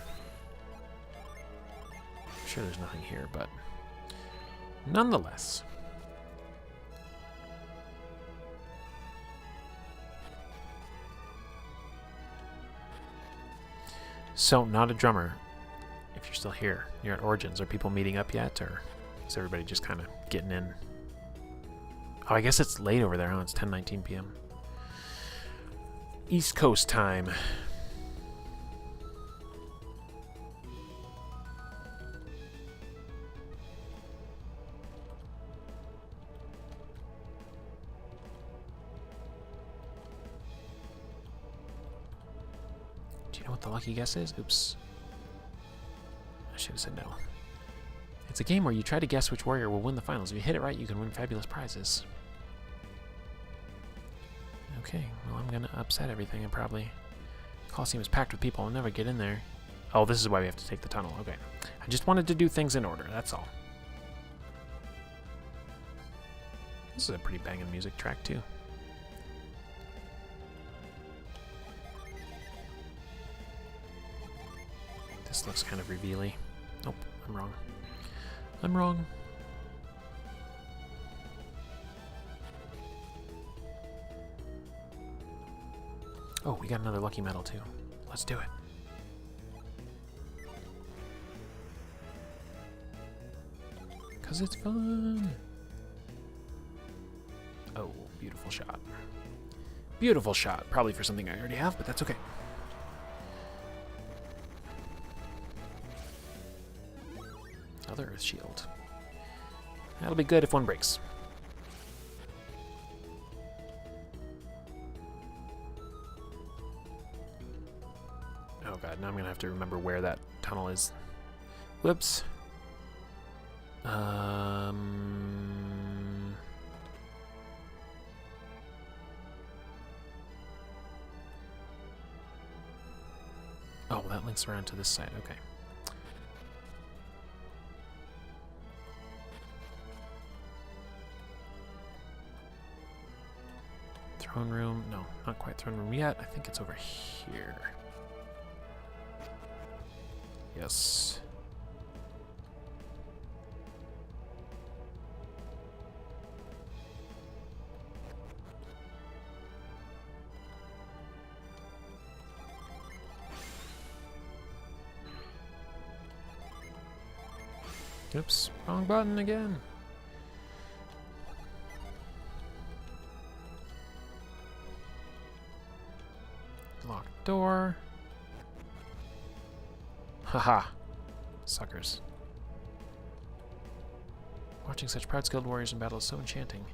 I'm sure there's nothing here, but nonetheless. So, not a drummer. If you're still here, you're at Origins. Are people meeting up yet, or is everybody just kind of getting in? Oh, I guess it's late over there, huh? It's 10:19 p.m. East Coast time. Do you know what the lucky guess is? Oops. I should have said no. It's a game where you try to guess which warrior will win the finals. If you hit it right, you can win fabulous prizes. Okay, well, I'm going to upset everything and probably... Coliseum is packed with people. I'll never get in there. Oh, this is why we have to take the tunnel. Okay. I just wanted to do things in order, that's all. This is a pretty banging music track, too. This looks kind of revealy. Nope, I'm wrong. I'm wrong. Oh, we got another lucky medal too. Let's do it. 'Cause it's fun. Oh, beautiful shot. Beautiful shot. Probably for something I already have, but that's okay. Other Earth Shield. That'll be good if one breaks. Oh god, now I'm gonna have to remember where that tunnel is. Whoops. Oh, that links around to this side. Okay. Throne room. No, not quite throne room yet. I think it's over here. Yes. Oops, wrong button again. Locked door. Haha. Suckers. Watching such proud skilled warriors in battle is so enchanting.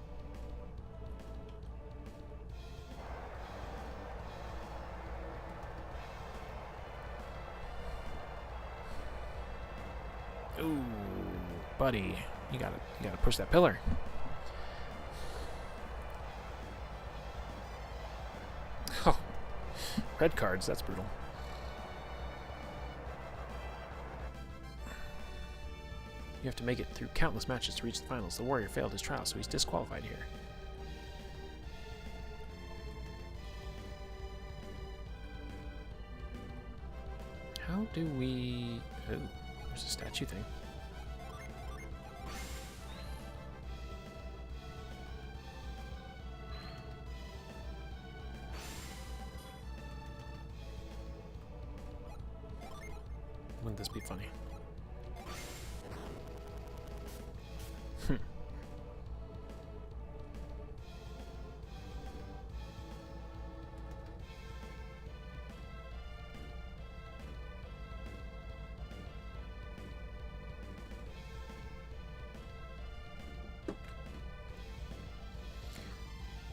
Ooh, buddy, you gotta push that pillar. Oh, red cards, that's brutal. You have to make it through countless matches to reach the finals. The warrior failed his trial, so he's disqualified here. How do we... Oh, there's a statue thing. Wouldn't this be funny?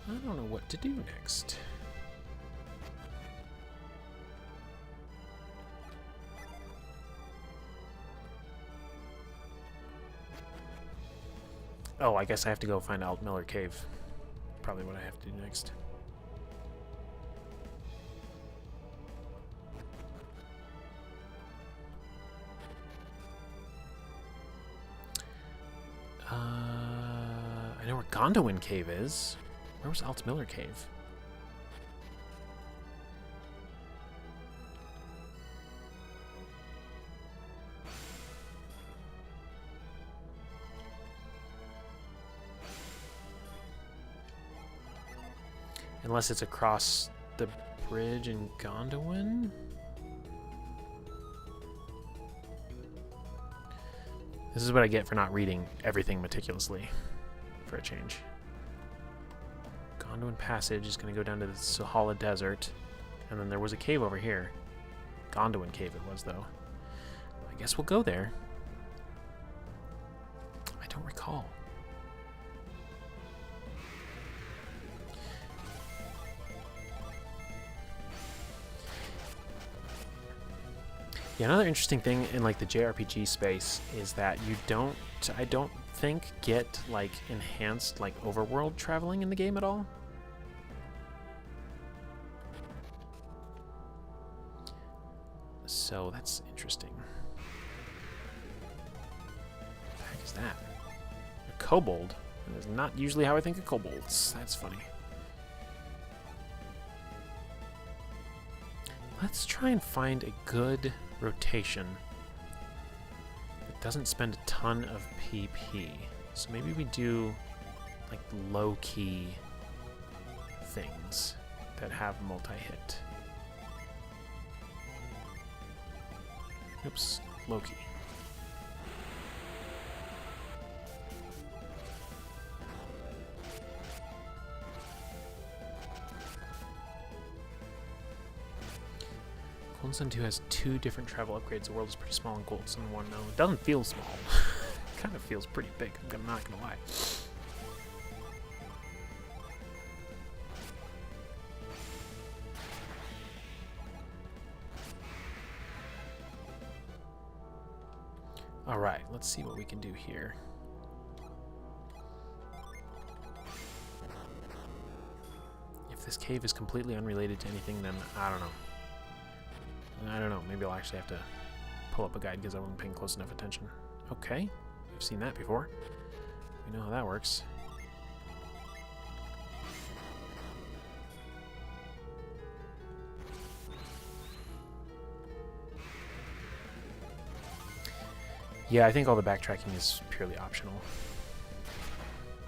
I don't know what to do next. Oh, I guess I have to go find Alt Miller Cave. Probably what I have to do next. I know where Gondolin Cave is. Where was Alt Miller Cave? Unless it's across the bridge in Gondolin? This is what I get for not reading everything meticulously, for a change. Gondolin Passage is going to go down to the Sahala Desert, and then there was a cave over here. Gondolin Cave it was, though. I guess we'll go there. I don't recall. Yeah, another interesting thing in like the JRPG space is that you don't, I don't think, get like enhanced like overworld traveling in the game at all. So that's interesting. What the heck is that? A kobold. That is not usually how I think of kobolds. That's funny. Let's try and find a good rotation that doesn't spend a ton of PP. So maybe we do like low-key things that have multi-hit. Oops, low-key. Golden Sun 2 has 2 different travel upgrades. The world is pretty small, and Golden Sun 1, no. It doesn't feel small. It kind of feels pretty big, I'm not gonna lie. Alright, let's see what we can do here. If this cave is completely unrelated to anything, then I don't know. I don't know, maybe I'll actually have to pull up a guide because I wasn't paying close enough attention. Okay, we've seen that before. We know how that works. Yeah, I think all the backtracking is purely optional.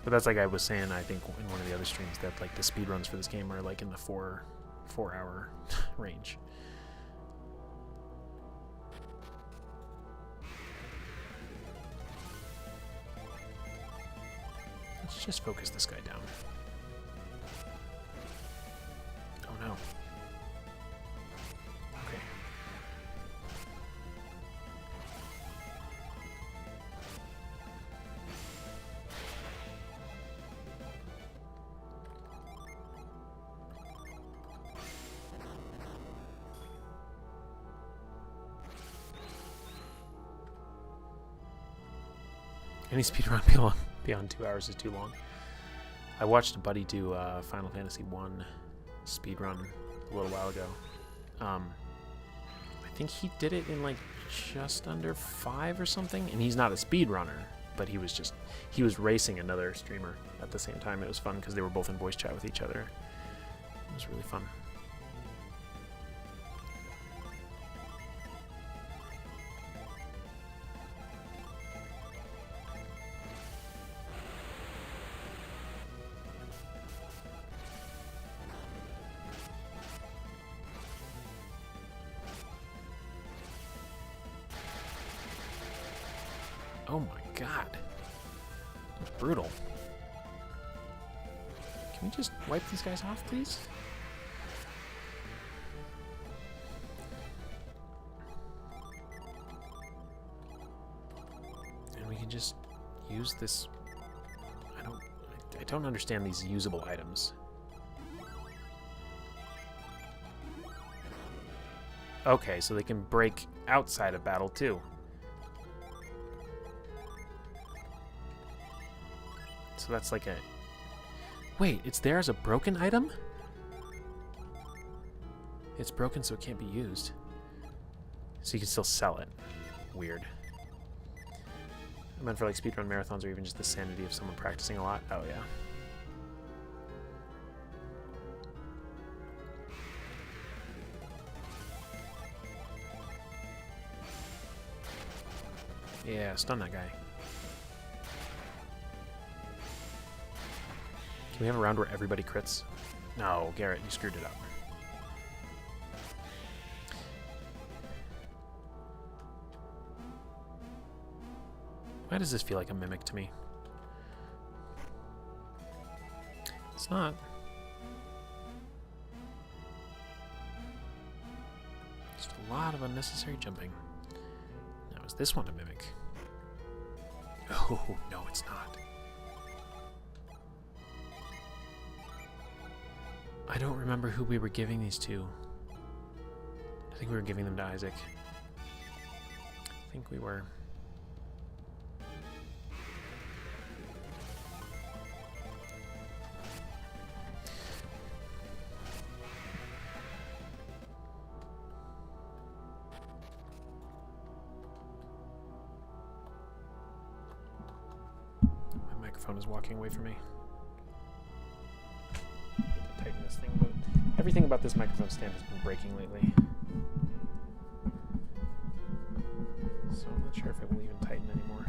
But that's like I was saying, I think in one of the other streams, that like the speedruns for this game are like in the 4-hour range. Let's just focus this guy down. Oh no. Okay. Any speedrun beyond 2 hours is too long. I watched a buddy do Final Fantasy 1 speedrun a little while ago. I think he did it in like just under 5 or something, and he's not a speedrunner, but he was racing another streamer at the same time. It was fun because they were both in voice chat with each other. It was really fun. Oh my god. That's brutal. Can we just wipe these guys off, please? And we can just use this... I don't understand these usable items. Okay, so they can break outside of battle too. So that's like a... Wait, it's there as a broken item? It's broken so it can't be used. So you can still sell it. Weird. I meant for like speedrun marathons or even just the sanity of someone practicing a lot. Oh yeah. Yeah, stun that guy. Can we have a round where everybody crits? No, Garrett, you screwed it up. Why does this feel like a mimic to me? It's not. Just a lot of unnecessary jumping. Now, is this one a mimic? Oh, no, it's not. I don't remember who we were giving these to. I think we were giving them to Isaac. I think we were. My microphone is walking away from me. Tighten this thing, but everything about this microphone stand has been breaking lately. So I'm not sure if it will even tighten anymore.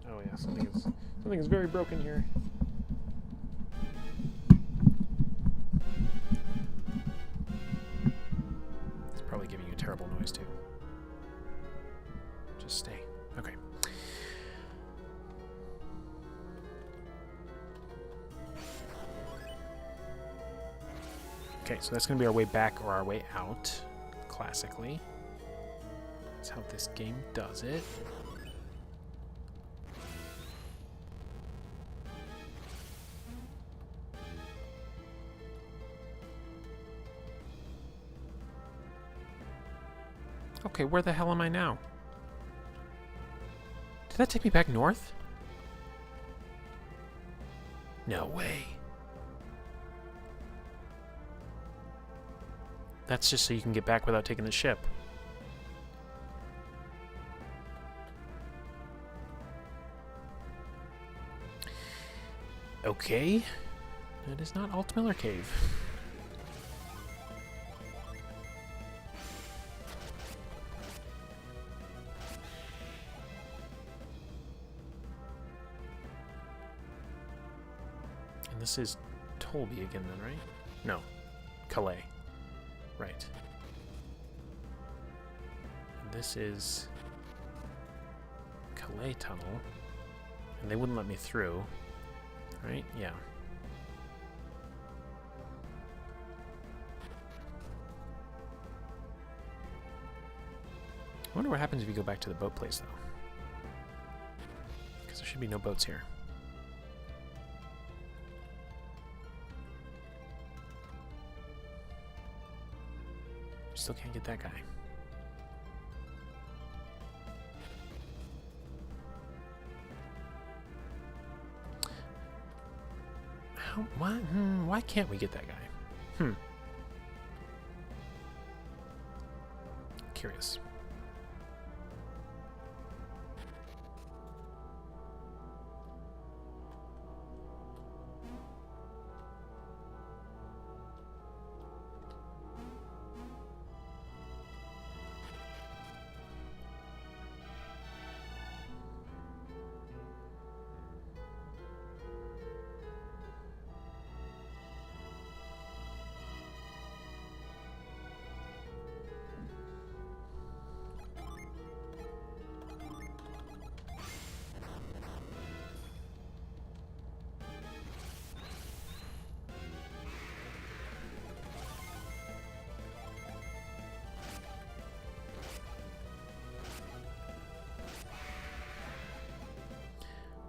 Oh yeah, something is very broken here. It's probably giving you a terrible noise too. Just stay. Okay. Okay, so that's going to be our way back or our way out, classically. That's how this game does it. Okay, where the hell am I now? Did that take me back north? No way. That's just so you can get back without taking the ship. Okay. That is not Altmiller Cave. And this is Tolby again then, right? No. Calais. Right. And this is Calais Tunnel. And they wouldn't let me through. Right? Yeah. I wonder what happens if you go back to the boat place, though. Because there should be no boats here. Still can't get that guy. Why can't we get that guy? Curious.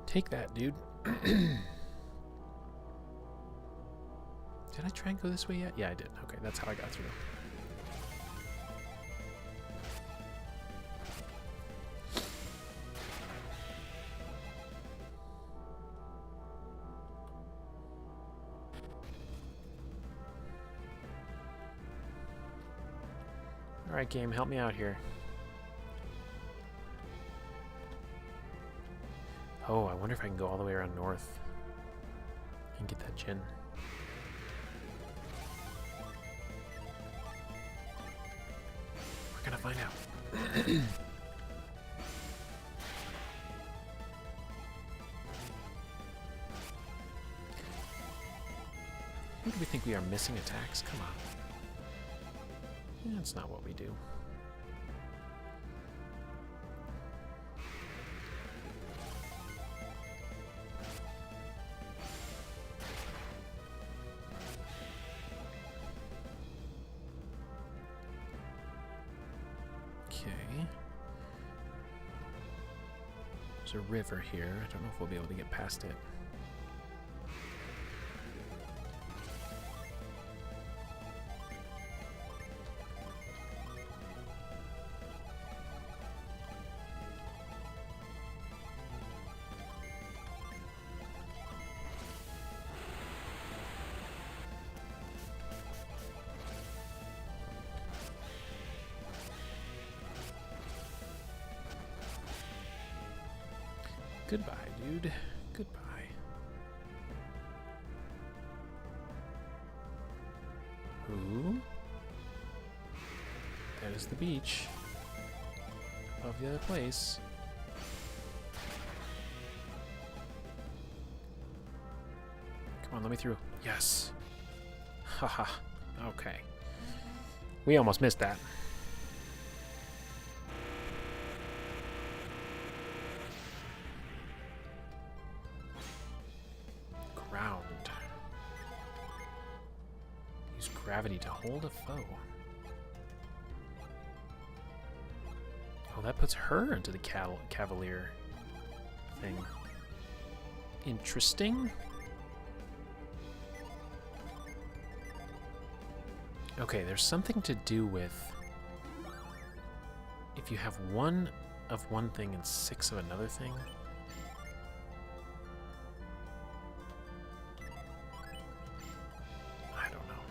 Take that, dude. Did I try and go this way yet? Yeah, I did. Okay, that's how I got through. Alright, game, help me out here. Oh, I wonder if I can go all the way around north and get that gin. We're gonna find out. Who do we think we are, missing attacks? Come on. That's not what we do. Okay. There's a river here. I don't know if we'll be able to get past it. Goodbye, dude. Goodbye. Ooh. That is the beach. Above the other place. Come on, let me through. Yes. Haha. Okay. We almost missed that. gravity to hold a foe. Oh, that puts her into the cavalier thing. Interesting. Okay, there's something to do with if you have 1 of one thing and 6 of another thing. I don't know.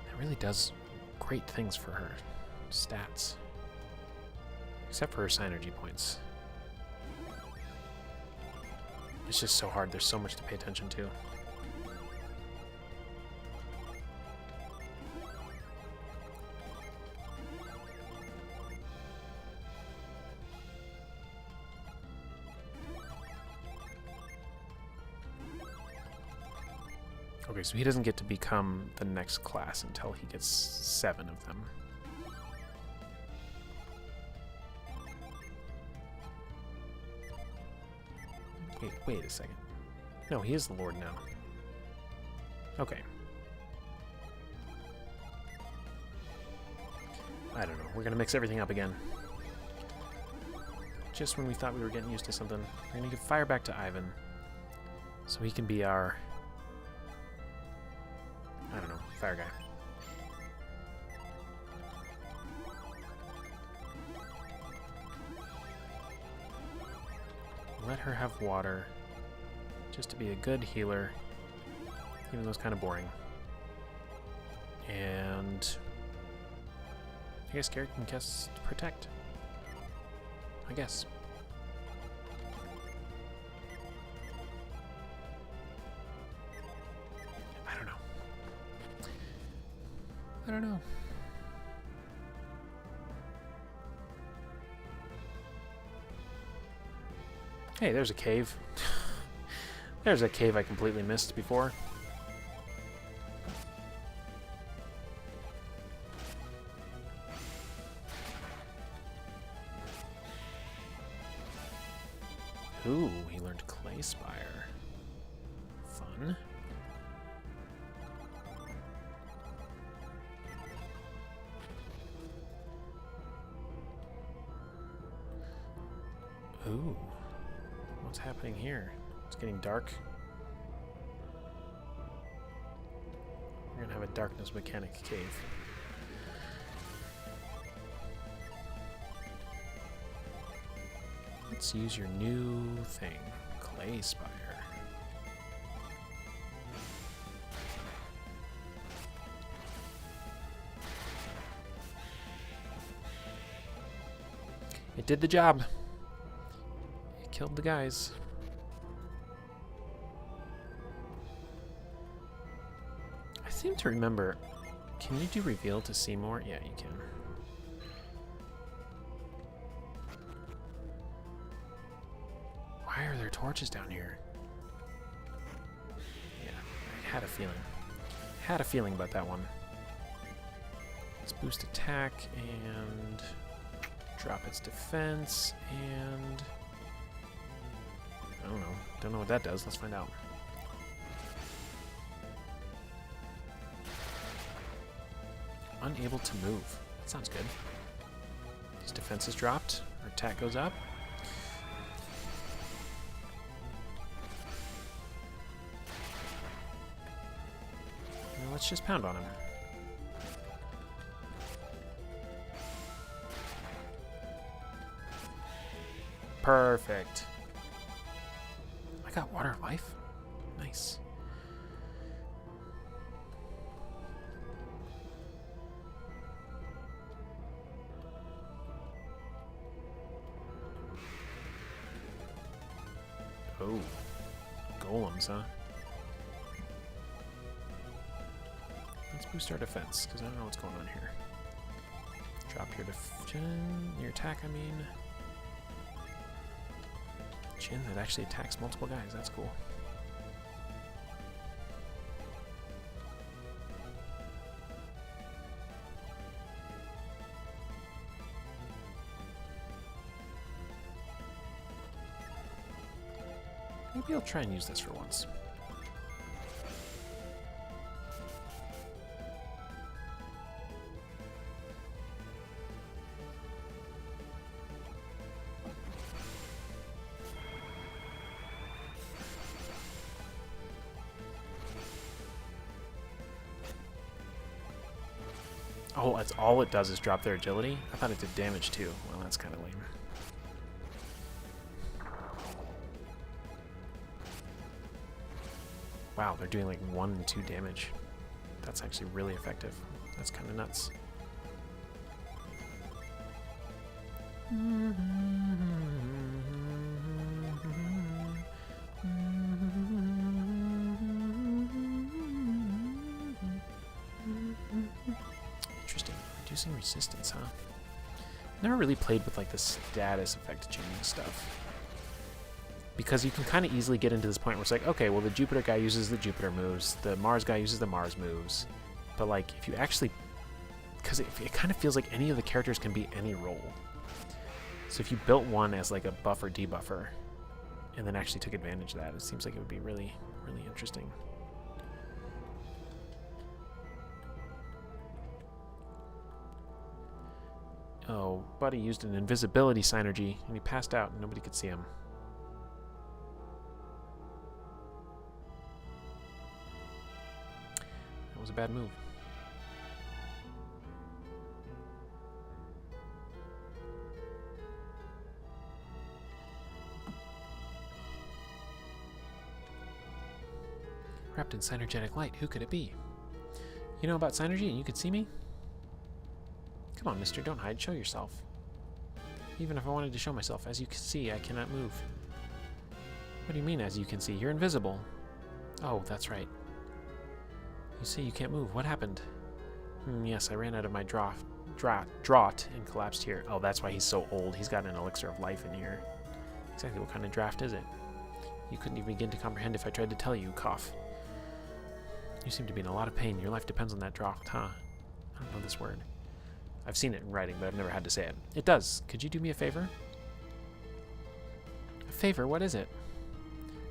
That really does great things for her stats. Except for her synergy points. It's just so hard. There's so much to pay attention to. Okay, so he doesn't get to become the next class until he gets 7 of them. Wait a second. No, he is the Lord now. Okay. I don't know. We're gonna mix everything up again. Just when we thought we were getting used to something. We're gonna give fire back to Ivan. So he can be our... I don't know, fire guy. Let her have water, just to be a good healer, even though it's kind of boring. And I guess Garrett can cast Protect. I guess. I don't know. I don't know. Hey, there's a cave. There's a cave I completely missed before. Ooh, he learned Clay Spire. Fun. Ooh. What's happening here? It's getting dark. We're gonna have a darkness mechanic cave. Let's use your new thing, Clay Spire. It did the job. Killed the guys. I seem to remember. Can you do reveal to see more? Yeah, you can. Why are there torches down here? Yeah, I had a feeling. Had a feeling about that one. Let's boost attack and drop its defense and... I don't know. Don't know what that does. Let's find out. Unable to move. That sounds good. His defense is dropped. Our attack goes up. Now let's just pound on him. Perfect. I got water life. Nice. Oh. Golems, huh? Let's boost our defense, because I don't know what's going on here. Drop your attack, I mean. Chin that actually attacks multiple guys. That's cool. Maybe I'll try and use this for once. Oh, that's all it does is drop their agility? I thought it did damage too. Well, that's kind of lame. Wow, they're doing like 1 and 2 damage. That's actually really effective. That's kind of nuts. Interesting. Reducing resistance, huh? Never really played with like the status effect changing stuff. Because you can kind of easily get into this point where it's like, okay, well the Jupiter guy uses the Jupiter moves, the Mars guy uses the Mars moves. But like, if you actually... Because it kind of feels like any of the characters can be any role. So if you built one as like a buffer debuffer, and then actually took advantage of that, it seems like it would be really, really interesting. Oh, buddy used an invisibility synergy, and he passed out, and nobody could see him. That was a bad move. Wrapped in synergetic light, who could it be? You know about synergy and you could see me? Come on, mister, don't hide, show yourself. Even if I wanted to show myself, as you can see, I cannot move. What do you mean, as you can see? You're invisible. Oh, that's right. You say you can't move. What happened? Yes, I ran out of my draught and collapsed here. Oh, that's why he's so old. He's got an elixir of life in here. Exactly what kind of draft is it? You couldn't even begin to comprehend if I tried to tell you, cough. You seem to be in a lot of pain. Your life depends on that draught, huh? I don't know this word. I've seen it in writing, but I've never had to say it. It does. Could you do me a favor? A favor? What is it?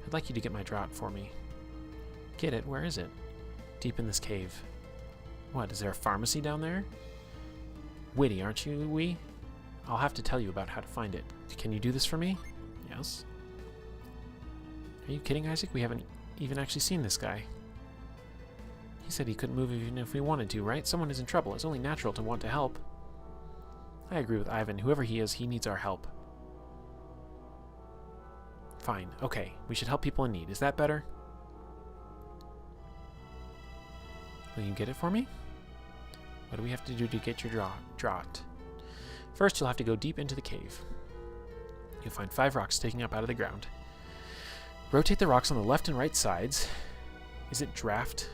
I'd like you to get my draught for me. Get it? Where is it? Deep in this cave. What, is there a pharmacy down there? Witty, aren't you, wee? I'll have to tell you about how to find it. Can you do this for me? Yes. Are you kidding, Isaac? We haven't even actually seen this guy. He said he couldn't move even if we wanted to, right? Someone is in trouble. It's only natural to want to help. I agree with Ivan. Whoever he is, he needs our help. Fine. Okay. We should help people in need. Is that better? Will you get it for me? What do we have to do to get your draught? First, you'll have to go deep into the cave. You'll find 5 rocks sticking up out of the ground. Rotate the rocks on the left and right sides. Is it draft?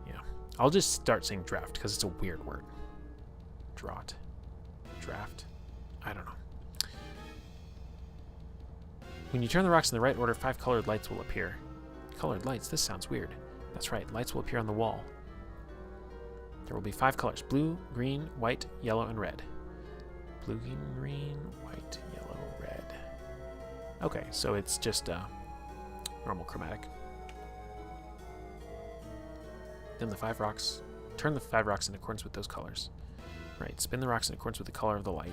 Yeah. I'll just start saying draft because it's a weird word. Draught. Draft. I don't know. When you turn the rocks in the right order, 5 colored lights will appear. Colored lights? This sounds weird. That's right. Lights will appear on the wall. There will be 5 colors. Blue, green, white, yellow, and red. Blue, green, white, yellow, red. Okay, so it's just normal chromatic. Then the 5 rocks. Turn the 5 rocks in accordance with those colors. Right, spin the rocks in accordance with the color of the light.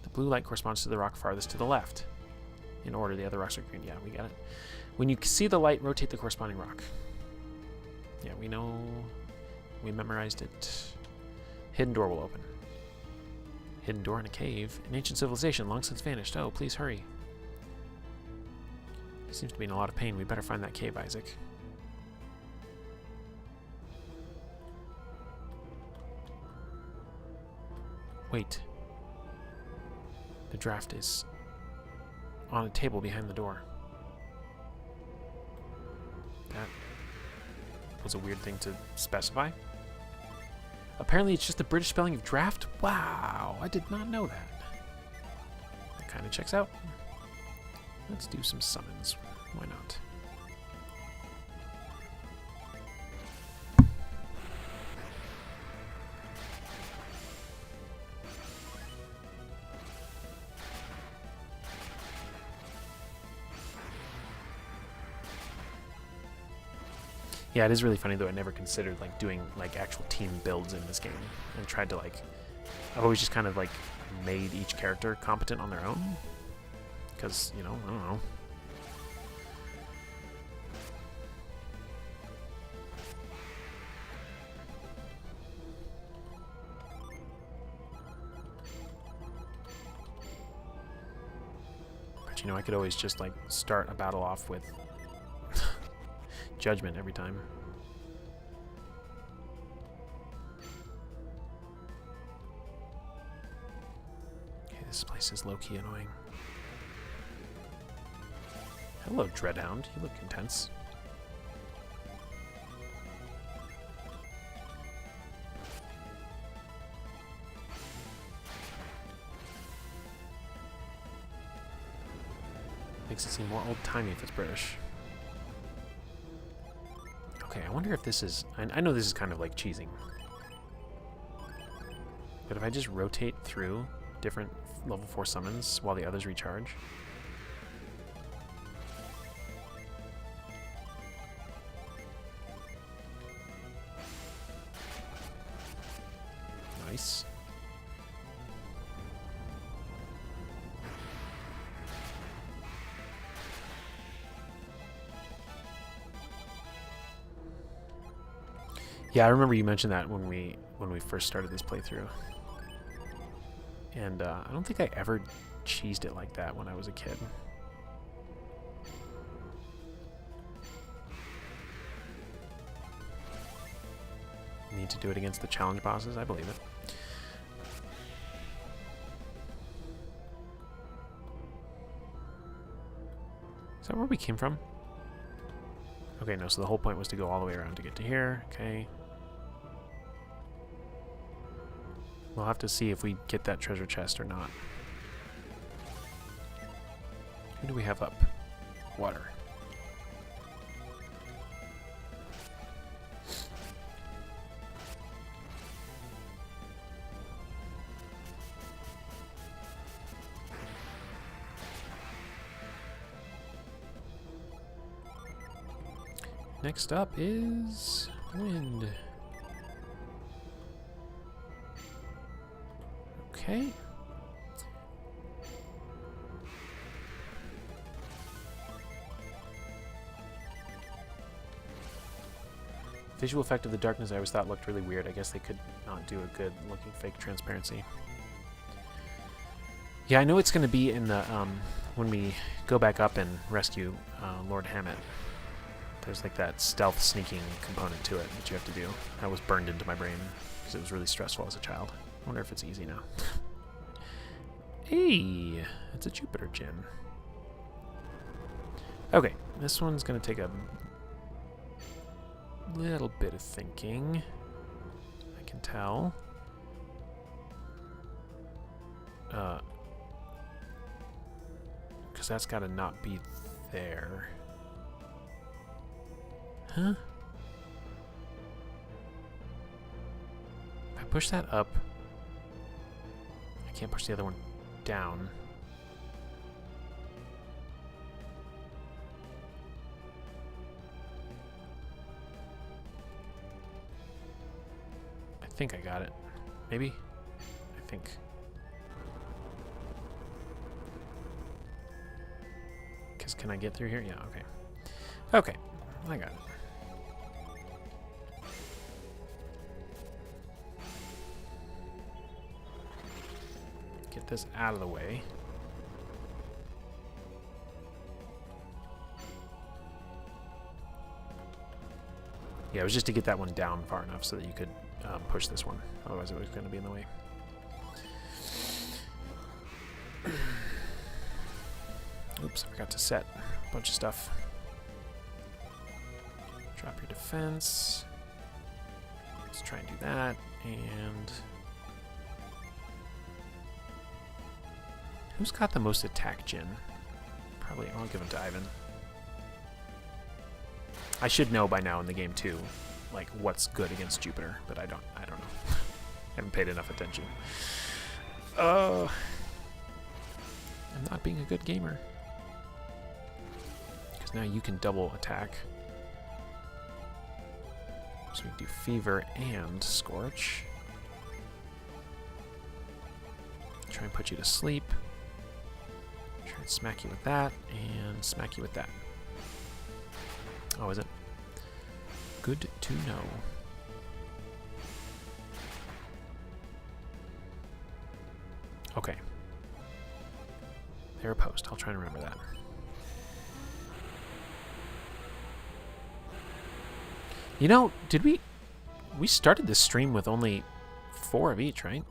The blue light corresponds to the rock farthest to the left. In order, the other rocks are green. Yeah, we got it. When you see the light, rotate the corresponding rock. Yeah, we know. We memorized it. Hidden door will open. Hidden door in a cave. An ancient civilization long since vanished. Oh, please hurry. He seems to be in a lot of pain. We better find that cave, Isaac. Wait. The draft is on a table behind the door. That was a weird thing to specify. Apparently it's just the British spelling of draft? Wow, I did not know that. That kind of checks out. Let's do some summons. Why not? Yeah, it is really funny though. I never considered like doing like actual team builds in this game, and tried to like. I've always just kind of like made each character competent on their own, because you know I don't know. You know, I could always just, like, start a battle off with judgment every time. Okay, this place is low-key annoying. Hello, Dreadhound. You look intense. Makes it seem more old-timey if it's British. Okay, I wonder if this is... I know this is kind of like cheesing. But if I just rotate through different level 4 summons while the others recharge... Nice. Yeah, I remember you mentioned that when we first started this playthrough. And I don't think I ever cheesed it like that when I was a kid. Need to do it against the challenge bosses? I believe it. Is that where we came from? Okay, no, so the whole point was to go all the way around to get to here. Okay. We'll have to see if we get that treasure chest or not. Who do we have up? Water. Next up is wind. Okay. Visual effect of the darkness I always thought looked really weird. I guess they could not do a good looking fake transparency. Yeah, I know it's going to be in the when we go back up and rescue Lord Hammett. There's like that stealth sneaking component to it that you have to do. That was burned into my brain because it was really stressful as a child. I wonder if it's easy now. Hey, it's a Jupiter gin. Okay, this one's going to take a little bit of thinking. I can tell. Because that's got to not be there. Huh? If I push that up, I can't push the other one down. I think I got it. Maybe? I think. Because can I get through here? Yeah, okay. Okay, I got it. Get this out of the way. Yeah, it was just to get that one down far enough so that you could push this one. Otherwise it was going to be in the way. Oops, I forgot to set a bunch of stuff. Drop your defense. Let's try and do that. And... who's got the most attack gen? Probably, I'll give it to Ivan. I should know by now in the game too, like what's good against Jupiter, but I don't know. Haven't paid enough attention. I'm not being a good gamer. Because now you can double attack. So we can do Fever and Scorch. Try and put you to sleep. Try and smack you with that, and smack you with that. Oh, is it? Good to know. Okay. They're opposed. I'll try and remember that. You know, did we started this stream with only 4 of each, right?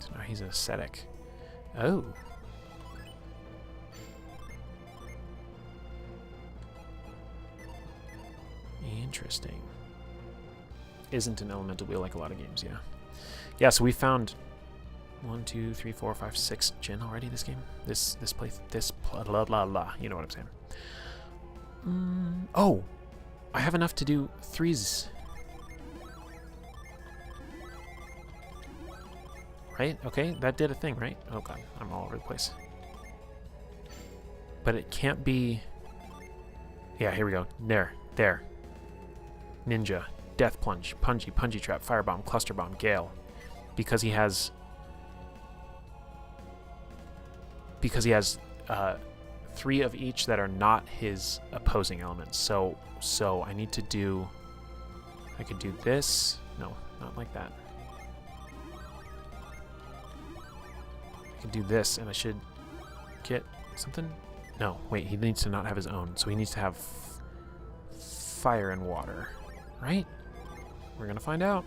So now he's an ascetic. Oh. Interesting. Isn't an elemental wheel like a lot of games, yeah. Yeah, so we found 1, 2, 3, 4, 5, 6 gin already this game. This blah blah blah blah. You know what I'm saying. Oh, I have enough to do 3s. Right? Okay, that did a thing, right? Oh god, I'm all over the place. But it can't be... Yeah, here we go. There. Ninja, Death Plunge, Punji Trap, Firebomb, Cluster Bomb, Gale. Because he has 3 of each that are not his opposing elements. So I need to do... I could do this. No, not like that. I could do this, and I should get something... No, wait, he needs to not have his own. So he needs to have fire and water, right? We're gonna find out.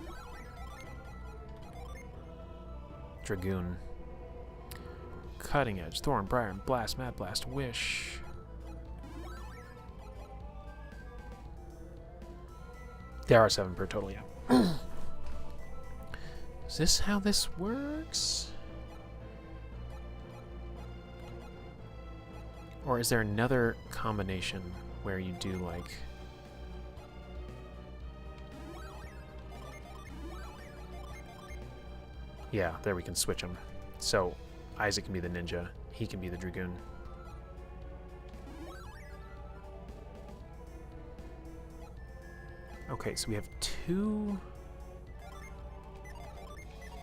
Dragoon. Cutting Edge, Thorn, Briar, and Blast, Mad Blast, Wish. There are 7 per total, yeah. Is this how this works? Or is there another combination where you do like... Yeah, there we can switch them. So Isaac can be the ninja, he can be the dragoon. Okay, so we have 2.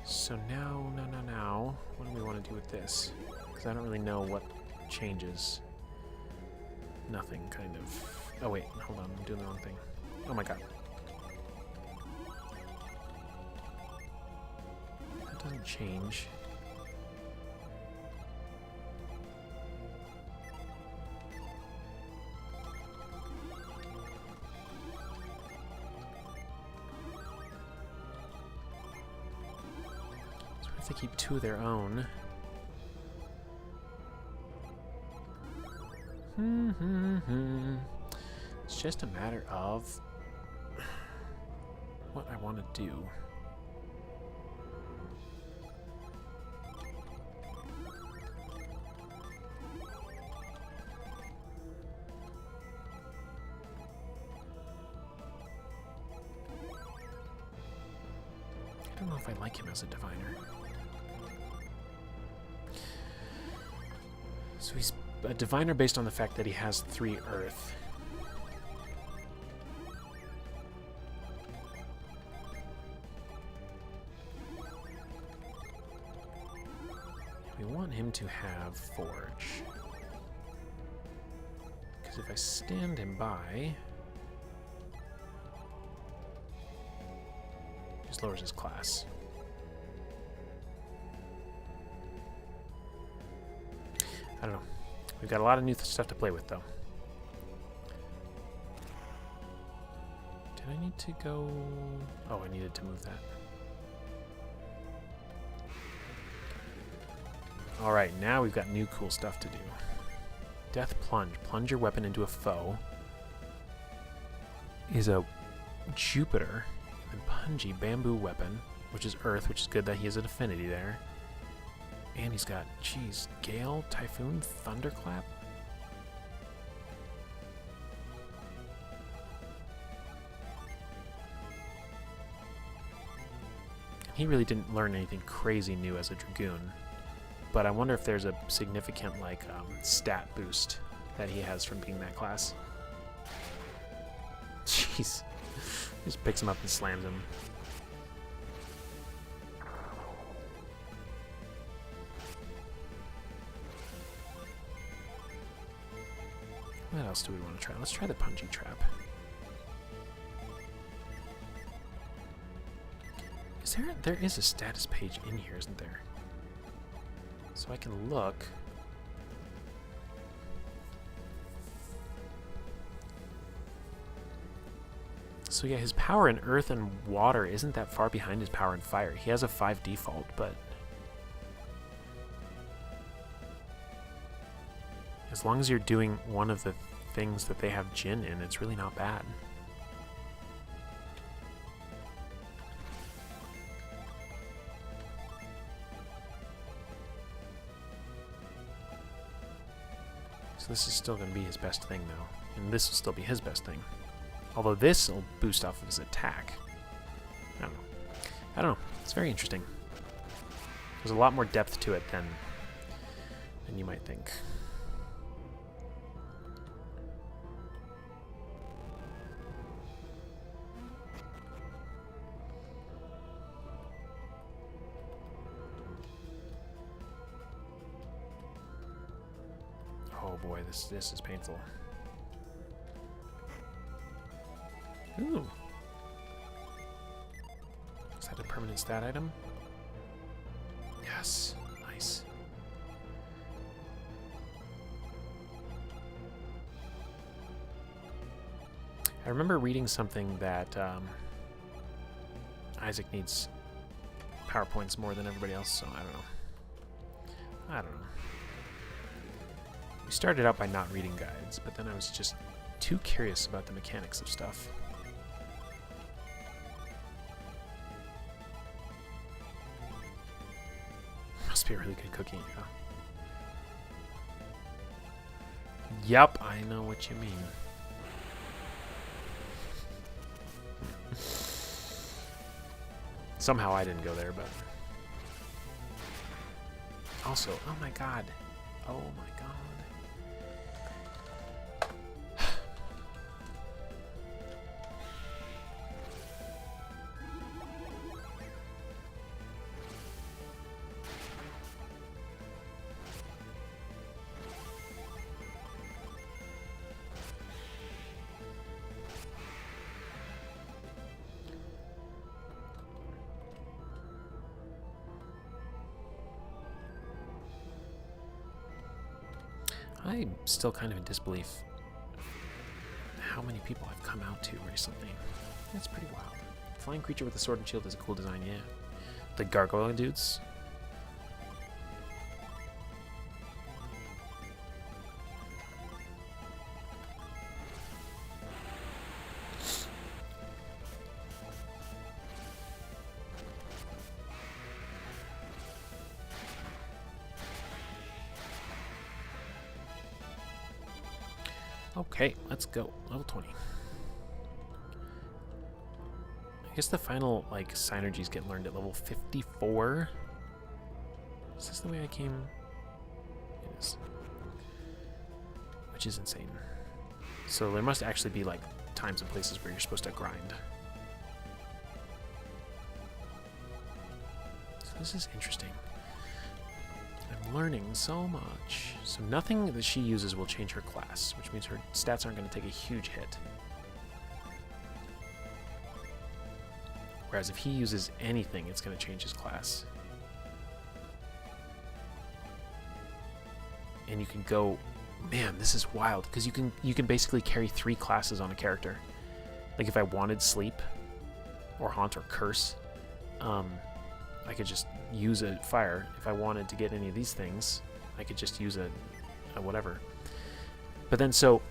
So now, what do we want to do with this? Because I don't really know what changes. Nothing, kind of. Oh wait, hold on, I'm doing the wrong thing. Oh my god. That doesn't change. So what if they keep 2 of their own? It's just a matter of what I want to do. I don't know if I like him as a diviner. So he's a diviner based on the fact that he has 3 earth. We want him to have forge. Because if I stand him by, he just lowers his class. I don't know. We've got a lot of new stuff to play with, though. Did I need to go... Oh, I needed to move that. Alright, now we've got new cool stuff to do. Death Plunge. Plunge your weapon into a foe. Is a Jupiter and Punji bamboo weapon, which is earth, which is good that he has an affinity there. And he's got, geez, Gale, Typhoon, Thunderclap. He really didn't learn anything crazy new as a Dragoon. But I wonder if there's a significant, like, stat boost that he has from being that class. Jeez. Just picks him up and slams him. What else do we want to try? Let's try the Punji Trap. There is a status page in here, isn't there? So I can look. So yeah, his power in earth and water isn't that far behind his power in fire. He has a 5 default, but as long as you're doing one of the things that they have Jin in, it's really not bad. So this is still going to be his best thing, though. And this will still be his best thing. Although this will boost off of his attack. I don't know. I don't know. It's very interesting. There's a lot more depth to it than you might think. Oh boy, this is painful. Ooh. Is that a permanent stat item? Yes. Nice. I remember reading something that Isaac needs PowerPoints more than everybody else, so I don't know. I don't know. We started out by not reading guides, but then I was just too curious about the mechanics of stuff. Must be a really good cookie, yeah. Yup, I know what you mean. Somehow I didn't go there, but... Also, oh my god. Oh my god. I'm still kind of in disbelief how many people I've come out to recently. That's pretty wild. Flying creature with a sword and shield is a cool design, yeah. The gargoyle dudes. Okay, let's go. Level 20. I guess the final, like, synergies get learned at level 54. Is this the way I came? It is. Which is insane. So there must actually be, like, times and places where you're supposed to grind. So this is interesting. I'm learning so much. So nothing that she uses will change her class, which means her stats aren't going to take a huge hit. Whereas if he uses anything, it's going to change his class. And you can go, man, this is wild, because you can basically carry 3 classes on a character. Like if I wanted sleep, or haunt, or curse, I could just use a fire. If I wanted to get any of these things, I could just use a whatever. But then so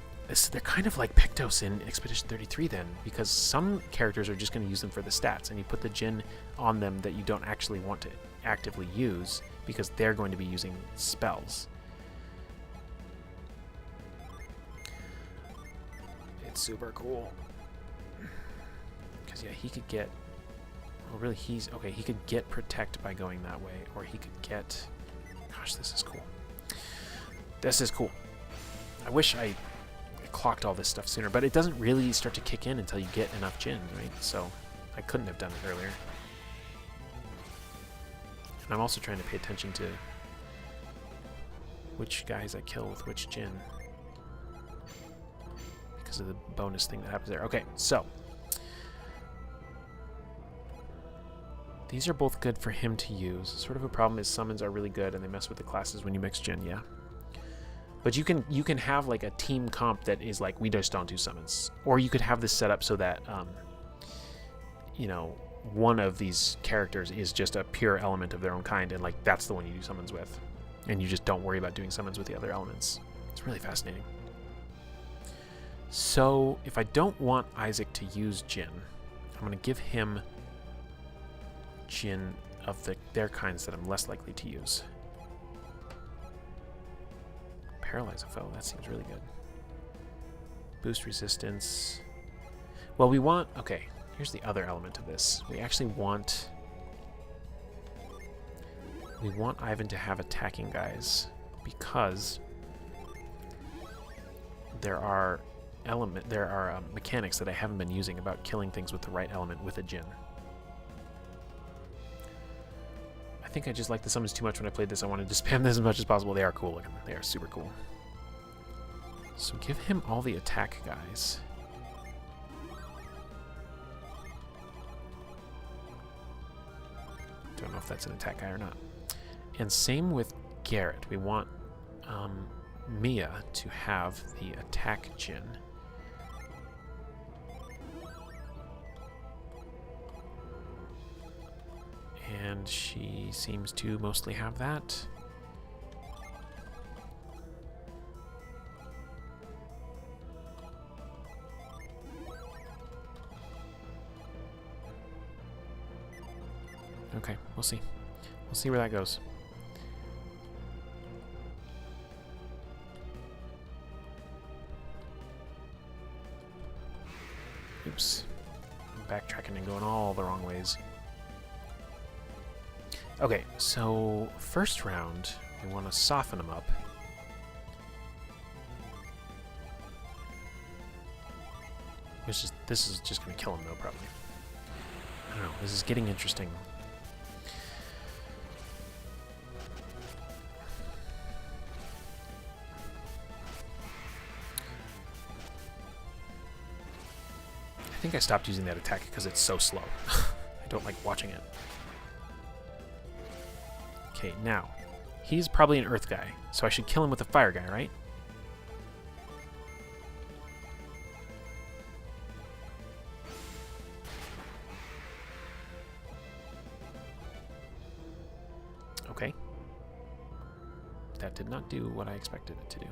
they're kind of like Pictos in Expedition 33 then, because some characters are just going to use them for the stats, and you put the Jin on them that you don't actually want to actively use because they're going to be using spells. It's super cool. Because yeah, he could get... Well, really, okay, he could get Protect by going that way, or he could get... Gosh, this is cool. This is cool. I wish I clocked all this stuff sooner, but it doesn't really start to kick in until you get enough Jin, right? So I couldn't have done it earlier. And I'm also trying to pay attention to which guys I kill with which Jin, because of the bonus thing that happens there. Okay, so These are both good for him to use. Sort of a problem is summons are really good and they mess with the classes when you mix Jinn, yeah. But you can have like a team comp that is like, we just don't do summons. Or you could have this set up so that, you know, one of these characters is just a pure element of their own kind, and like that's the one you do summons with. And you just don't worry about doing summons with the other elements. It's really fascinating. So if I don't want Isaac to use Jinn, I'm going to give him Jinn of their kinds that I'm less likely to use. Paralyze a foe, that seems really good. Boost resistance. Well, we want... Okay, here's the other element of this. We actually want... We want Ivan to have attacking guys because there are mechanics that I haven't been using about killing things with the right element with a Jinn. I think I just liked the summons too much when I played this. I wanted to spam this as much as possible. They are cool looking. They are super cool. So give him all the attack guys. Don't know if that's an attack guy or not. And same with Garrett. We want Mia to have the attack Jinn. And she seems to mostly have that. Okay, we'll see. We'll see where that goes. Oops. I'm backtracking and going all the wrong ways. Okay, so first round, we want to soften them up. This is just going to kill him, though, probably. I don't know. This is getting interesting. I think I stopped using that attack because it's so slow. I don't like watching it. Okay, now, he's probably an earth guy, so I should kill him with a fire guy, right? Okay. That did not do what I expected it to do.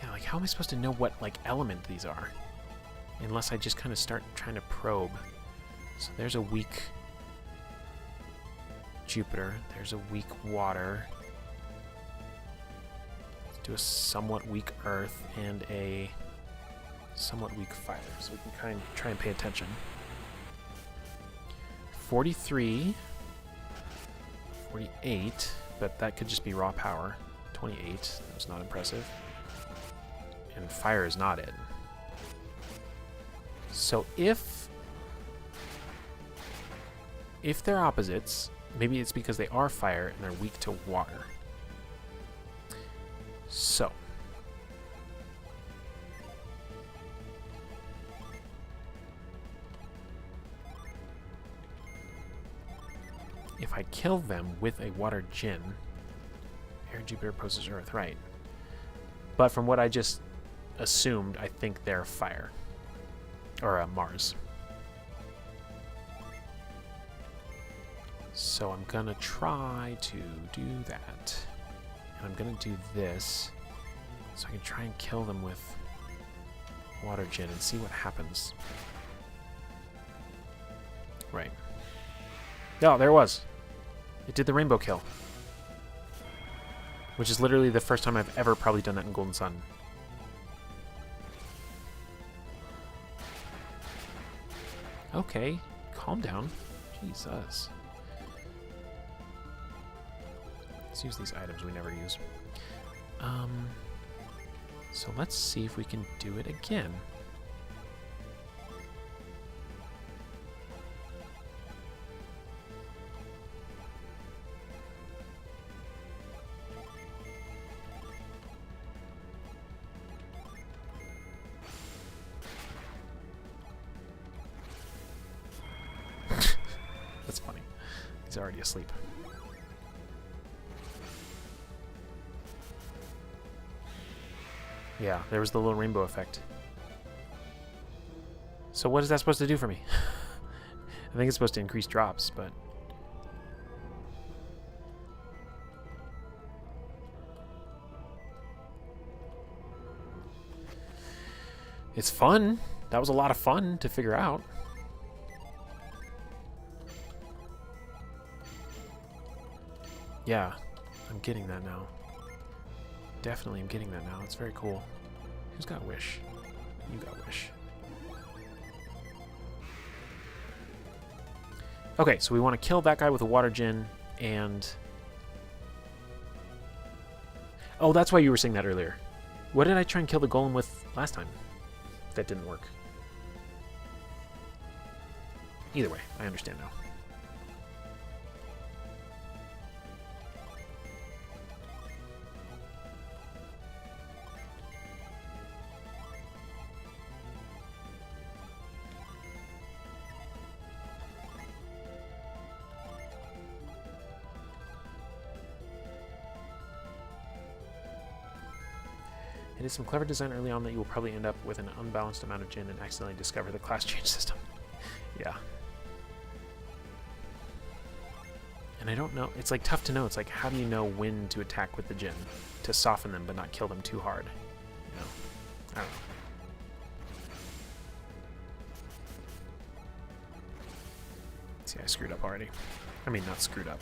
Yeah, like how am I supposed to know what like element these are? Unless I just kind of start trying to probe. So there's a weak Jupiter, there's a weak water. Let's do a somewhat weak earth and a somewhat weak fire, so we can kind of try and pay attention. 43, 48, but that could just be raw power. 28, that was not impressive. And fire is not it. So if they're opposites, maybe it's because they are fire and they're weak to water. So if I kill them with a water Jinn, air Jupiter opposes Earth, right? But from what I just assumed, I think they're fire. Or Mars. So I'm gonna try to do that. And I'm gonna do this so I can try and kill them with water Jinn and see what happens. Right. Oh, there it was. It did the rainbow kill. Which is literally the first time I've ever probably done that in Golden Sun. Okay, calm down. Jesus. Let's use these items we never use. So let's see if we can do it again. That's funny. He's already asleep. Yeah, there was the little rainbow effect. So what is that supposed to do for me? I think it's supposed to increase drops, but... It's fun. That was a lot of fun to figure out. Yeah, I'm getting that now. Definitely am getting that now. It's very cool. Who's got Wish? You got Wish. Okay, so we want to kill that guy with a water djinn, and... Oh, that's why you were saying that earlier. What did I try and kill the golem with last time? That didn't work. Either way, I understand now. It is some clever design early on that you will probably end up with an unbalanced amount of djinn and accidentally discover the class change system. Yeah. And I don't know. It's like tough to know. It's like, how do you know when to attack with the djinn to soften them but not kill them too hard? You know? I don't know. See, I screwed up already. I mean, not screwed up.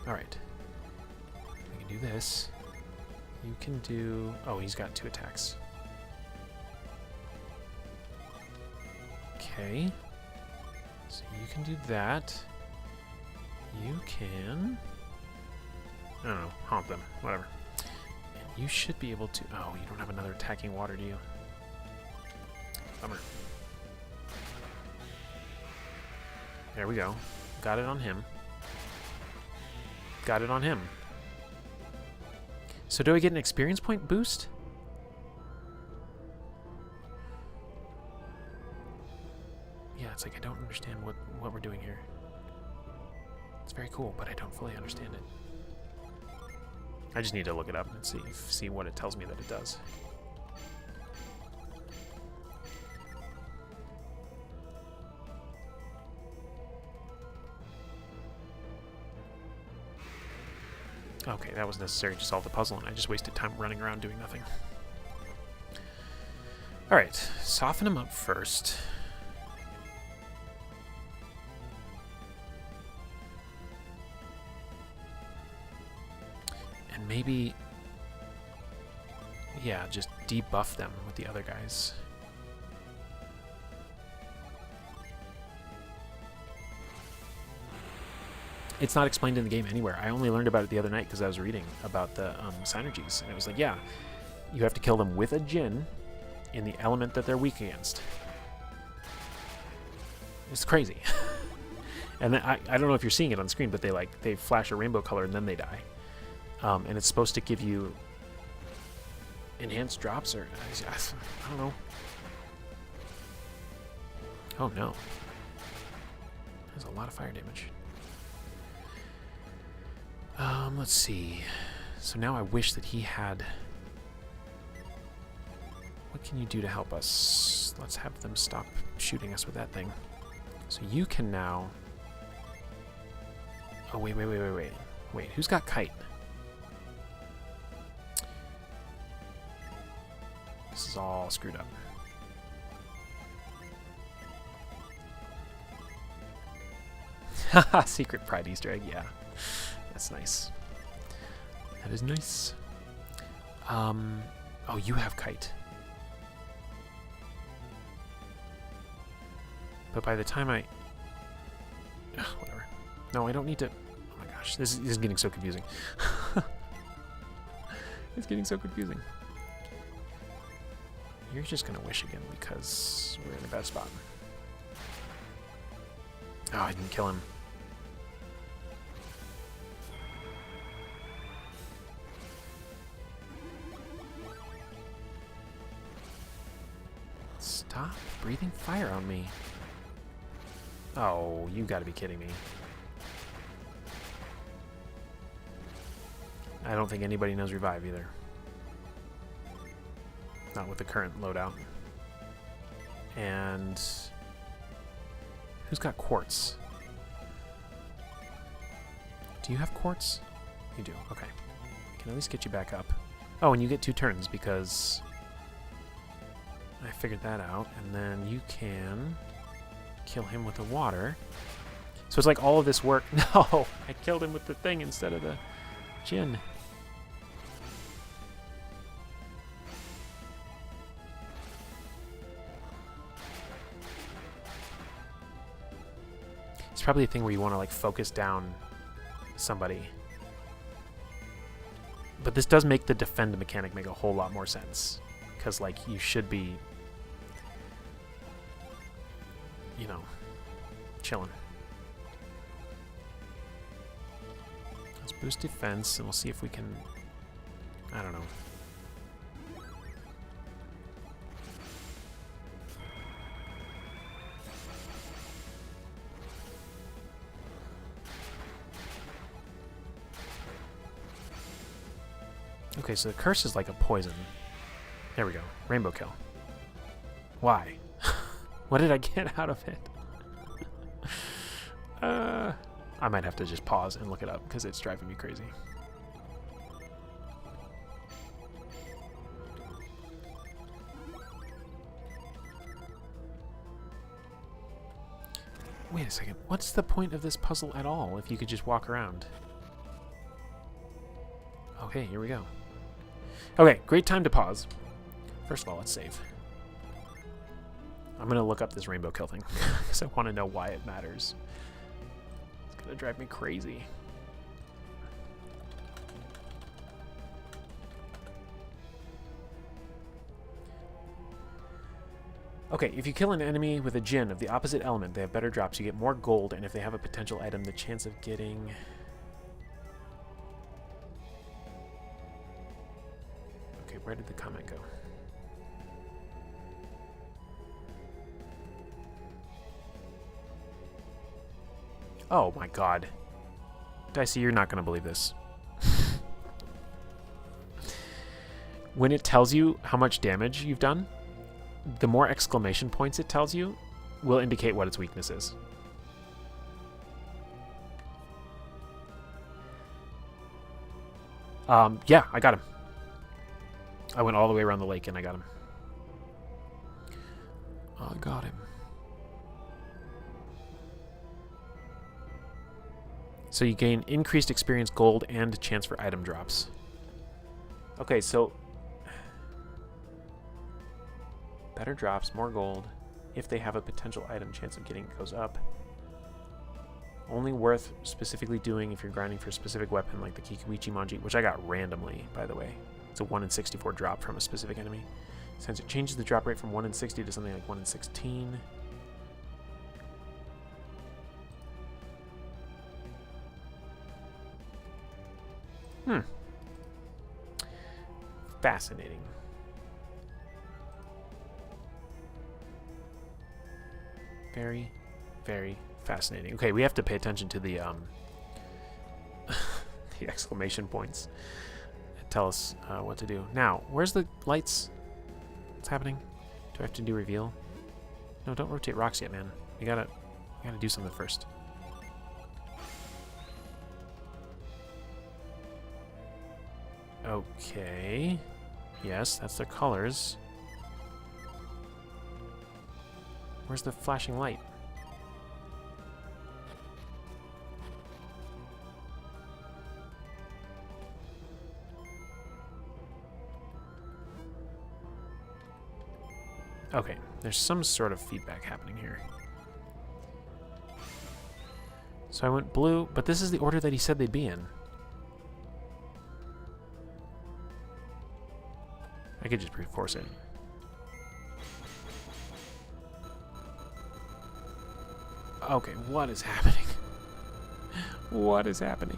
All right. Do this. You can do... Oh, he's got 2 attacks. Okay. So you can do that. You can... I don't know. Haunt them. Whatever. And you should be able to... Oh, you don't have another attacking water, do you? Bummer. There we go. Got it on him. Got it on him. So do I get an experience point boost? Yeah, it's like I don't understand what we're doing here. It's very cool, but I don't fully understand it. I just need to look it up and see what it tells me that it does. Okay, that was necessary to solve the puzzle, and I just wasted time running around doing nothing. Alright, soften him up first. And maybe... Yeah, just debuff them with the other guys. It's not explained in the game anywhere. I only learned about it the other night because I was reading about the synergies. And it was like, yeah, you have to kill them with a djinn in the element that they're weak against. It's crazy. And then I don't know if you're seeing it on screen, but they flash a rainbow color and then they die. And it's supposed to give you enhanced drops or... I don't know. Oh no. There's a lot of fire damage. Let's see. So now I wish that he had... What can you do to help us? Let's have them stop shooting us with that thing. So you can now... Oh, wait. Wait, who's got kite? This is all screwed up. Haha, secret pride Easter egg, yeah. That's nice. That is nice. Oh, you have kite. But by the time I... Ugh, whatever. No, I don't need to... Oh my gosh, this is getting so confusing. It's getting so confusing. You're just gonna wish again because we're in a bad spot. Oh, I didn't kill him. Stop breathing fire on me. Oh, you gotta be kidding me. I don't think anybody knows revive either. Not with the current loadout. And who's got quartz? Do you have quartz? You do. Okay. I can at least get you back up. Oh, and you get 2 turns because I figured that out. And then you can kill him with the water. So it's like all of this work. No! I killed him with the thing instead of the gin. It's probably a thing where you want to like focus down somebody. But this does make the defend mechanic make a whole lot more sense. Because like you should be, you know, chilling. Let's boost defense and we'll see if we can, I don't know. Okay, so the curse is like a poison. There we go. Rainbow kill. Why? What did I get out of it? I might have to just pause and look it up because it's driving me crazy. Wait a second. What's the point of this puzzle at all if you could just walk around? Okay, here we go. Okay, great time to pause. First of all, let's save. I'm going to look up this rainbow kill thing because I want to know why it matters. It's going to drive me crazy. Okay, if you kill an enemy with a djinn of the opposite element, they have better drops. You get more gold, and if they have a potential item, the chance of getting... Okay, where did the comment go? Oh my god. Dicey, you're not going to believe this. When it tells you how much damage you've done, the more exclamation points it tells you will indicate what its weakness is. Yeah, I got him. I went all the way around the lake and I got him. I got him. So you gain increased experience, gold, and chance for item drops. Okay, so... better drops, more gold. If they have a potential item, chance of getting it goes up. Only worth specifically doing if you're grinding for a specific weapon like the Kikiwichi Manji, which I got randomly, by the way. It's a 1 in 64 drop from a specific enemy. Since it changes the drop rate from 1 in 60 to something like 1 in 16. Fascinating. Very, very fascinating. Okay, we have to pay attention to the the exclamation points that tell us what to do. Now, where's the lights? What's happening? Do I have to do reveal? No, don't rotate rocks yet, man. We gotta do something first. Okay. Yes, that's their colors. Where's the flashing light? Okay, there's some sort of feedback happening here. So I went blue, but this is the order that he said they'd be in. I could just brute force it. Okay, what is happening? What is happening?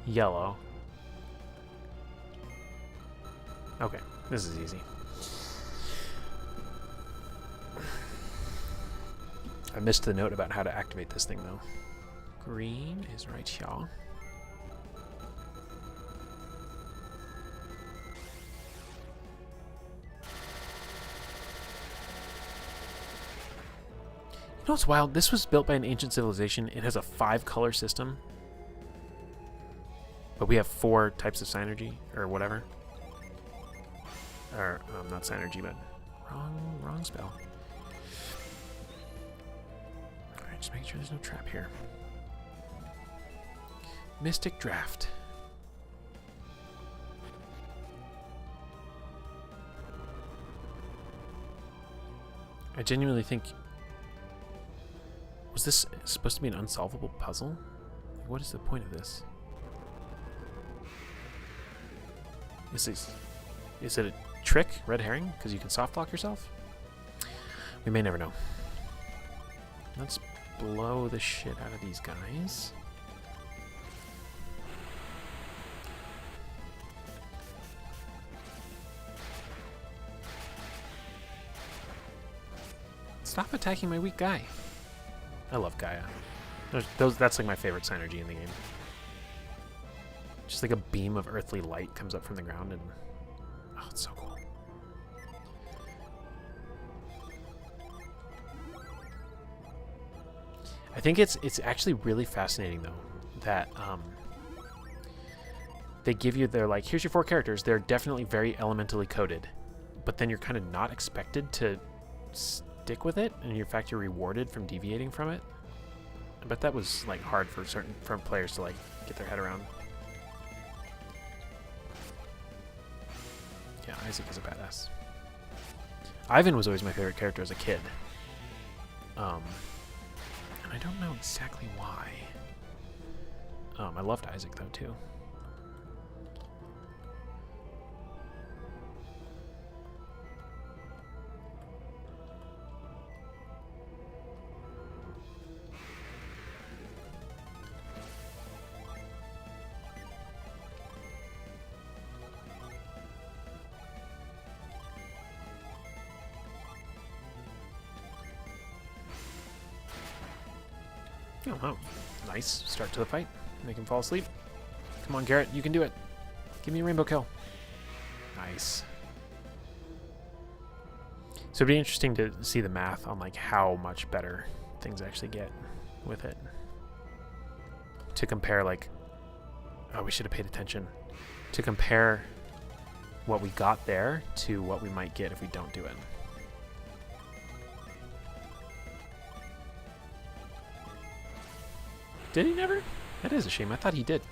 Yellow. Okay, this is easy. I missed the note about how to activate this thing, though. Green is right here. You know what's wild? This was built by an ancient civilization. It has a 5-color system. But we have 4 types of synergy, or whatever. Or, not synergy, but wrong spell. Alright, just making sure there's no trap here. Mystic Draft. I genuinely think... Was this supposed to be an unsolvable puzzle? What is the point of this? Is it a trick? Red herring? Because you can soft lock yourself? We may never know. Let's blow the shit out of these guys. Stop attacking my weak guy. I love Gaia. That's like my favorite synergy in the game. Just like a beam of earthly light comes up from the ground and... Oh, it's so cool. I think it's actually really fascinating, though, that they give you... They're like, here's your 4 characters. They're definitely very elementally coded. But then you're kind of not expected to stick with it, and in fact you're rewarded from deviating from it. I bet that was like hard for certain players to like get their head around. Yeah, Isaac is a badass. Ivan was always my favorite character as a kid. And I don't know exactly why. I loved Isaac though too. Oh, nice start to the fight. Make him fall asleep. Come on, Garrett, you can do it. Give me a rainbow kill. Nice. So it'd be interesting to see the math on like how much better things actually get with it. To compare like, oh, we should have paid attention. To compare what we got there to what we might get if we don't do it. Did he never? That is a shame. I thought he did.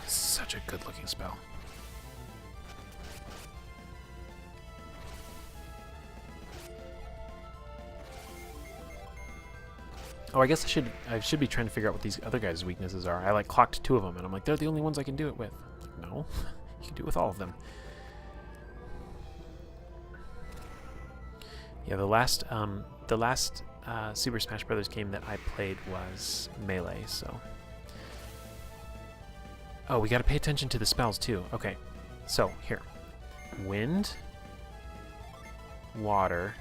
Such a good-looking spell. Oh, I guess I should be trying to figure out what these other guys' weaknesses are. I like clocked 2 of them, and I'm like, they're the only ones I can do it with. Like, no, you can do it with all of them. Yeah, the last Super Smash Brothers game that I played was Melee. So, oh, we got to pay attention to the spells too. Okay, so here, wind, water,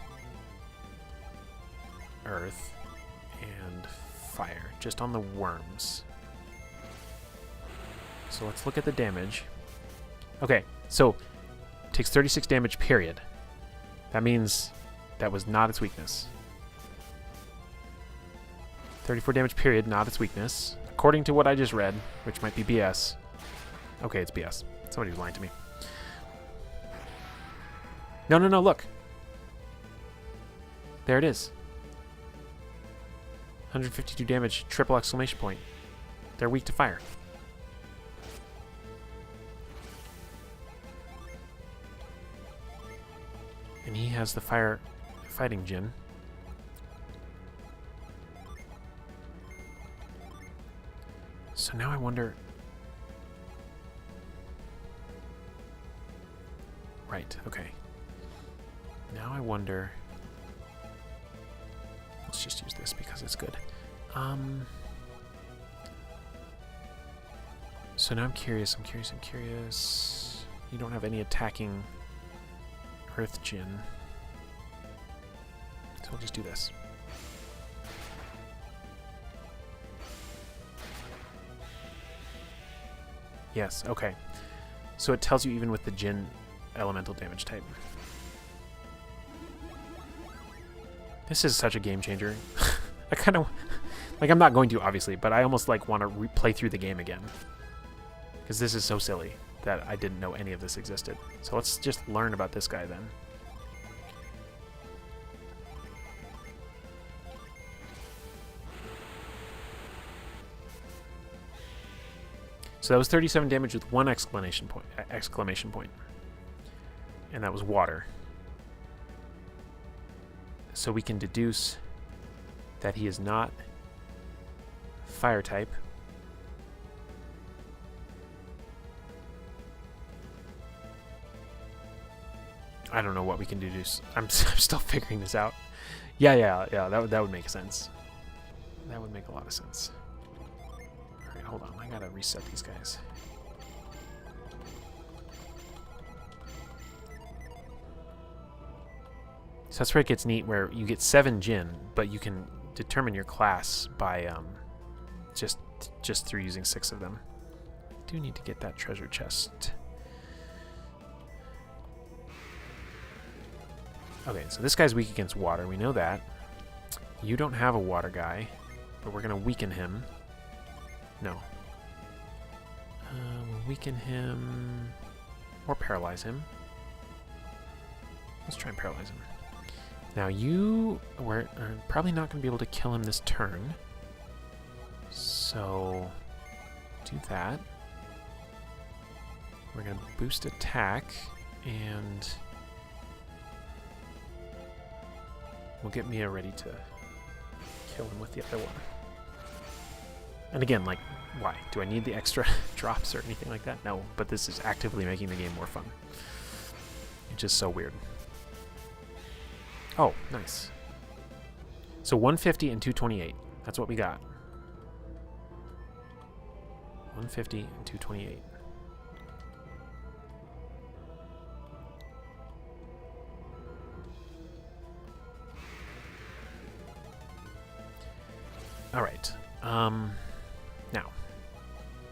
earth, and fire, just on the worms. So let's look at the damage. Okay, so takes 36 damage, period. That means that was not its weakness. 34 damage, period, not its weakness. According to what I just read, which might be BS. Okay, it's BS. Somebody was lying to me. No, look. There it is. 152 damage, triple exclamation point. They're weak to fire. And he has the fire fighting Jin. So now I wonder... Right, okay. Now I wonder... Let's just use this because it's good. So now I'm curious. You don't have any attacking Earth Djinn. So we'll just do this. Yes, okay. So it tells you even with the Djinn elemental damage type. This is such a game changer. I kind of... Like, I'm not going to, obviously, but I almost, like, want to play through the game again. Because this is so silly that I didn't know any of this existed. So let's just learn about this guy, then. So that was 37 damage with one exclamation point. And that was water. So we can deduce that he is not fire type. I don't know what we can deduce. I'm still figuring this out. Yeah. That would make sense. That would make a lot of sense. All right, hold on. I gotta reset these guys. So that's where it gets neat, where you get 7 Djinn, but you can determine your class by just through using 6 of them. I do need to get that treasure chest. Okay, so this guy's weak against water. We know that. You don't have a water guy, but we're going to weaken him. No. We'll weaken him or paralyze him. Let's try and paralyze him. Now we're probably not going to be able to kill him this turn. So do that. We're going to boost attack and we'll get Mia ready to kill him with the other one. And again, like, why? Do I need the extra drops or anything like that? No, but this is actively making the game more fun. It's just so weird. Oh, nice. So 150 and 228. That's what we got. 150 and 228. All right. Now,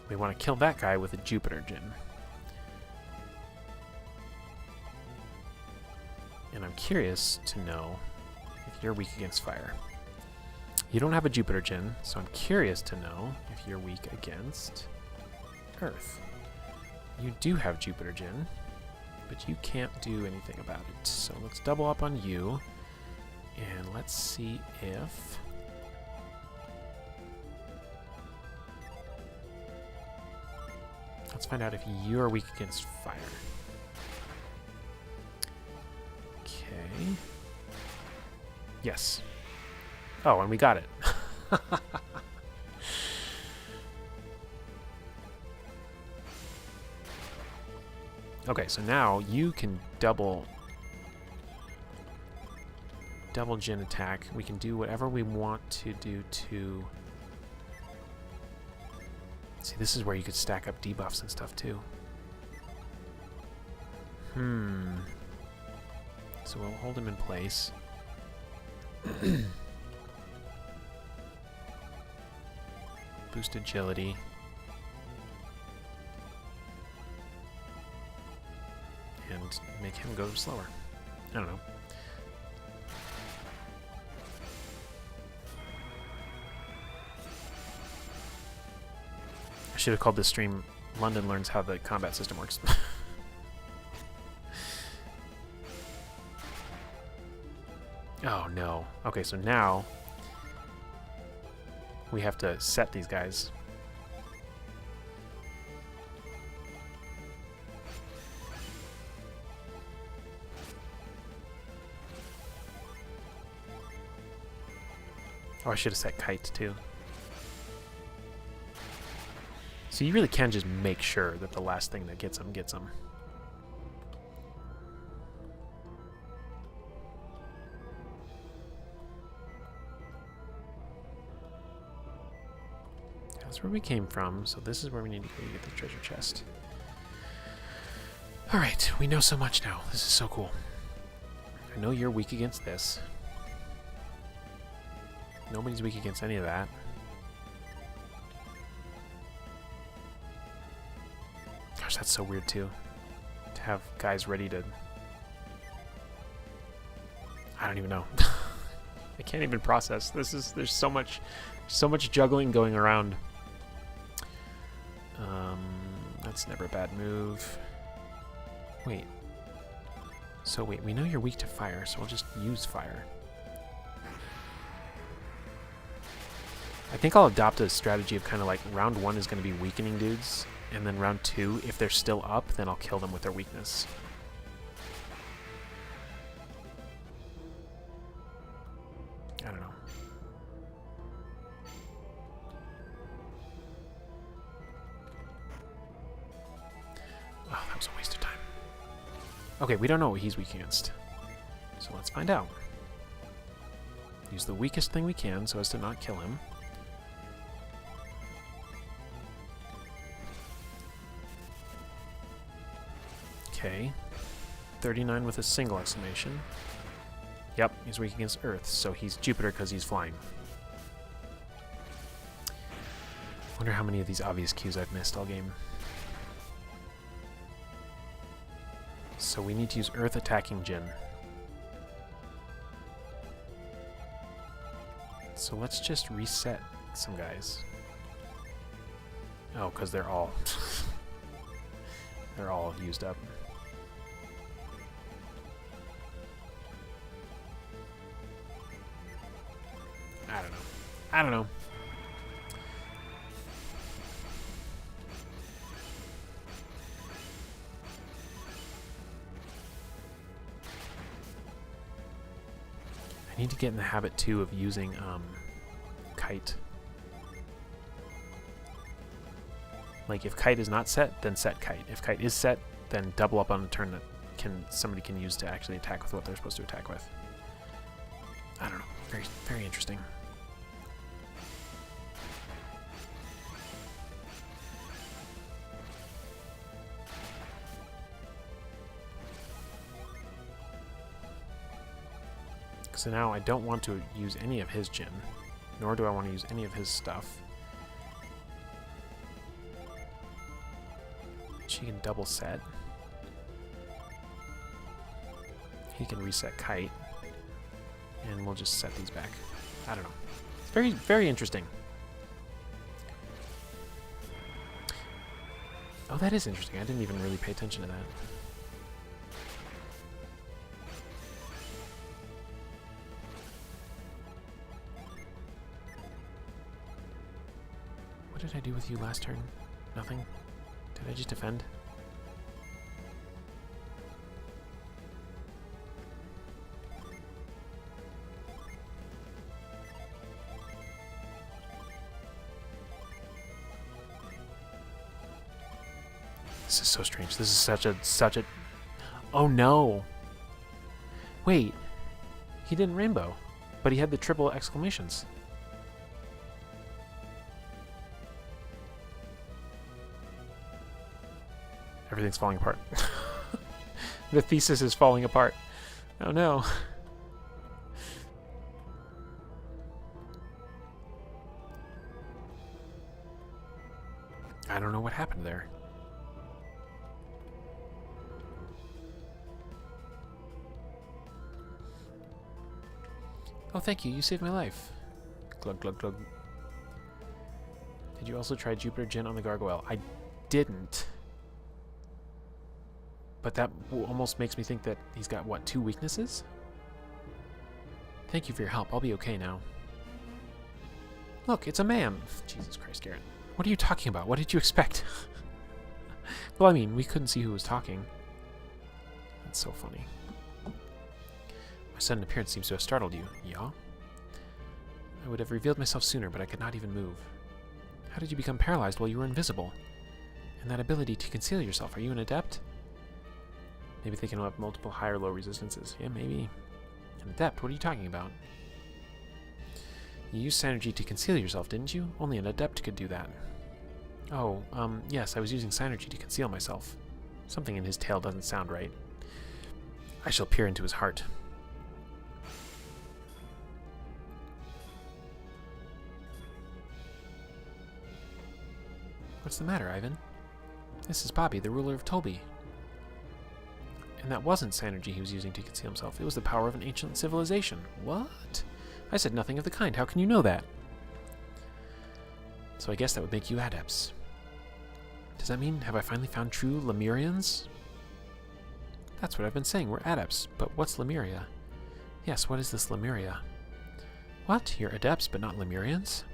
we want to kill that guy with a Jupiter Djinn. And I'm curious to know if you're weak against fire. You don't have a Jupiter Djinn, so I'm curious to know if you're weak against Earth. You do have Jupiter Djinn, but you can't do anything about it. So let's double up on you, and let's see if... Let's find out if you're weak against fire. Okay. Yes. Oh, and we got it. Okay, so now you can double Djinn attack. We can do whatever we want to do to... See, this is where you could stack up debuffs and stuff too. So we'll hold him in place. Boost agility. And make him go slower. I don't know. I should have called this stream London Learns How the Combat System Works. Oh no. Okay, so now we have to set these guys. Oh, I should have set Kite too. So you really can just make sure that the last thing that gets them gets them. That's where we came from, so this is where we need to go to get the treasure chest. Alright, we know so much now. This is so cool. I know you're weak against this. Nobody's weak against any of that. Gosh, that's so weird too. To have guys ready to... I don't even know. I can't even process. There's so much juggling going around. That's never a bad move. Wait. So wait, we know you're weak to fire, so we'll just use fire. I think I'll adopt a strategy of kind of like round 1 is going to be weakening dudes, and then round 2, if they're still up, then I'll kill them with their weakness. I don't know. Oh, that was a waste of time. Okay, we don't know what he's weak against. So let's find out. Use the weakest thing we can so as to not kill him. Okay. 39 with a single exclamation. Yep, he's weak against Earth, so he's Jupiter because he's flying. Wonder how many of these obvious cues I've missed all game. So we need to use Earth attacking Jin. So let's just reset some guys. Oh, because they're all... they're all used up. I don't know. I don't know. I need to get in the habit, too, of using kite. Like, if kite is not set, then set kite. If kite is set, then double up on a turn that somebody can use to actually attack with what they're supposed to attack with. I don't know. Very, very interesting. So now I don't want to use any of his Jin, nor do I want to use any of his stuff. She can double set. He can reset kite. And we'll just set these back. I don't know. It's very, very interesting. Oh, that is interesting. I didn't even really pay attention to that. What did I do with you last turn? Nothing? Did I just defend? This is so strange. This is such a... Oh no! Wait. He didn't rainbow, but he had the triple exclamations. Everything's falling apart. The thesis is falling apart. Oh no. I don't know what happened there. Oh, thank you. You saved my life. Glug, glug, glug. Did you also try Jupiter Jin on the gargoyle? I didn't. But that almost makes me think that he's got, what, 2 weaknesses? Thank you for your help. I'll be okay now. Look, it's a man. Jesus Christ, Garrett. What are you talking about? What did you expect? Well, I mean, we couldn't see who was talking. That's so funny. My sudden appearance seems to have startled you. Yeah? I would have revealed myself sooner, but I could not even move. How did you become paralyzed while you were invisible? And that ability to conceal yourself, are you an adept? Maybe they can have multiple high or low resistances. Yeah, maybe. An adept? What are you talking about? You used Synergy to conceal yourself, didn't you? Only an adept could do that. Oh, yes, I was using Synergy to conceal myself. Something in his tale doesn't sound right. I shall peer into his heart. What's the matter, Ivan? This is Bobby, the ruler of Tolby. And that wasn't Synergy he was using to conceal himself. It was the power of an ancient civilization. What? I said nothing of the kind. How can you know that? So I guess that would make you adepts. Does that mean, have I finally found true Lemurians? That's what I've been saying. We're adepts. But what's Lemuria? Yes, what is this Lemuria? What? You're adepts, but not Lemurians?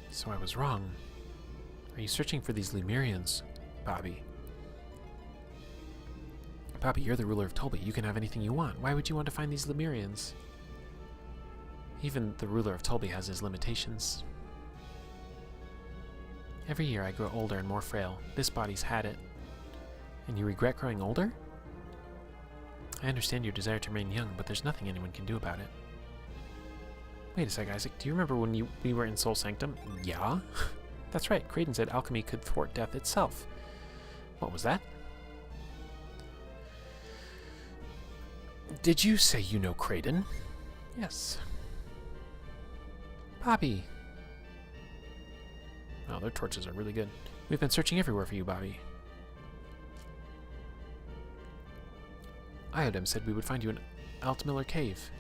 So I was wrong. Are you searching for these Lemurians, Bobby? Bobby, you're the ruler of Tolby. You can have anything you want. Why would you want to find these Lemurians? Even the ruler of Tolby has his limitations. Every year I grow older and more frail. This body's had it. And you regret growing older? I understand your desire to remain young, but there's nothing anyone can do about it. Wait a sec, Isaac. Do you remember when we were in Soul Sanctum? Yeah? That's right. Kraden said alchemy could thwart death itself. What was that? Did you say you know Kraden? Yes. Bobby. Oh, their torches are really good. We've been searching everywhere for you, Bobby. Iodem said we would find you in Altmiller Cave.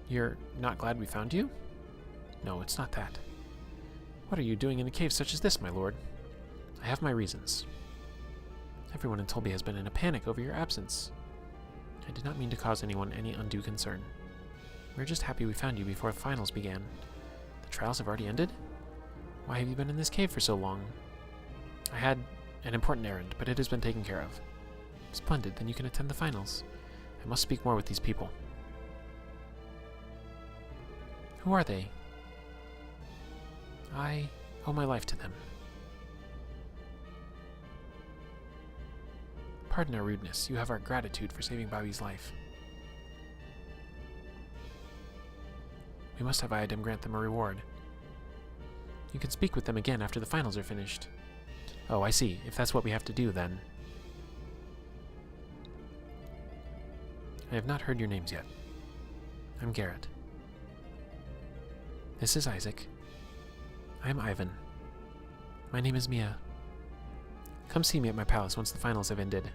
You're not glad we found you? No, it's not that. What are you doing in a cave such as this, my lord? I have my reasons. Everyone in Tolby has been in a panic over your absence. I did not mean to cause anyone any undue concern. We're just happy we found you before the finals began. The trials have already ended? Why have you been in this cave for so long? I had an important errand, but it has been taken care of. Splendid, then you can attend the finals. I must speak more with these people. Who are they? I owe my life to them. Pardon our rudeness. You have our gratitude for saving Bobby's life. We must have Iodem grant them a reward. You can speak with them again after the finals are finished. Oh, I see. If that's what we have to do, then. I have not heard your names yet. I'm Garrett. This is Isaac. I am Ivan. My name is Mia. Come see me at my palace once the finals have ended.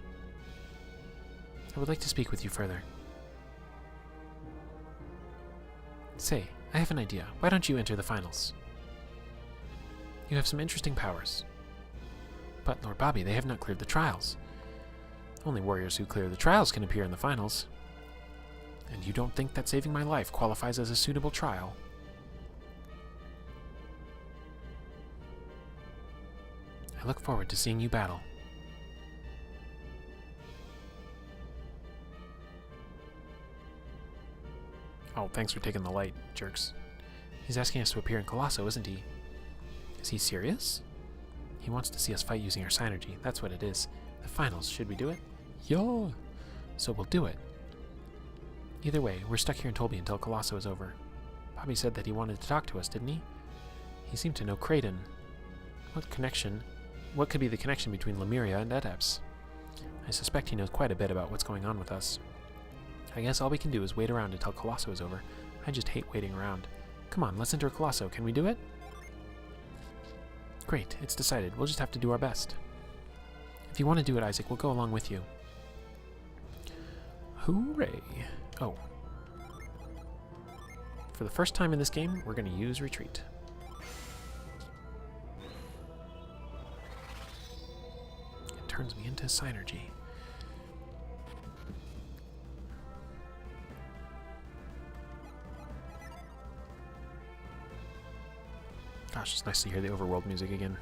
I would like to speak with you further. Say, I have an idea. Why don't you enter the finals? You have some interesting powers. But, Lord Bobby, they have not cleared the trials. Only warriors who clear the trials can appear in the finals. And you don't think that saving my life qualifies as a suitable trial? I look forward to seeing you battle. Oh, thanks for taking the light, jerks. He's asking us to appear in Colosso, isn't he? Is he serious? He wants to see us fight using our synergy. That's what it is. The finals, should we do it? Yeah! So we'll do it. Either way, we're stuck here in Tolby until Colosso is over. Bobby said that he wanted to talk to us, didn't he? He seemed to know Kraden. What could be the connection between Lemuria and Adepts? I suspect he knows quite a bit about what's going on with us. I guess all we can do is wait around until Colosso is over. I just hate waiting around. Come on, let's enter Colosso. Can we do it? Great, it's decided. We'll just have to do our best. If you want to do it, Isaac, we'll go along with you. Hooray! Oh. For the first time in this game, we're going to use retreat. It turns me into synergy. Gosh, it's nice to hear the overworld music again.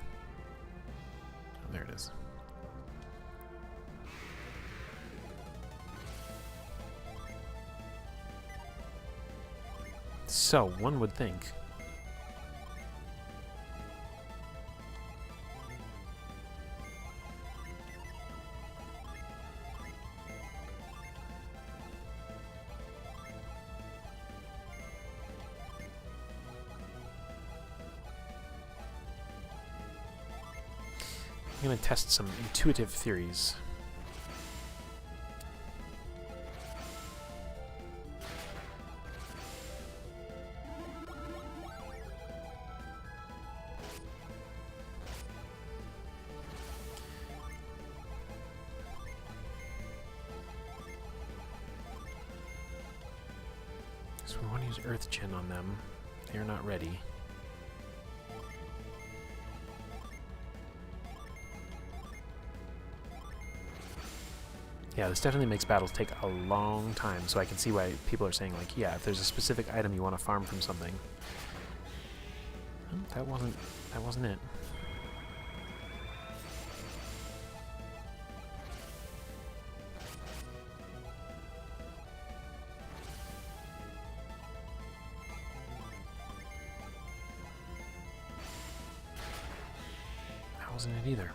Oh, there it is. So, one would think I'm going to test some intuitive theories. So we want to use Earth Gen on them. They are not ready. Yeah, this definitely makes battles take a long time, so I can see why people are saying, like, yeah, if there's a specific item you want to farm from something. Oh, that wasn't it. That wasn't it either.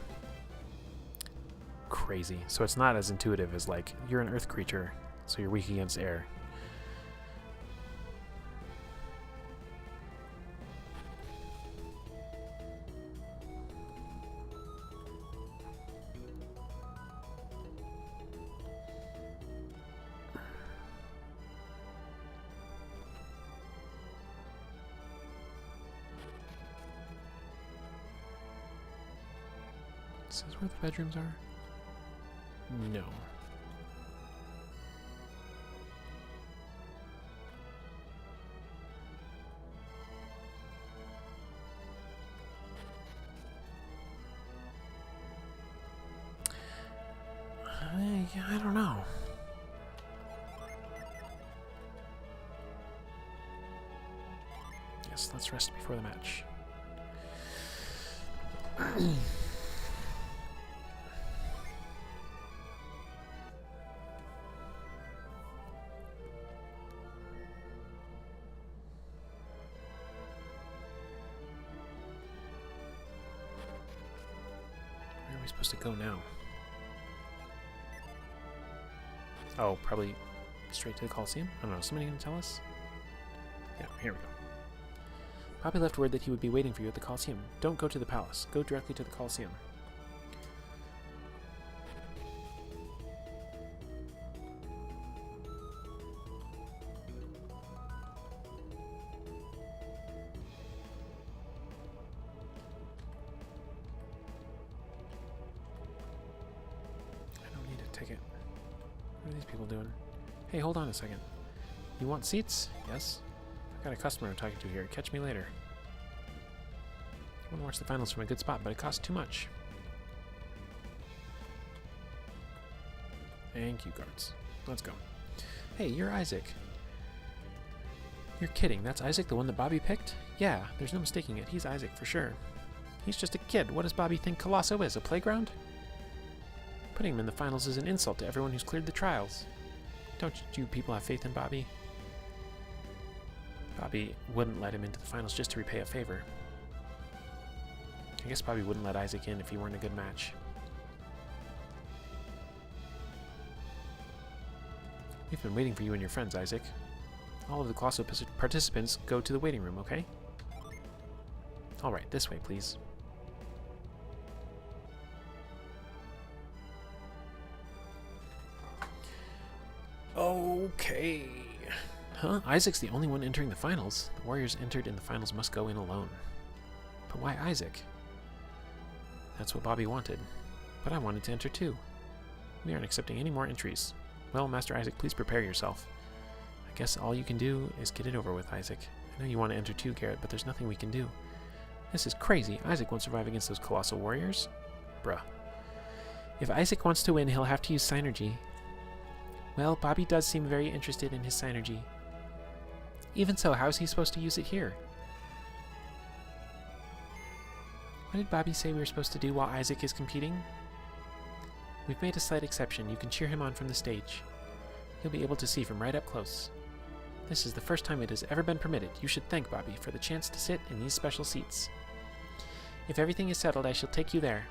Crazy. So it's not as intuitive as, like, you're an earth creature, so you're weak against air. This is where the bedrooms are? No. I don't know. Yes, let's rest before the match. Where are we supposed to go now? Oh, probably straight to the Coliseum? I don't know, somebody gonna tell us? Yeah, here we go. Bobby left word that he would be waiting for you at the Coliseum. Don't go to the palace. Go directly to the Coliseum. I don't need a ticket. What are these people doing? Hey, hold on a second. You want seats? Yes. I've got a customer I'm talking to here. Catch me later. I want to watch the finals from a good spot, but it costs too much. Thank you, guards. Let's go. Hey, you're Isaac. You're kidding. That's Isaac, the one that Bobby picked? Yeah, there's no mistaking it. He's Isaac for sure. He's just a kid. What does Bobby think Colosso is? A playground? Putting him in the finals is an insult to everyone who's cleared the trials. Don't you people have faith in Bobby? Bobby wouldn't let him into the finals just to repay a favor. I guess Bobby wouldn't let Isaac in if he weren't a good match. We've been waiting for you and your friends, Isaac. All of the Colosso participants go to the waiting room, okay? Alright, this way, please. Okay. Huh? Isaac's the only one entering the finals. The warriors entered in the finals must go in alone. But why Isaac? That's what Bobby wanted. But I wanted to enter too. We aren't accepting any more entries. Well, Master Isaac, please prepare yourself. I guess all you can do is get it over with, Isaac. I know you want to enter too, Garrett, but there's nothing we can do. This is crazy. Isaac won't survive against those colossal warriors. Bruh. If Isaac wants to win, he'll have to use Synergy. Well, Bobby does seem very interested in his Synergy. Even so, how is he supposed to use it here? What did Bobby say we were supposed to do while Isaac is competing? We've made a slight exception. You can cheer him on from the stage. He'll be able to see from right up close. This is the first time it has ever been permitted. You should thank Bobby for the chance to sit in these special seats. If everything is settled, I shall take you there.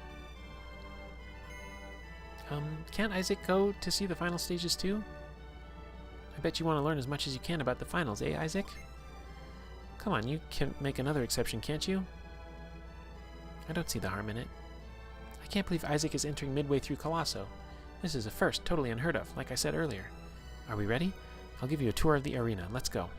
Can't Isaac go to see the final stages too? I bet you want to learn as much as you can about the finals, eh, Isaac? Come on, you can make another exception, can't you? I don't see the harm in it. I I can't believe Isaac is entering midway through Colosso. This is a first, totally unheard of, like I said earlier. Are we ready? I'll give you a tour of the arena. Let's go.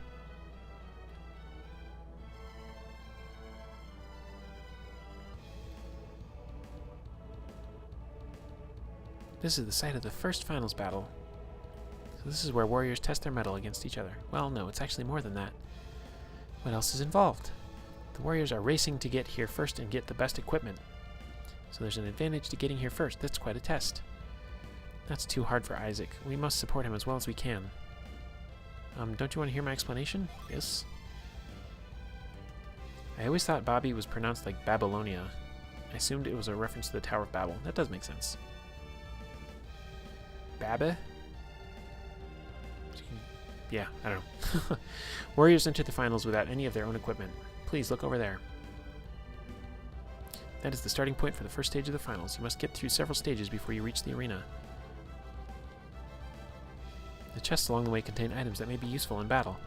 This is the site of the first finals battle. So this is where warriors test their mettle against each other. Well, no, it's actually more than that. What else is involved? The warriors are racing to get here first and get the best equipment. So there's an advantage to getting here first. That's quite a test. That's too hard for Isaac. We must support him as well as we can. Don't you want to hear my explanation? Yes. I always thought Bobby was pronounced like Babylonia. I assumed it was a reference to the Tower of Babel. That does make sense. Babba? Yeah, I don't know. Warriors enter the finals without any of their own equipment. Please look over there. That is the starting point for the first stage of the finals. You must get through several stages before you reach the arena. The chests along the way contain items that may be useful in battle.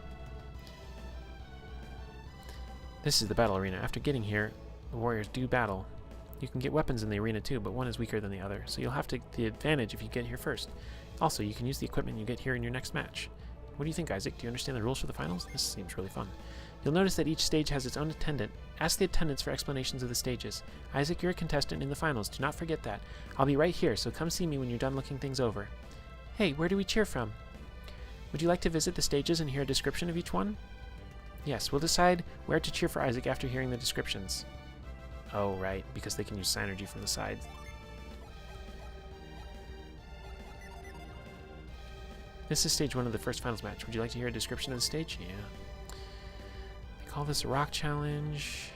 This is the battle arena. After getting here, the warriors do battle. You can get weapons in the arena too, but one is weaker than the other, so you'll have the advantage if you get here first. Also, you can use the equipment you get here in your next match. What do you think, Isaac? Do you understand the rules for the finals? This seems really fun. You'll notice that each stage has its own attendant. Ask the attendants for explanations of the stages. Isaac, you're a contestant in the finals. Do not forget that. I'll be right here, so come see me when you're done looking things over. Hey, where do we cheer from? Would you like to visit the stages and hear a description of each one? Yes, we'll decide where to cheer for Isaac after hearing the descriptions. Oh, right, because they can use synergy from the sides. This is stage 1 of the first finals match. Would you like to hear a description of the stage? Yeah. They call this a rock challenge.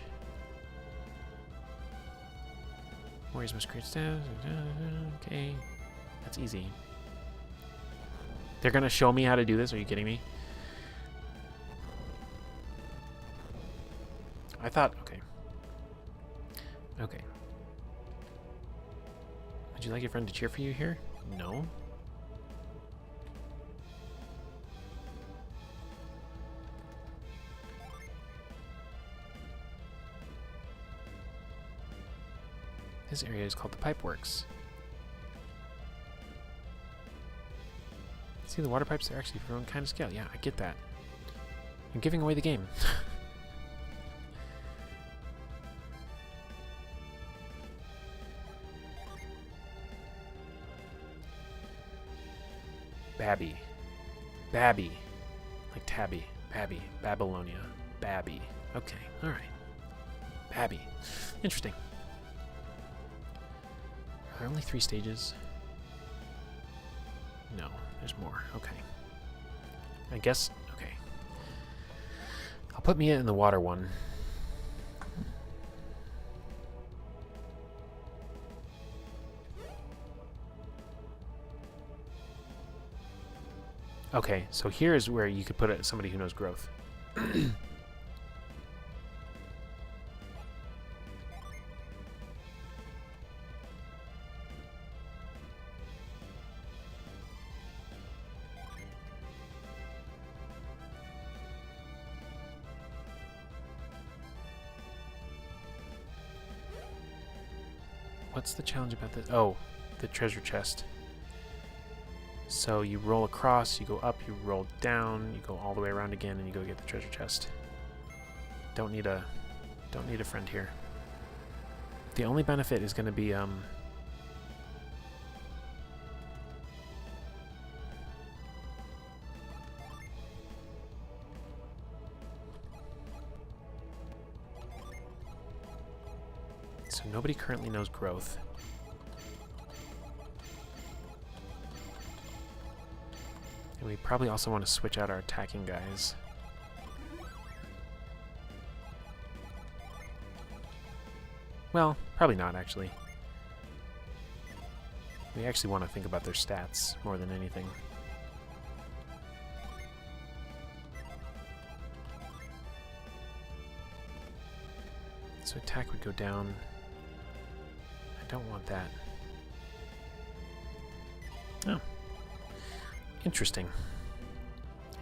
Warriors must create staff. Okay. That's easy. They're gonna show me how to do this? Are you kidding me? I thought... Okay. Okay. Would you like your friend to cheer for you here? No. This area is called the Pipeworks. See the water pipes? They're actually your own kind of scale. Yeah, I get that. You're giving away the game. Babby. Babby. Like Tabby. Babby. Babylonia. Babby. Okay, alright. Babby. Interesting. Are there only 3 stages? No, there's more. Okay. I guess... Okay. I'll put Mia in the water one. Okay, so here's where you could put somebody who knows growth. What's the challenge about this? Oh, the treasure chest. So you roll across, you go up, you roll down, you go all the way around again, and you go get the treasure chest. Don't need a friend here. The only benefit is going to be so nobody currently knows growth. And we probably also want to switch out our attacking guys. Well, probably not, actually. We actually want to think about their stats more than anything. So attack would go down. I don't want that. Oh. Interesting.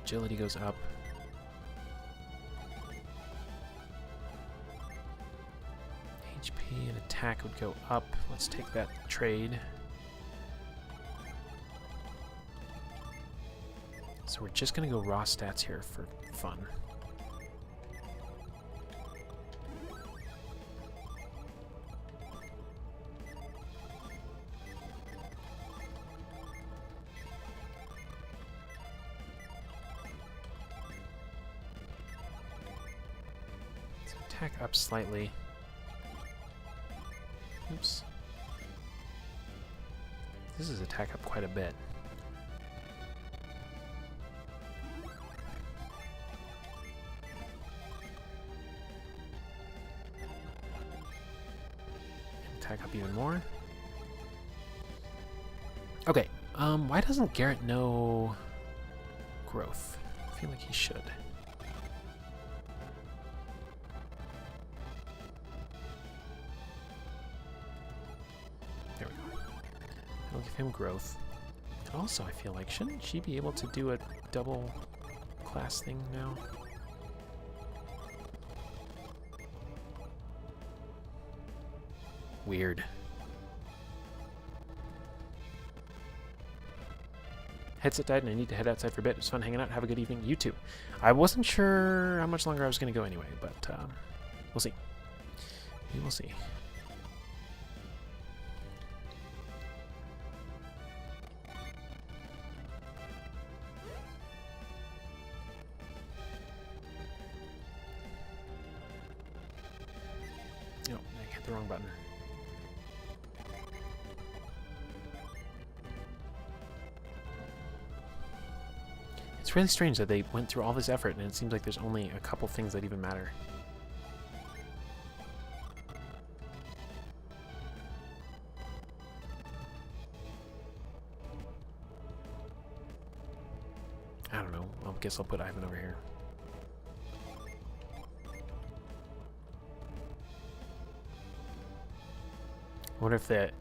Agility goes up. HP and attack would go up. Let's take that trade. So we're just going to go raw stats here for fun. So attack up slightly. Oops. This is attack up quite a bit. Attack up even more. Okay, why doesn't Garrett know growth? I feel like he should. There we go. That'll give him growth. And also, I feel like, shouldn't she be able to do a double class thing now? Weird. Headset died and I need to head outside for a bit. It was fun hanging out. Have a good evening. You too. I wasn't sure how much longer I was going to go anyway, but we'll see. We will see. Oh, I hit the wrong button. It's really strange that they went through all this effort and it seems like there's only a couple things that even matter. I don't know. I guess I'll put Ivan over here. I wonder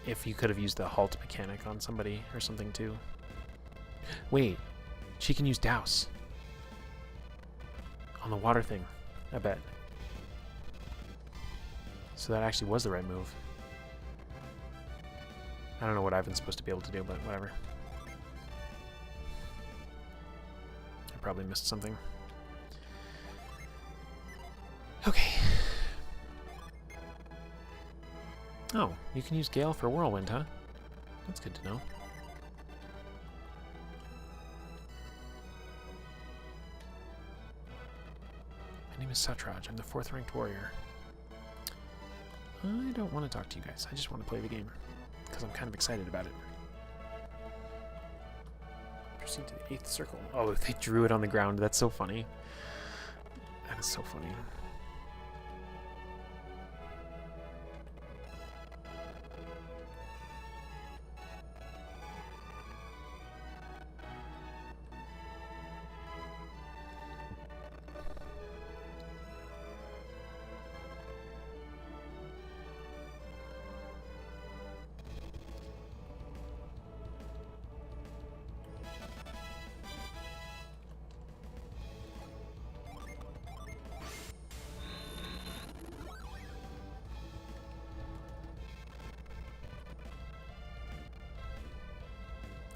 if you could have used the halt mechanic on somebody or something too. Wait. She can use douse on the water thing, I bet. So that actually was the right move. I don't know what Ivan's supposed to be able to do, but whatever. I probably missed something. Okay. Oh, you can use Gale for Whirlwind, huh? That's good to know. My name is Satraj. I'm the 4th ranked warrior. I don't want to talk to you guys. I just want to play the game because I'm kind of excited about it. Proceed to the 8th circle. Oh, they drew it on the ground. That's so funny. That is so funny.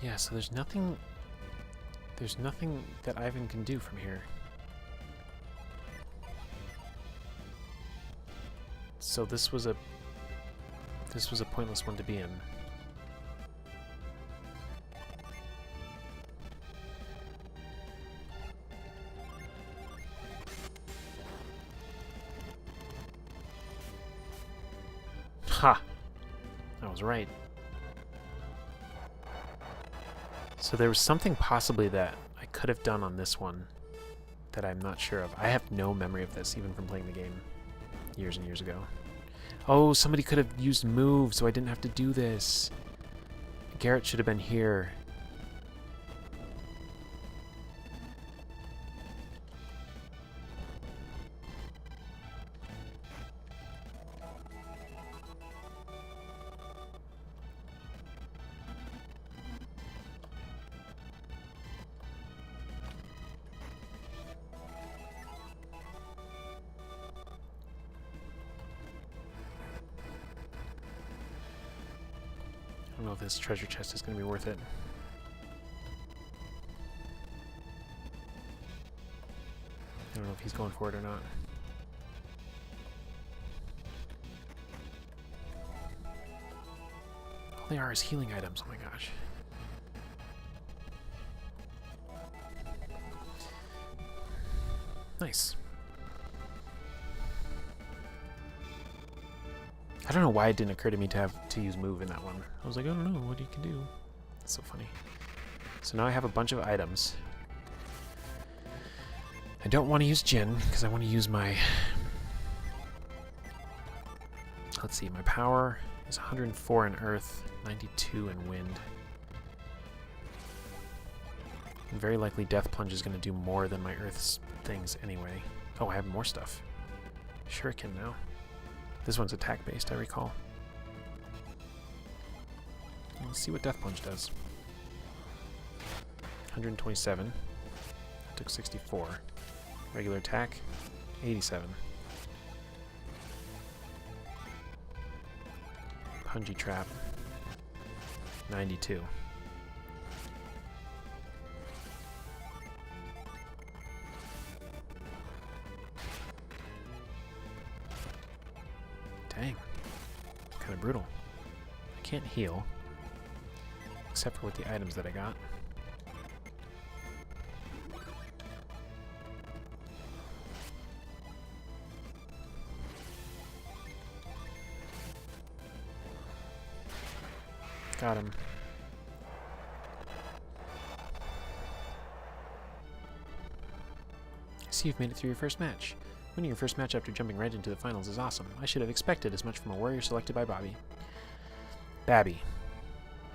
Yeah, so there's nothing that Ivan can do from here. So this was a pointless one to be in. Ha! I was right. So there was something possibly that I could have done on this one that I'm not sure of. I have no memory of this, even from playing the game years and years ago. Oh, somebody could have used move, so I didn't have to do this. Garrett should have been here. know if this treasure chest is going to be worth it. I don't know if he's going for it or not. All they are is healing items. Oh my gosh. Nice. I don't know why it didn't occur to me to use move in that one. I was like, I don't know what you can do. That's so funny. So now I have a bunch of items. I don't want to use Jin because I want to use my... Let's see, my power is 104 in earth, 92 in wind. And very likely Death Plunge is going to do more than my earth's things anyway. Oh, I have more stuff. Shuriken now. This one's attack-based, I recall. Let's see what Death Plunge does. 127. That took 64. Regular attack, 87. Punji Trap, 92. Dang. Kind of brutal. I can't heal. Except for with the items that I got. Got him. I see you've made it through your first match. Winning your first match after jumping right into the finals is awesome. I should have expected as much from a warrior selected by Bobby. Babby.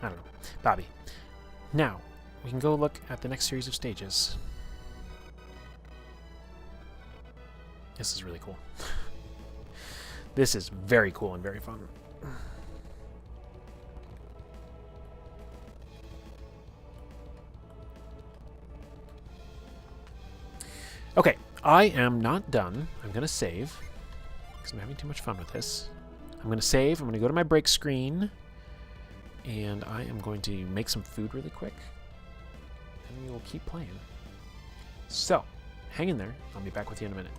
I don't know. Bobby. Now, we can go look at the next series of stages. This is really cool. This is very cool and very fun. Okay, I am not done. I'm going to save because I'm having too much fun with this. I'm going to save. I'm going to go to my break screen and I am going to make some food really quick and we will keep playing. So, hang in there. I'll be back with you in a minute.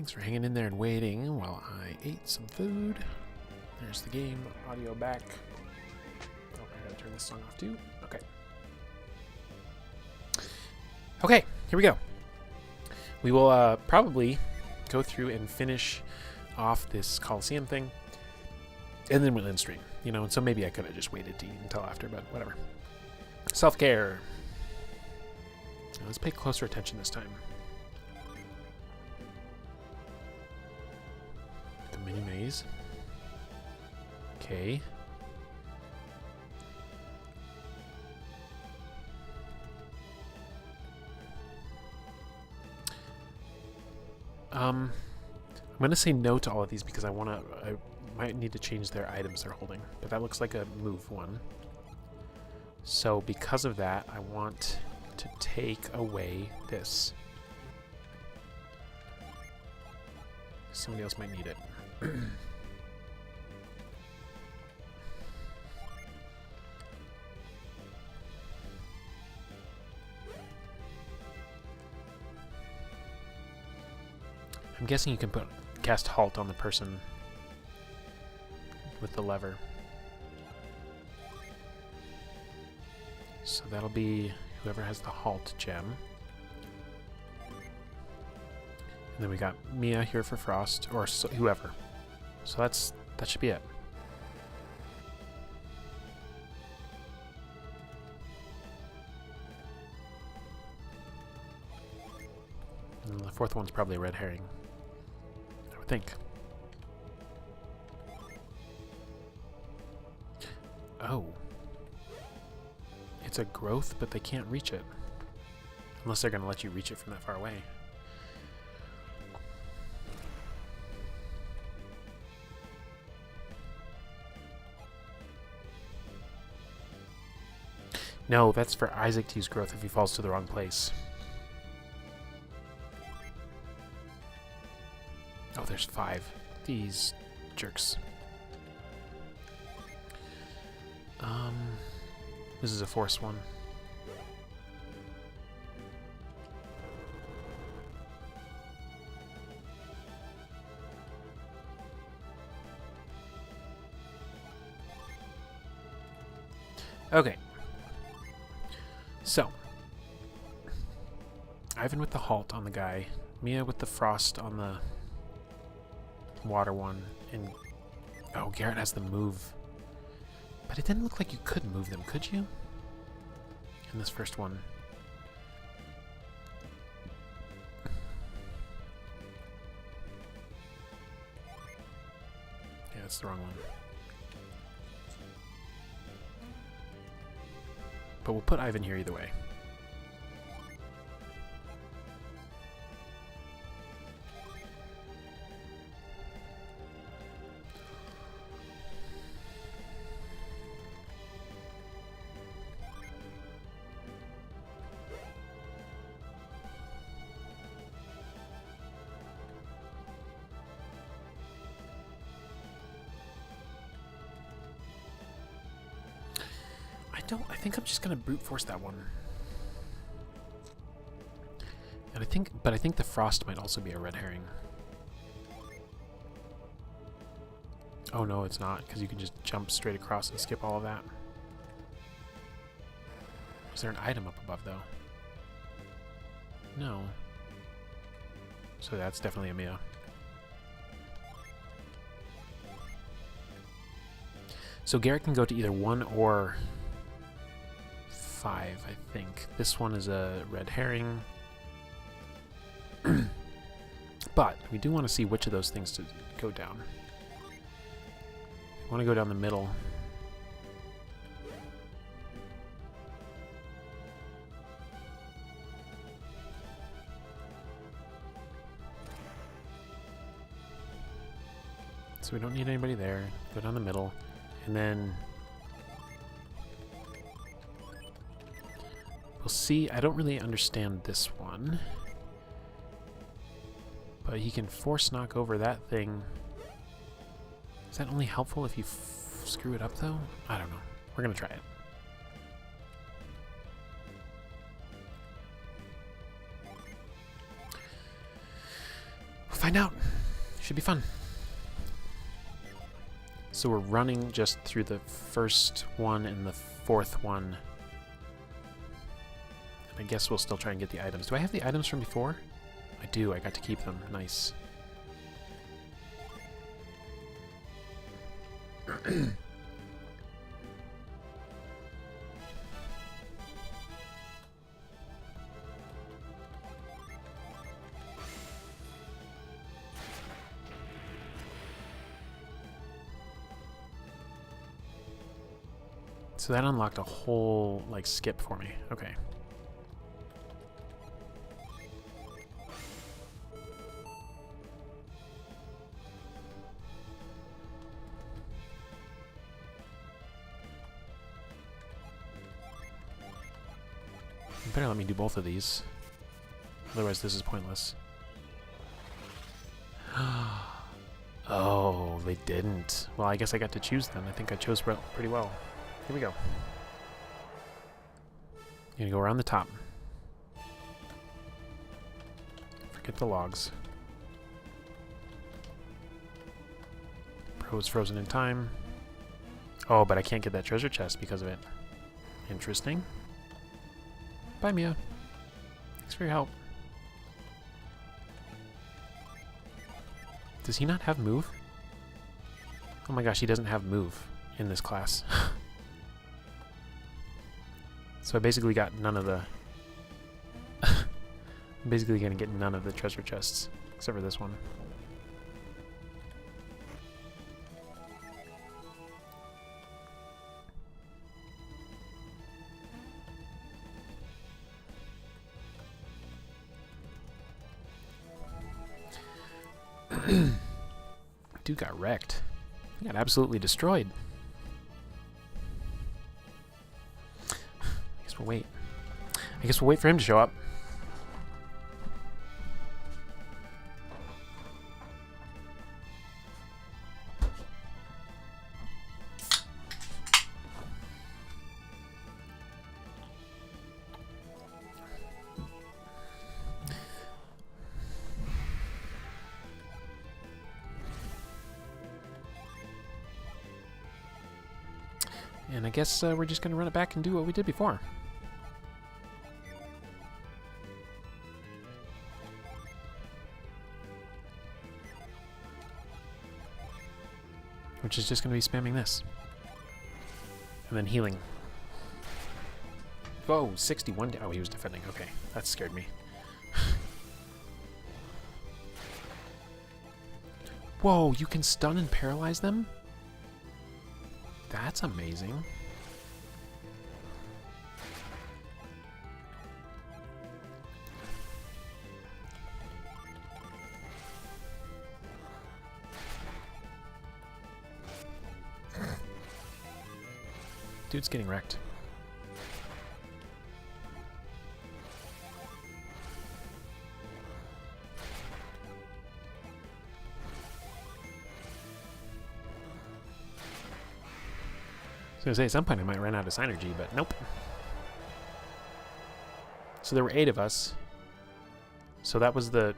Thanks for hanging in there and waiting while I ate some food. There's the game audio back. Oh, I gotta turn this song off too. Okay. Okay, here we go. We will probably go through and finish off this Coliseum thing, and then we'll end stream. You know, and so maybe I could have just waited to eat until after, but whatever. Self-care. Now let's pay closer attention this time. The mini maze. Okay. I'm gonna say no to all of these because I might need to change their items they're holding. But that looks like a move one. So because of that, I want to take away this. Somebody else might need it. I'm guessing you can cast halt on the person with the lever. So that'll be whoever has the halt gem. And then we got Mia here for Frost, or whoever. So that should be it. And the fourth one's probably a red herring, I would think. Oh. It's a growth, but they can't reach it. Unless they're going to let you reach it from that far away. No, that's for Isaac to use growth if he falls to the wrong place. Oh, there's 5. These jerks. This is a force one. Okay. So, Ivan with the halt on the guy, Mia with the frost on the water one, and oh, Garrett has the move. But it didn't look like you could move them, could you? In this first one. Yeah, that's the wrong one. But we'll put Ivan here either way. I think I'm just gonna brute force that one. And I think the frost might also be a red herring. Oh no, it's not, because you can just jump straight across and skip all of that. Is there an item up above though? No. So that's definitely a Mia. So Garrett can go to either 1 or 5, I think. This one is a red herring. But we do want to see which of those things to go down. We want to go down the middle. So we don't need anybody there. Go down the middle. And then we'll see. I don't really understand this one. But he can force knock over that thing. Is that only helpful if you screw it up, though? I don't know. We're going to try it. find out. Should be fun. So we're running just through the first one and the fourth one. And I guess we'll still try and get the items. Do I have the items from before? I do. I got to keep them. Nice. So that unlocked a whole, like, skip for me. Okay. You better let me do both of these. Otherwise this is pointless. Oh, they didn't. Well, I guess I got to choose then. I think I chose pretty well. Here we go. Gonna go around the top. Forget the logs. Pro is frozen in time. Oh, but I can't get that treasure chest because of it. Interesting. Bye, Mia. Thanks for your help. Does he not have move? Oh my gosh, he doesn't have move in this class. So I basically got none of the... I'm basically going to get none of the treasure chests, except for this one. Dude got wrecked. He got absolutely destroyed. We'll wait. I guess we'll wait for him to show up. And I guess we're just going to run it back and do what we did before. Which is just going to be spamming this. And then healing. Whoa, 61. Oh, he was defending. Okay, that scared me. Whoa, you can stun and paralyze them? That's amazing. Dude's getting wrecked. I was gonna say, at some point I might run out of synergy, but nope. So there were 8 of us. So that was the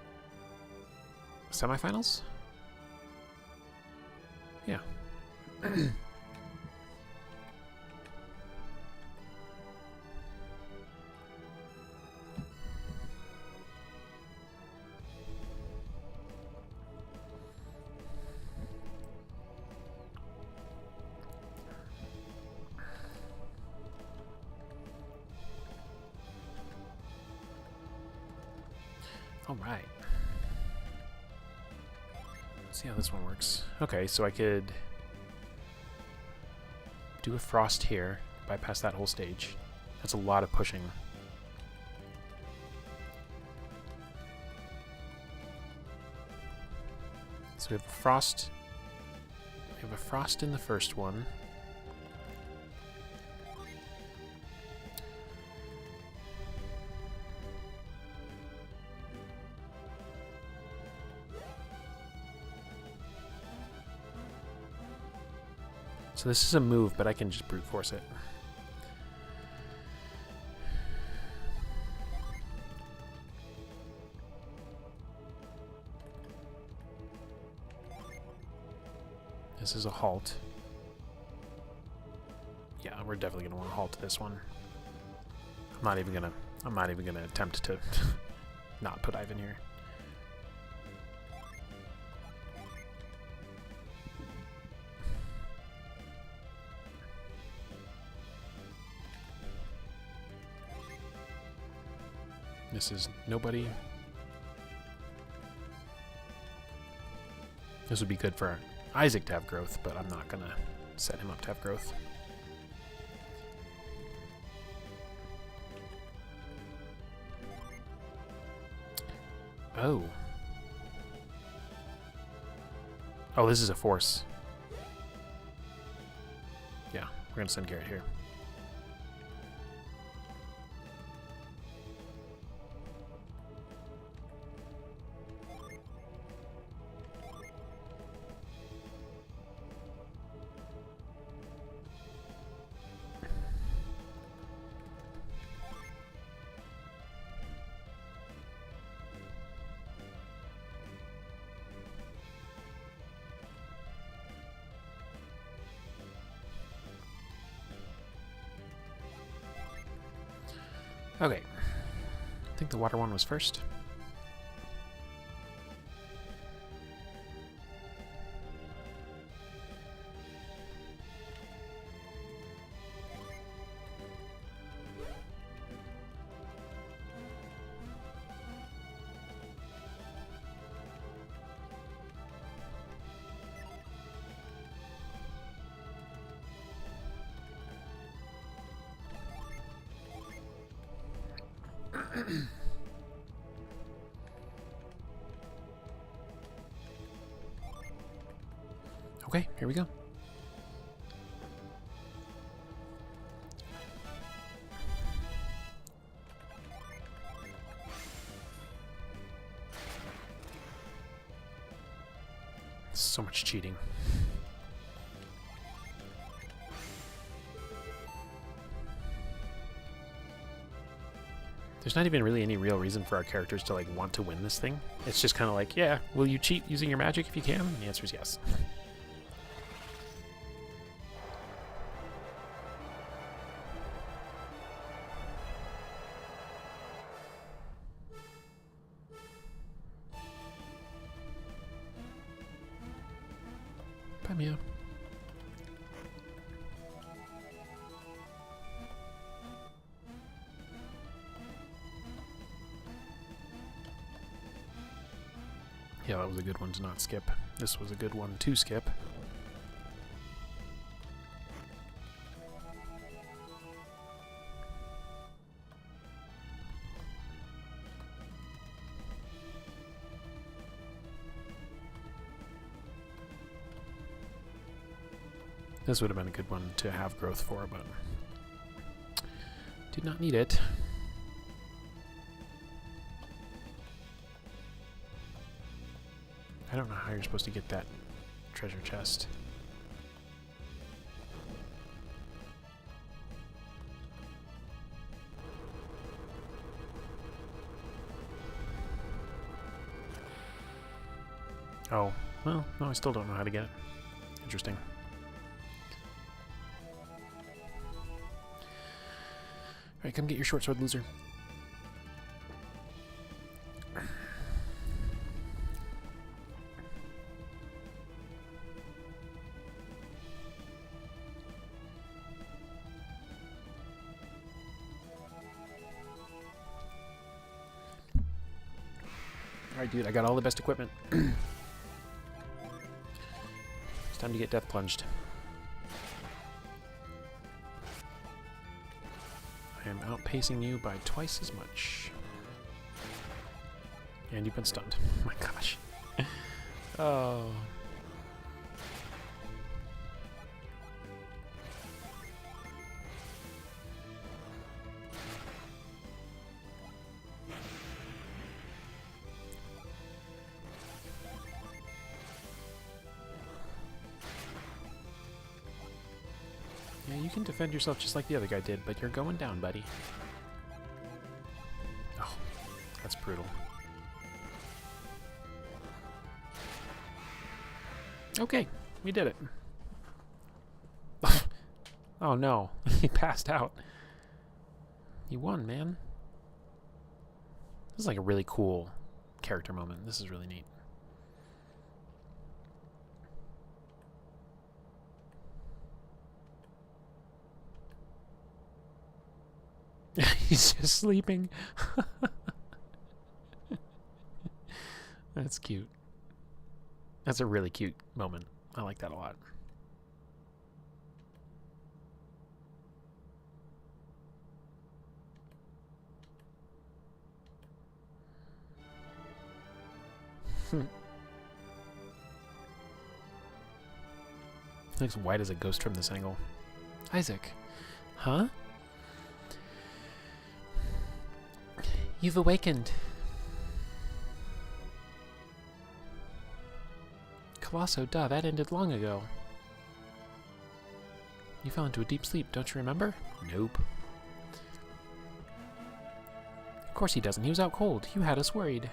semifinals? Yeah. All right. Let's see how this one works. Okay, so I could do a frost here, bypass that whole stage. That's a lot of pushing. So we have a frost. We have a frost in the first one. So this is a move, but I can just brute force it. This is a halt. Yeah, we're definitely gonna want to halt this one. I'm not even gonna attempt to not put Ivan here. This is nobody. This would be good for Isaac to have growth, but I'm not gonna set him up to have growth. Oh. Oh, this is a force. Yeah, we're gonna send Garrett here. Okay. I think the water one was first. Okay, here we go. So much cheating. There's not even really any real reason for our characters to like want to win this thing. It's just kind of like, yeah, will you cheat using your magic if you can? And the answer is yes. Bye, Mia. Yeah, that was a good one to not skip. This was a good one to skip. This would have been a good one to have growth for, but did not need it. I don't know how you're supposed to get that treasure chest. Oh, well, no, I still don't know how to get it. Interesting. Alright, come get your short sword, loser. Alright, dude, I got all the best equipment. It's time to get death plunged. I am outpacing you by twice as much. And you've been stunned. Oh my gosh. Oh. Yeah, you can defend yourself just like the other guy did, but you're going down, buddy. Oh, that's brutal. Okay, We did it. Oh no, he passed out. You won, man. This is like a really cool character moment. This is really neat. He's just sleeping. That's cute. That's a really cute moment. I like that a lot. Looks white as a ghost from this angle. Isaac. Huh? You've awakened. Colosso, duh, that ended long ago. You fell into a deep sleep, don't you remember? Nope. Of course he doesn't. He was out cold. You had us worried.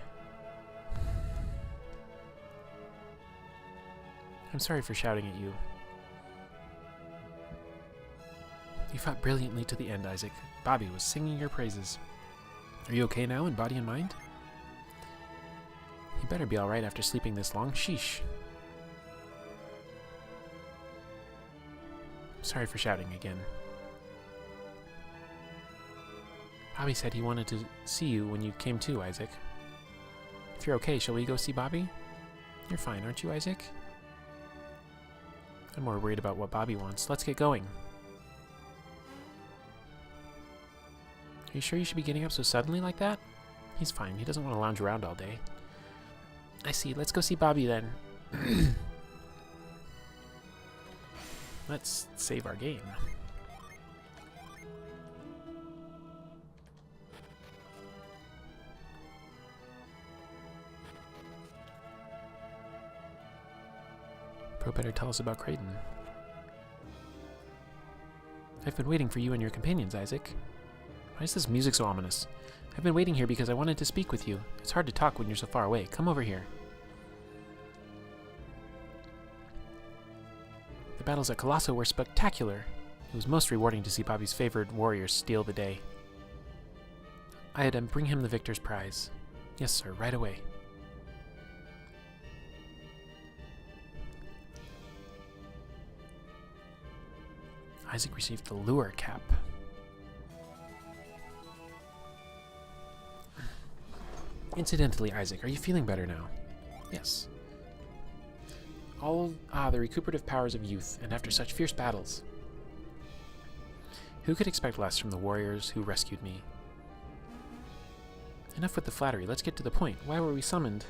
I'm sorry for shouting at you. You fought brilliantly to the end, Isaac. Bobby was singing your praises. Are you okay now in body and mind? You better be alright after sleeping this long. Sheesh. Sorry for shouting again. Bobby said he wanted to see you when you came to, Isaac. If you're okay, shall we go see Bobby? You're fine, aren't you, Isaac? I'm more worried about what Bobby wants. Let's get going. Are you sure you should be getting up so suddenly like that? He's fine. He doesn't want to lounge around all day. I see. Let's go see Bobby then. Let's save our game. Pro better tell us about Creighton. I've been waiting for you and your companions, Isaac. Why is this music so ominous? I've been waiting here because I wanted to speak with you. It's hard to talk when you're so far away. Come over here. The battles at Colosso were spectacular. It was most rewarding to see Bobby's favored warriors steal the day. I had to bring him the victor's prize. Yes, sir, right away. Isaac received the lure cap. Incidentally, Isaac, are you feeling better now? Yes. The recuperative powers of youth, and after such fierce battles. Who could expect less from the warriors who rescued me? Enough with the flattery, let's get to the point. Why were we summoned?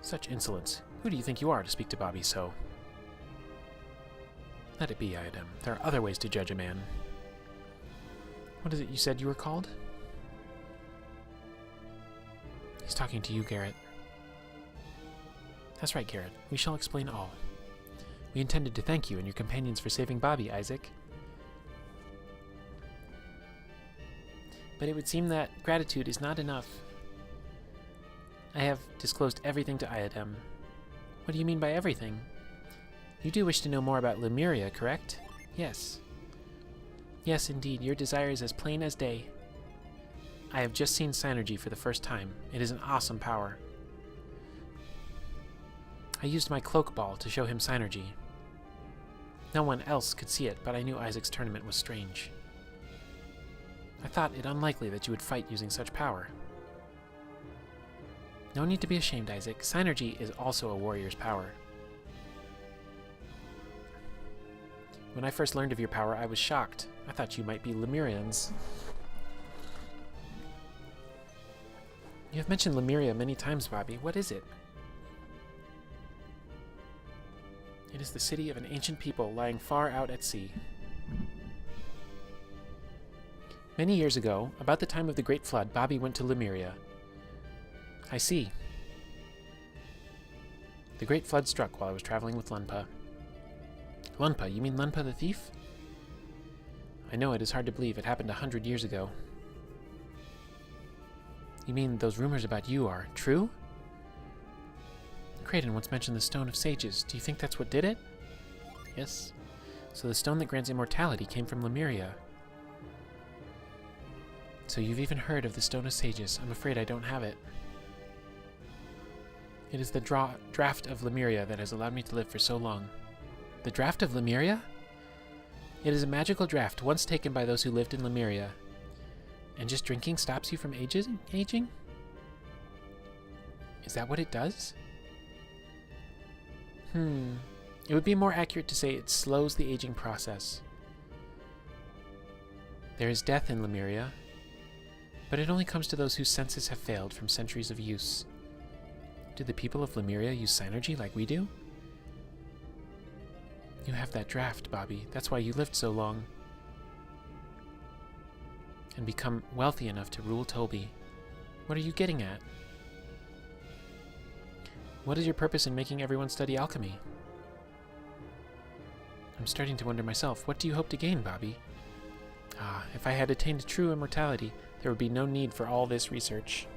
Such insolence. Who do you think you are to speak to Bobby so? Let it be, Iadem. There are other ways to judge a man. What is it you said you were called? He's talking to you, Garrett. That's right, Garrett. We shall explain all. We intended to thank you and your companions for saving Bobby, Isaac. But it would seem that gratitude is not enough. I have disclosed everything to Iadem. What do you mean by everything? You do wish to know more about Lemuria, correct? Yes. Yes, indeed. Your desire is as plain as day. I have just seen Synergy for the first time. It is an awesome power. I used my cloak ball to show him Synergy. No one else could see it, but I knew Isaac's tournament was strange. I thought it unlikely that you would fight using such power. No need to be ashamed, Isaac. Synergy is also a warrior's power. When I first learned of your power, I was shocked. I thought you might be Lemurians. You have mentioned Lemuria many times, Bobby. What is it? It is the city of an ancient people lying far out at sea. Many years ago, about the time of the Great Flood, Bobby went to Lemuria. I see. The Great Flood struck while I was traveling with Lunpa. Lunpa? You mean Lunpa the thief? I know it is hard to believe it happened 100 years ago. You mean those rumors about you are true? Creighton once mentioned the Stone of Sages. Do you think that's what did it? Yes. So the stone that grants immortality came from Lemuria. So you've even heard of the Stone of Sages. I'm afraid I don't have it. It is the draft of Lemuria that has allowed me to live for so long. The draft of Lemuria? It is a magical draft once taken by those who lived in Lemuria. And just drinking stops you from aging? Is that what it does? It would be more accurate to say it slows the aging process. There is death in Lemuria, but it only comes to those whose senses have failed from centuries of use. Do the people of Lemuria use Synergy like we do? You have that draft, Bobby. That's why you lived so long. And become wealthy enough to rule Toby. What are you getting at? What is your purpose in making everyone study alchemy? I'm starting to wonder myself. What do you hope to gain, Bobby? If I had attained true immortality, there would be no need for all this research.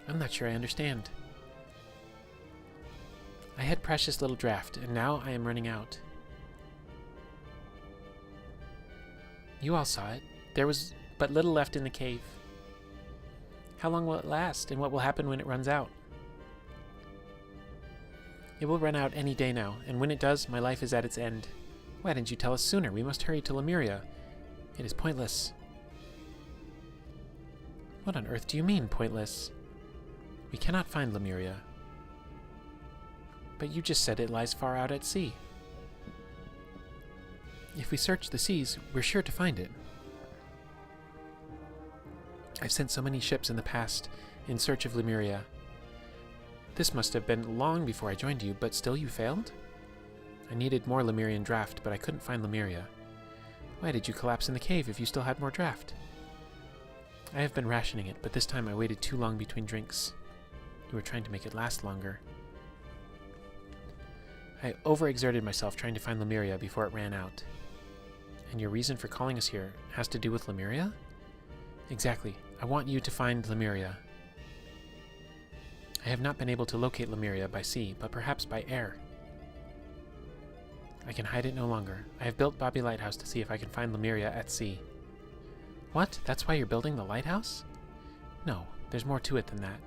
I'm not sure I understand. I had precious little draft, and now I am running out. You all saw it. There was but little left in the cave. How long will it last, and what will happen when it runs out? It will run out any day now, and when it does, my life is at its end. Why didn't you tell us sooner? We must hurry to Lemuria. It is pointless. What on earth do you mean, pointless? We cannot find Lemuria. But you just said it lies far out at sea. If we search the seas, we're sure to find it. I've sent so many ships in the past in search of Lemuria. This must have been long before I joined you, but still you failed? I needed more Lemurian draft, but I couldn't find Lemuria. Why did you collapse in the cave if you still had more draft? I have been rationing it, but this time I waited too long between drinks. You were trying to make it last longer. I overexerted myself trying to find Lemuria before it ran out. And your reason for calling us here has to do with Lemuria? Exactly. I want you to find Lemuria. I have not been able to locate Lemuria by sea, but perhaps by air. I can hide it no longer. I have built Bobby Lighthouse to see if I can find Lemuria at sea. What? That's why you're building the lighthouse? No, there's more to it than that.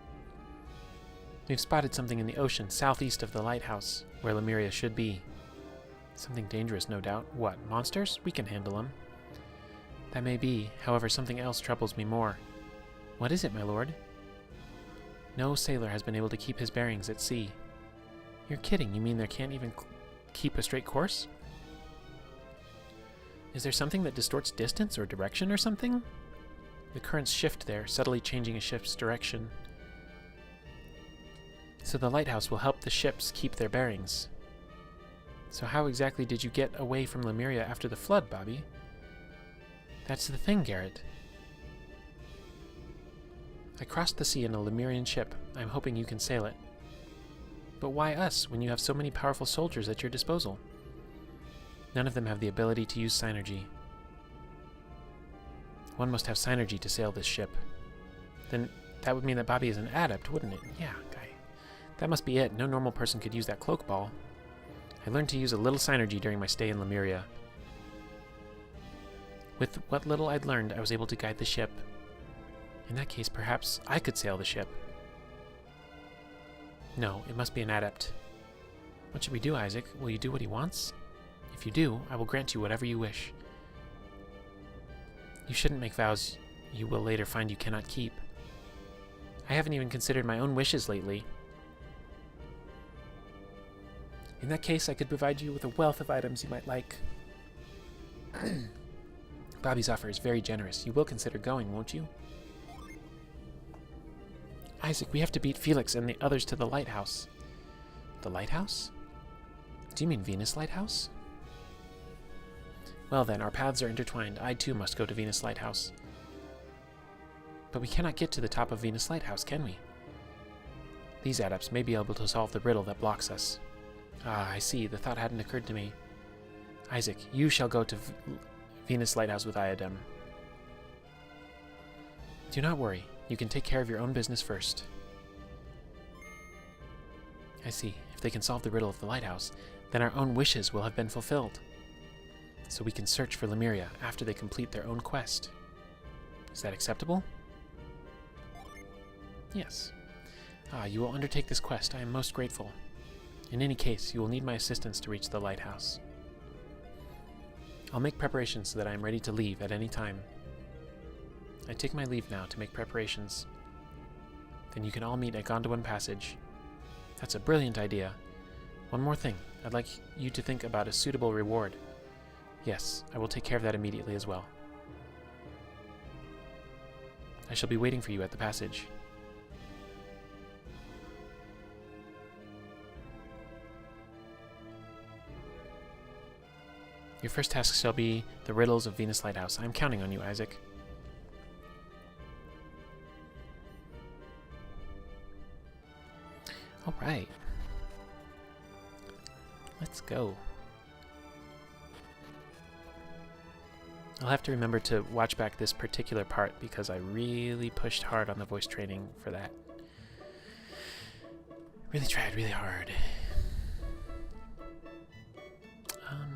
We've spotted something in the ocean southeast of the lighthouse, where Lemuria should be. Something dangerous, no doubt. What, monsters? We can handle them. That may be, however, something else troubles me more. What is it, my lord? No sailor has been able to keep his bearings at sea. You're kidding. You mean they can't even keep a straight course? Is there something that distorts distance or direction or something? The currents shift there, subtly changing a ship's direction. So the lighthouse will help the ships keep their bearings. So how exactly did you get away from Lemuria after the flood, Bobby? That's the thing, Garrett. I crossed the sea in a Lemurian ship. I'm hoping you can sail it. But why us, when you have so many powerful soldiers at your disposal? None of them have the ability to use Synergy. One must have Synergy to sail this ship. Then that would mean that Bobby is an adept, wouldn't it? Yeah, guy. That must be it. No normal person could use that cloak ball. I learned to use a little Synergy during my stay in Lemuria. With what little I'd learned, I was able to guide the ship. In that case, perhaps I could sail the ship. No, it must be an adept. What should we do, Isaac? Will you do what he wants? If you do, I will grant you whatever you wish. You shouldn't make vows you will later find you cannot keep. I haven't even considered my own wishes lately. In that case, I could provide you with a wealth of items you might like. Bobby's offer is very generous. You will consider going, won't you? Isaac, we have to beat Felix and the others to the lighthouse. The lighthouse? Do you mean Venus Lighthouse? Well then, our paths are intertwined. I too must go to Venus Lighthouse. But we cannot get to the top of Venus Lighthouse, can we? These adepts may be able to solve the riddle that blocks us. Ah, I see. The thought hadn't occurred to me. Isaac, you shall go to Venus Lighthouse with Iodem. Do not worry. You can take care of your own business first. I see. If they can solve the riddle of the lighthouse, then our own wishes will have been fulfilled. So we can search for Lemuria after they complete their own quest. Is that acceptable? Yes. You will undertake this quest. I am most grateful. In any case, you will need my assistance to reach the lighthouse. I'll make preparations so that I am ready to leave at any time. I take my leave now to make preparations. Then you can all meet at Gondwan Passage. That's a brilliant idea. One more thing. I'd like you to think about a suitable reward. Yes, I will take care of that immediately as well. I shall be waiting for you at the passage. Your first task shall be the riddles of Venus Lighthouse. I am counting on you, Isaac. All right. Let's go. I'll have to remember to watch back this particular part because I really pushed hard on the voice training for that. Really tried really hard.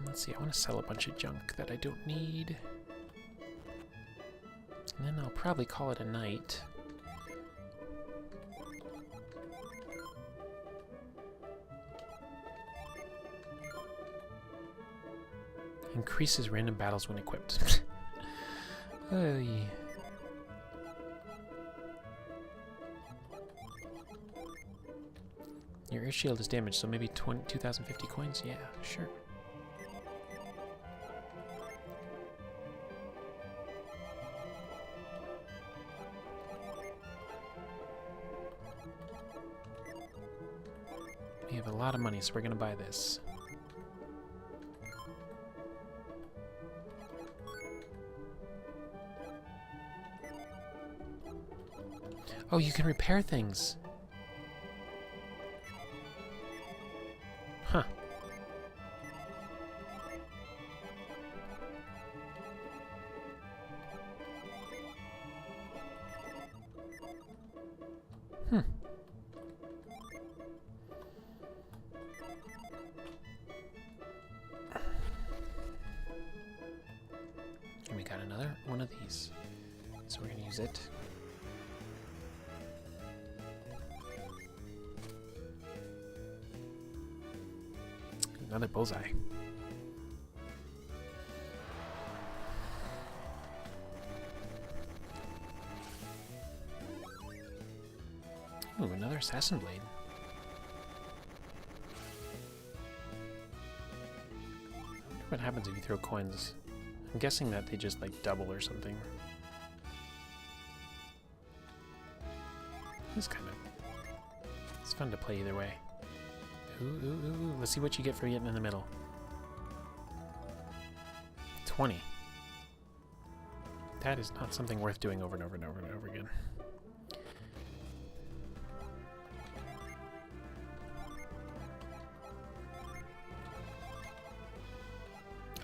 Let's see, I want to sell a bunch of junk that I don't need. And then I'll probably call it a night. Increases random battles when equipped. Oy. Your air shield is damaged, so maybe 2,050 coins? Yeah, sure. We have a lot of money, so we're going to buy this. Oh, you can repair things. Huh. Hmm. And we got another one of these. So we're going to use it. Another bullseye. Ooh, another assassin blade. I wonder what happens if you throw coins. I'm guessing that they just like double or something. It's fun to play either way. Ooh. Let's see what you get for getting in the middle. 20. That is not something worth doing over and over and over and over again.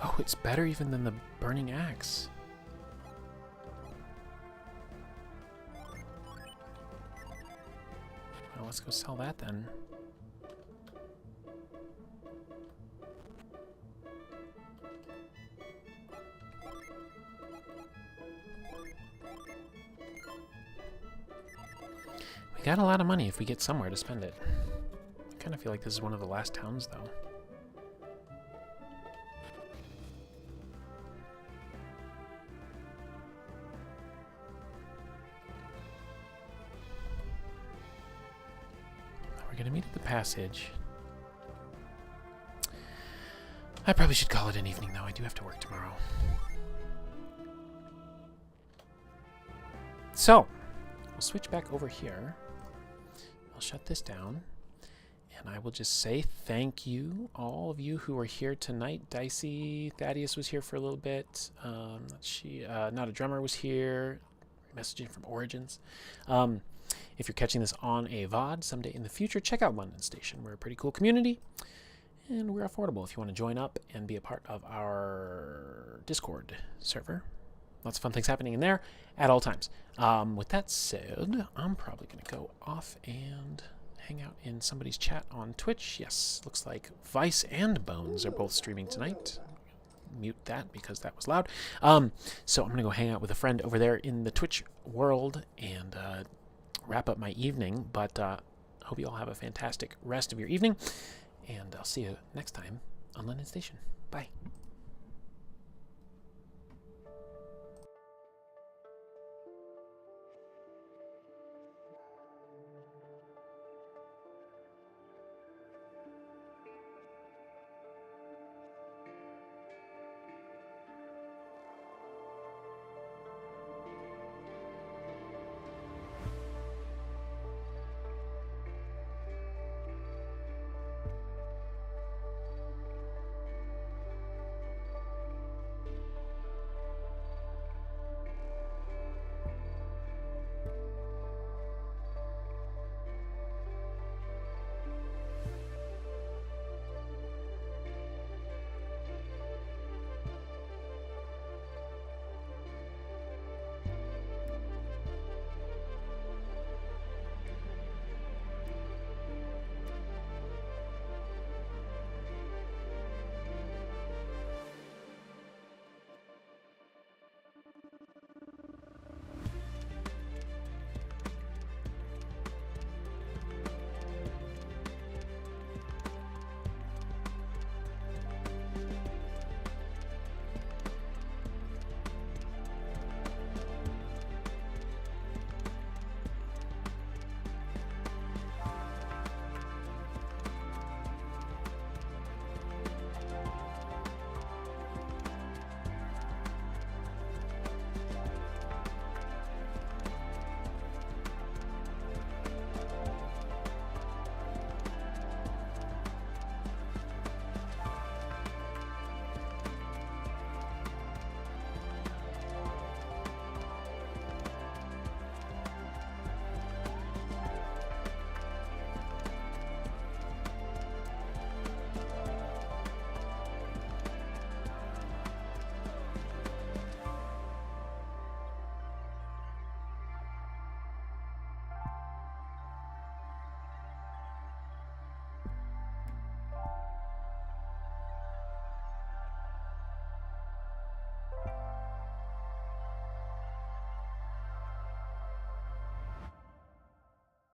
Oh, it's better even than the burning axe. Well, let's go sell that then. We got a lot of money if we get somewhere to spend it. I kind of feel like this is one of the last towns, though. We're gonna meet at the passage. I probably should call it an evening, though. I do have to work tomorrow. So, we'll switch back over here. I'll shut this down. And I will just say thank you, all of you who are here tonight. Dicey, Thaddeus was here for a little bit. Not a Drummer was here. Messaging from Origins. If you're catching this on a VOD someday in the future, check out London Station. We're a pretty cool community. And we're affordable if you want to join up and be a part of our Discord server. Lots of fun things happening in there at all times. With that said, I'm probably going to go off and hang out in somebody's chat on Twitch. Yes, looks like Vice and Bones are both streaming tonight. Mute that because that was loud. So I'm going to go hang out with a friend over there in the Twitch world and wrap up my evening. But hope you all have a fantastic rest of your evening. And I'll see you next time on London Station. Bye.